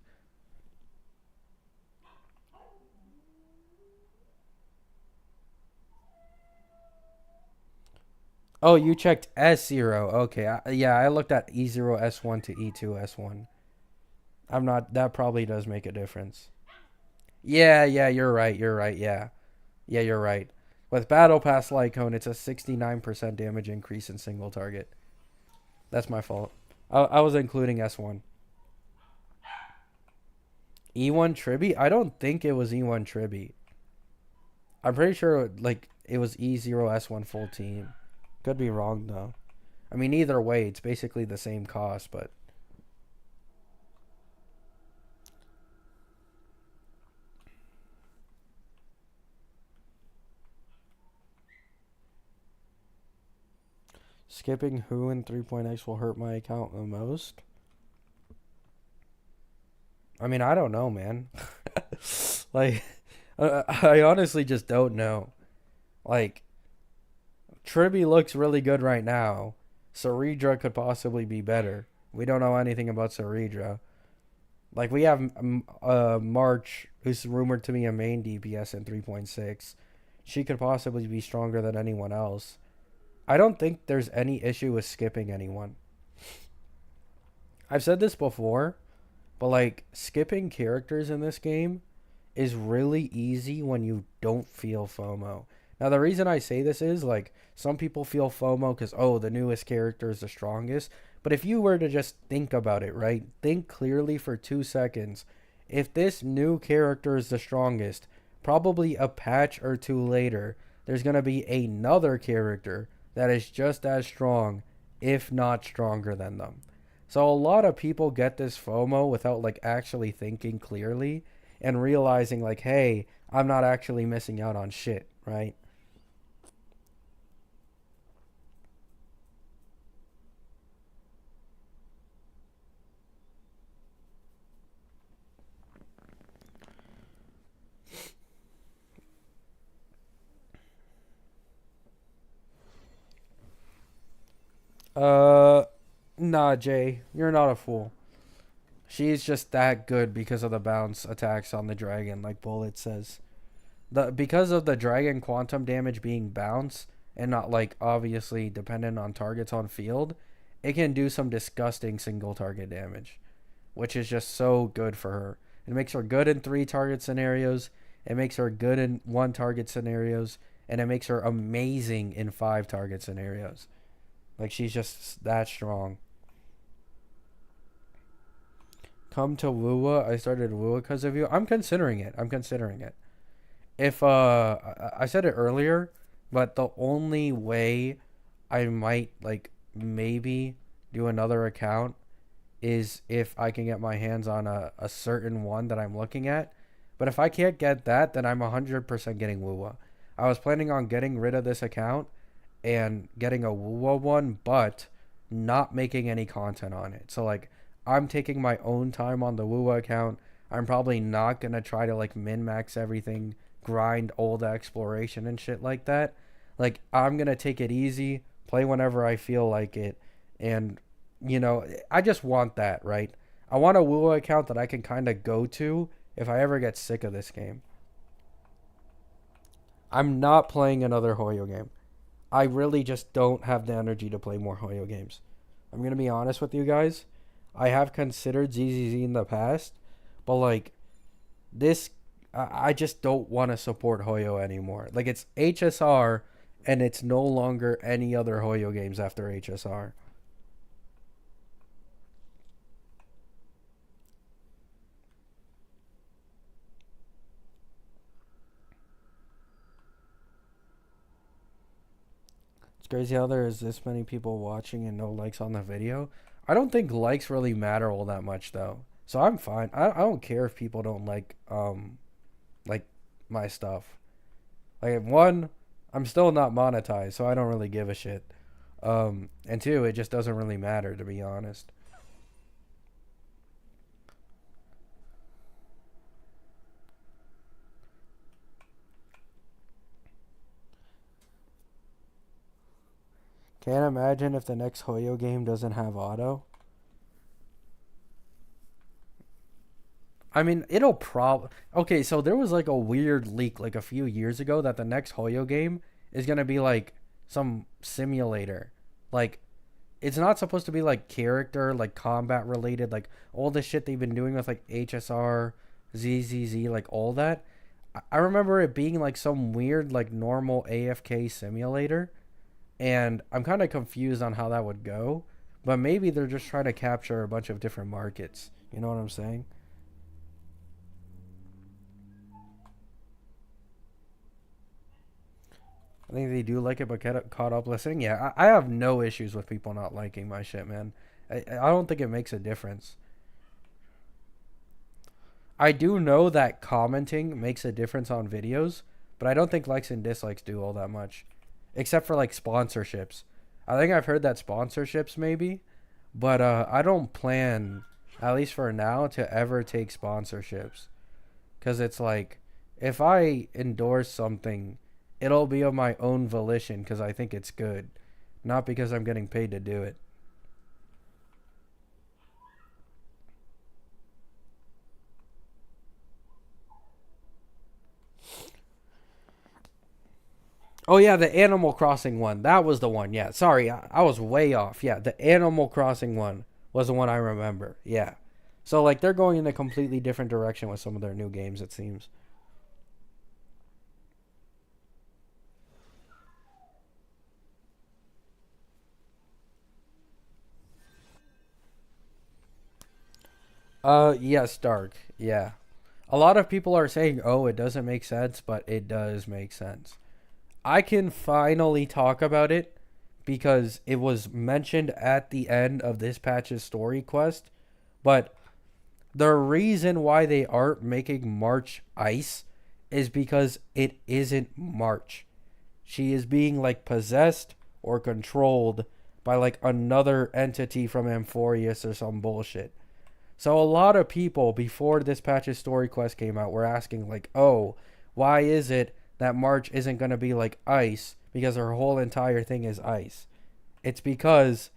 Oh, you checked S0. Okay. Yeah, I looked at E0S1 to E2S1. I'm not... That probably does make a difference. Yeah, you're right. Yeah. Yeah, you're right. With Battle Pass Lycone, it's a 69% damage increase in single target. That's my fault. I was including S1. E1 Tribby? I don't think it was E1 Tribby. I'm pretty sure like it was E0S1 full team. Could be wrong though. I mean, either way, it's basically the same cost, but skipping who in 3.x will hurt my account the most? I mean, I don't know, man. Like, I honestly just don't know. Like, Tribby looks really good right now. Saridra could possibly be better. We don't know anything about Saridra. Like, we have March, who's rumored to be a main DPS in 3.6. She could possibly be stronger than anyone else. I don't think there's any issue with skipping anyone. I've said this before, but like skipping characters in this game is really easy when you don't feel FOMO. Now the reason I say this is like some people feel FOMO because oh the newest character is the strongest. But if you were to just think about it, right? Think clearly for 2 seconds. If this new character is the strongest, probably a patch or two later, there's gonna be another character that is just as strong, if not stronger than them. So a lot of people get this FOMO without like actually thinking clearly and realizing like, hey, I'm not actually missing out on shit, right? Uh, nah, Jay, you're not a fool. She's just that good because of the bounce attacks on the dragon, like Bullet says. The because of the dragon quantum damage being bounce and not like obviously dependent on targets on field, it can do some disgusting single target damage, which is just so good for her. It makes her good in 3 target scenarios, it makes her good in 1 target scenarios, and it makes her amazing in 5 target scenarios. Like she's just that strong. Come to Wua. I started Wua because of you. I'm considering it. I'm considering it. If I said it earlier, but the only way I might like maybe do another account is if I can get my hands on a certain one that I'm looking at. But if I can't get that, then I'm 100% getting Wua. I was planning on getting rid of this account and getting a Wua one, but not making any content on it. So like I'm taking my own time on the Wua account. I'm probably not gonna try to like min max everything, grind all the exploration and shit like that. Like I'm gonna take it easy, play whenever I feel like it, and I just want that, right? I want a Wua account that I can kind of go to if I ever get sick of this game. I'm not playing another Hoyo game. I really just don't have the energy to play more Hoyo games. I'm going to be honest with you guys. I have considered ZZZ in the past, but like this, I just don't want to support Hoyo anymore. Like it's HSR and it's no longer any other Hoyo games after HSR. It's crazy how there is this many people watching and no likes on the video. I don't think likes really matter all that much though. So I'm fine. I don't care if people don't like my stuff. Like one, I'm still not monetized, so I don't really give a shit. And two, it just doesn't really matter to be honest. Can't imagine if the next Hoyo game doesn't have auto. I mean, it'll probably. Okay, so there was like a weird leak like a few years ago that the next Hoyo game is gonna be like some simulator. Like, it's not supposed to be like character, like combat related, like all the shit they've been doing with like HSR, ZZZ, like all that. I remember it being like some weird, like normal AFK simulator, and I'm kind of confused on how that would go. But maybe they're just trying to capture a bunch of different markets. You know what I'm saying? I think they do like it, but get caught up listening. Yeah, I have no issues with people not liking my shit, man. I don't think it makes a difference. I do know that commenting makes a difference on videos, but I don't think likes and dislikes do all that much, except for like sponsorships. I think I've heard that sponsorships maybe, but I don't plan, at least for now, to ever take sponsorships, because it's like if I endorse something, it'll be of my own volition because I think it's good, not because I'm getting paid to do it. Oh yeah, the Animal Crossing one. That was the one. Yeah, sorry, I was way off. Yeah, the Animal Crossing one was the one I remember. Yeah. So like they're going in a completely different direction with some of their new games, it seems. Yes, Dark. Yeah. A lot of people are saying, "Oh, it doesn't make sense," but it does make sense. I can finally talk about it because it was mentioned at the end of this patch's story quest, but the reason why they aren't making March ice is because it isn't March. She is being like possessed or controlled by like another entity from Amphorius or some bullshit. So a lot of people before this patch's story quest came out were asking like, "Oh, why is it that March isn't going to be like ice because her whole entire thing is ice?" It's because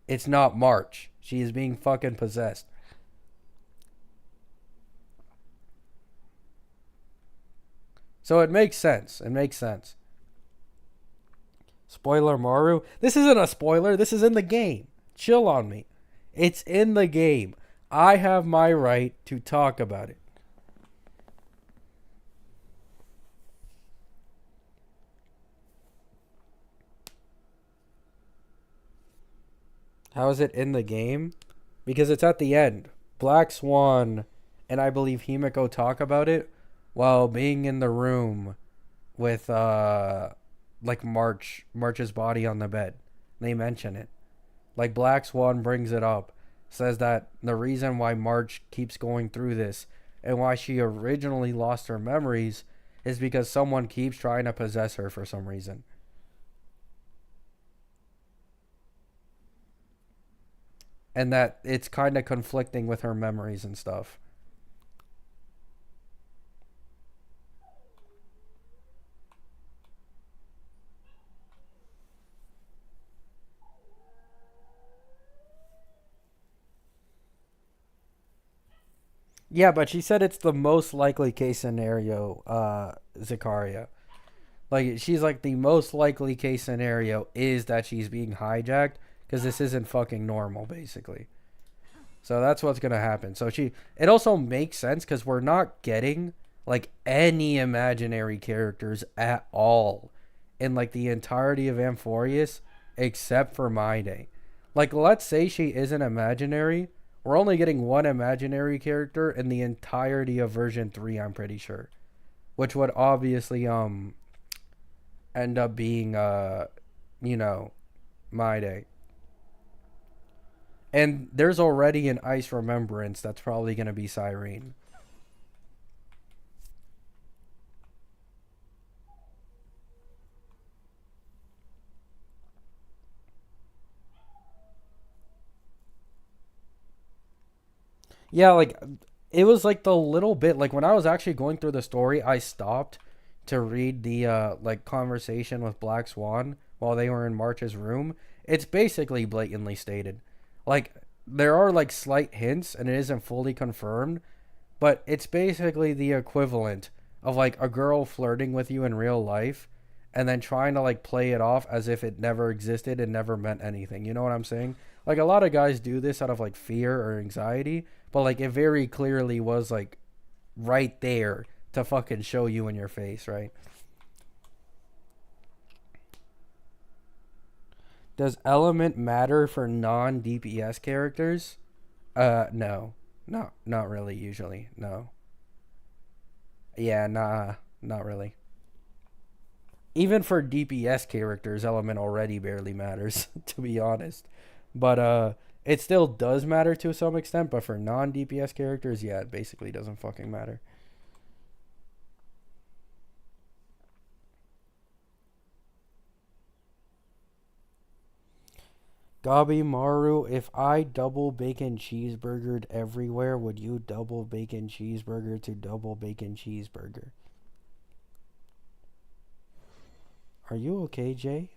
it's not March. She is being fucking possessed. So it makes sense. It makes sense. Spoiler Maru. This isn't a spoiler. This is in the game. Chill on me. It's in the game. I have my right to talk about it. How is it in the game? Because it's at the end. Black Swan and I believe Himiko talk about it while being in the room with like March's body on the bed. They mention it. Like Black Swan brings it up, says that the reason why March keeps going through this and why she originally lost her memories is because someone keeps trying to possess her for some reason. And that it's kind of conflicting with her memories and stuff. Yeah, but she said it's the most likely case scenario, Zakaria. Like, she's like, the most likely case scenario is that she's being hijacked because this isn't fucking normal, basically. So that's what's going to happen. So it also makes sense because we're not getting, like, any imaginary characters at all in, like, the entirety of Amphorius except for My Day. Like, let's say she isn't imaginary. We're only getting one imaginary character in the entirety of version 3, I'm pretty sure. Which would obviously, end up being, you know, My Day. And there's already an Ice Remembrance that's probably going to be Cyrene. Yeah, like, it was like the little bit, like, when I was actually going through the story, I stopped to read the, like, conversation with Black Swan while they were in March's room. It's basically blatantly stated. Like, there are, like, slight hints, and it isn't fully confirmed, but it's basically the equivalent of like a girl flirting with you in real life and then trying to like play it off as if it never existed and never meant anything. You know what I'm saying? Like a lot of guys do this out of like fear or anxiety, but like it very clearly was like right there to fucking show you in your face, right? Does element matter for non DPS characters? No. Not really usually. No. Yeah, nah, not really. even for DPS characters, element already barely matters, to be honest. But it still does matter to some extent. But for non-DPS characters, yeah, it basically doesn't fucking matter. Gabi Maru, if I double bacon cheeseburgered everywhere, would you double bacon cheeseburger to double bacon cheeseburger? Are you okay, Jay?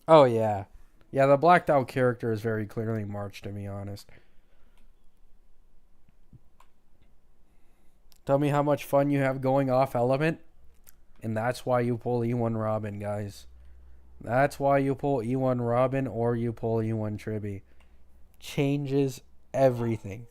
Oh, yeah. Yeah, the blacked out character is very clearly March, to be honest. Tell me how much fun you have going off element, and that's why you pull E1 Robin, guys. That's why you pull E1 Robin or you pull E1 Tribby. Changes everything.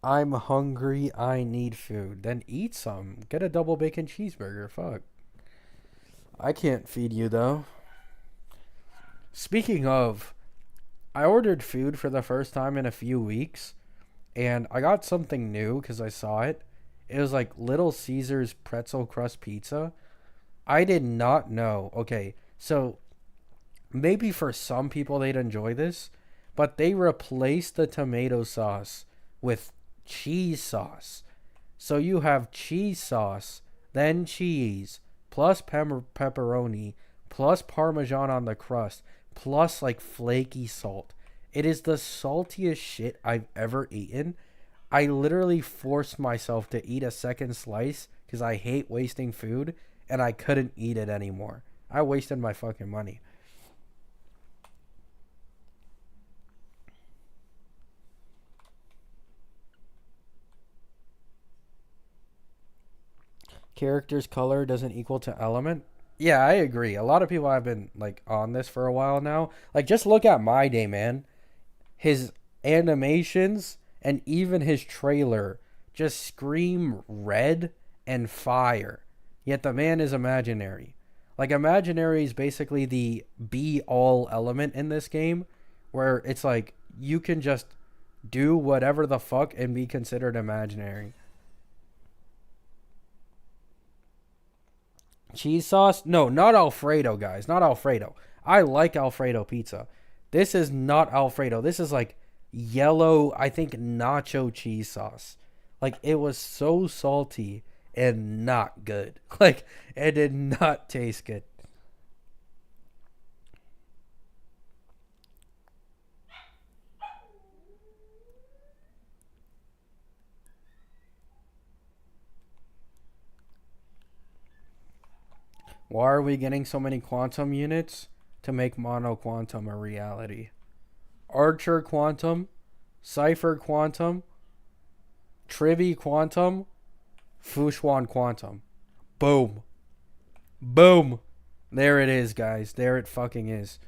I'm hungry. I need food. Then eat some. Get a double bacon cheeseburger. Fuck. I can't feed you, though. Speaking of, I ordered food for the first time in a few weeks, and I got something new because I saw it. It was like Little Caesars pretzel crust pizza. I did not know. Okay, so maybe for some people they'd enjoy this, but they replaced the tomato sauce with cheese sauce. So you have cheese sauce, then cheese, plus pepperoni, plus parmesan on the crust, plus like flaky salt. It is the saltiest shit I've ever eaten. I literally forced myself to eat a second slice because I hate wasting food, and I couldn't eat it anymore. I wasted my fucking money. Character's color doesn't equal to element. Yeah, I agree. A lot of people have been like on this for a while now. Like, just look at My Day, man. His animations and even his trailer just scream red and fire. Yet the man is imaginary. Like, imaginary is basically the be all element in this game, where it's like you can just do whatever the fuck and be considered imaginary. Cheese sauce? No, not Alfredo, guys. Not Alfredo. I like Alfredo pizza. This is not Alfredo. This is like yellow, I think, nacho cheese sauce. Like, it was so salty and not good. Like, it did not taste good. Why are we getting so many quantum units? To make mono quantum a reality. Archer quantum, Cypher quantum, Trivy quantum, Fushuan quantum. Boom. Boom. There it is, guys. There it fucking is.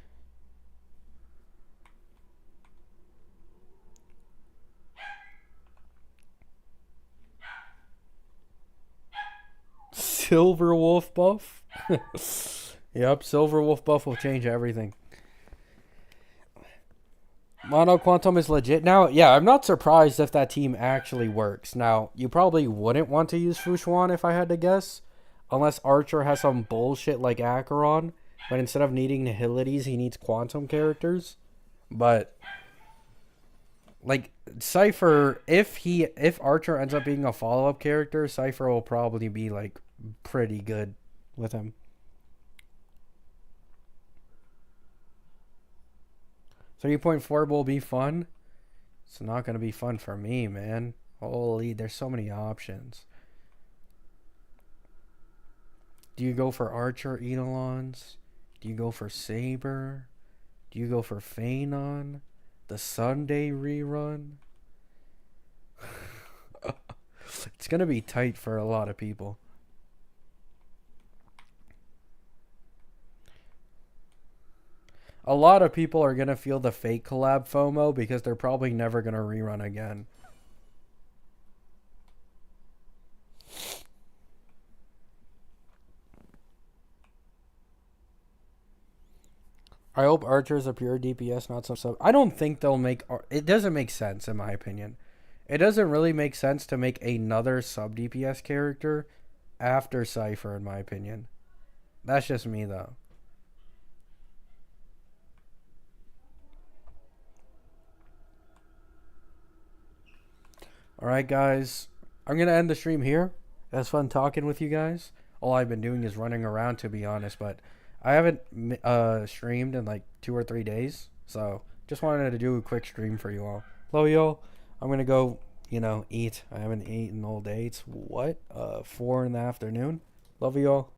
Silver Wolf buff? Yep, Silver Wolf buff will change everything. Mono Quantum is legit. Now, yeah, I'm not surprised if that team actually works. Now, you probably wouldn't want to use Fushuan if I had to guess. Unless Archer has some bullshit like Acheron. But instead of needing Nihilities, he needs Quantum characters. But, like, Cypher, if Archer ends up being a follow-up character, Cypher will probably be, like, pretty good with him. 3.4 will be fun. It's not going to be fun for me, man. Holy, there's so many options. Do you go for Archer Eidolons? Do you go for Saber? Do you go for Phanon? The Sunday rerun? It's going to be tight for a lot of people. A lot of people are going to feel the fake collab FOMO because they're probably never going to rerun again. I hope Archer's a pure DPS, not some sub. I don't think they'll make. It doesn't make sense in my opinion. It doesn't really make sense to make another sub DPS character after Cypher, in my opinion. That's just me though. Alright, guys. I'm going to end the stream here. It was fun talking with you guys. All I've been doing is running around, to be honest, but I haven't streamed in like 2 or 3 days. So, just wanted to do a quick stream for you all. Hello, y'all. I'm going to go, eat. I haven't eaten all day. It's what? 4 in the afternoon. Love you all.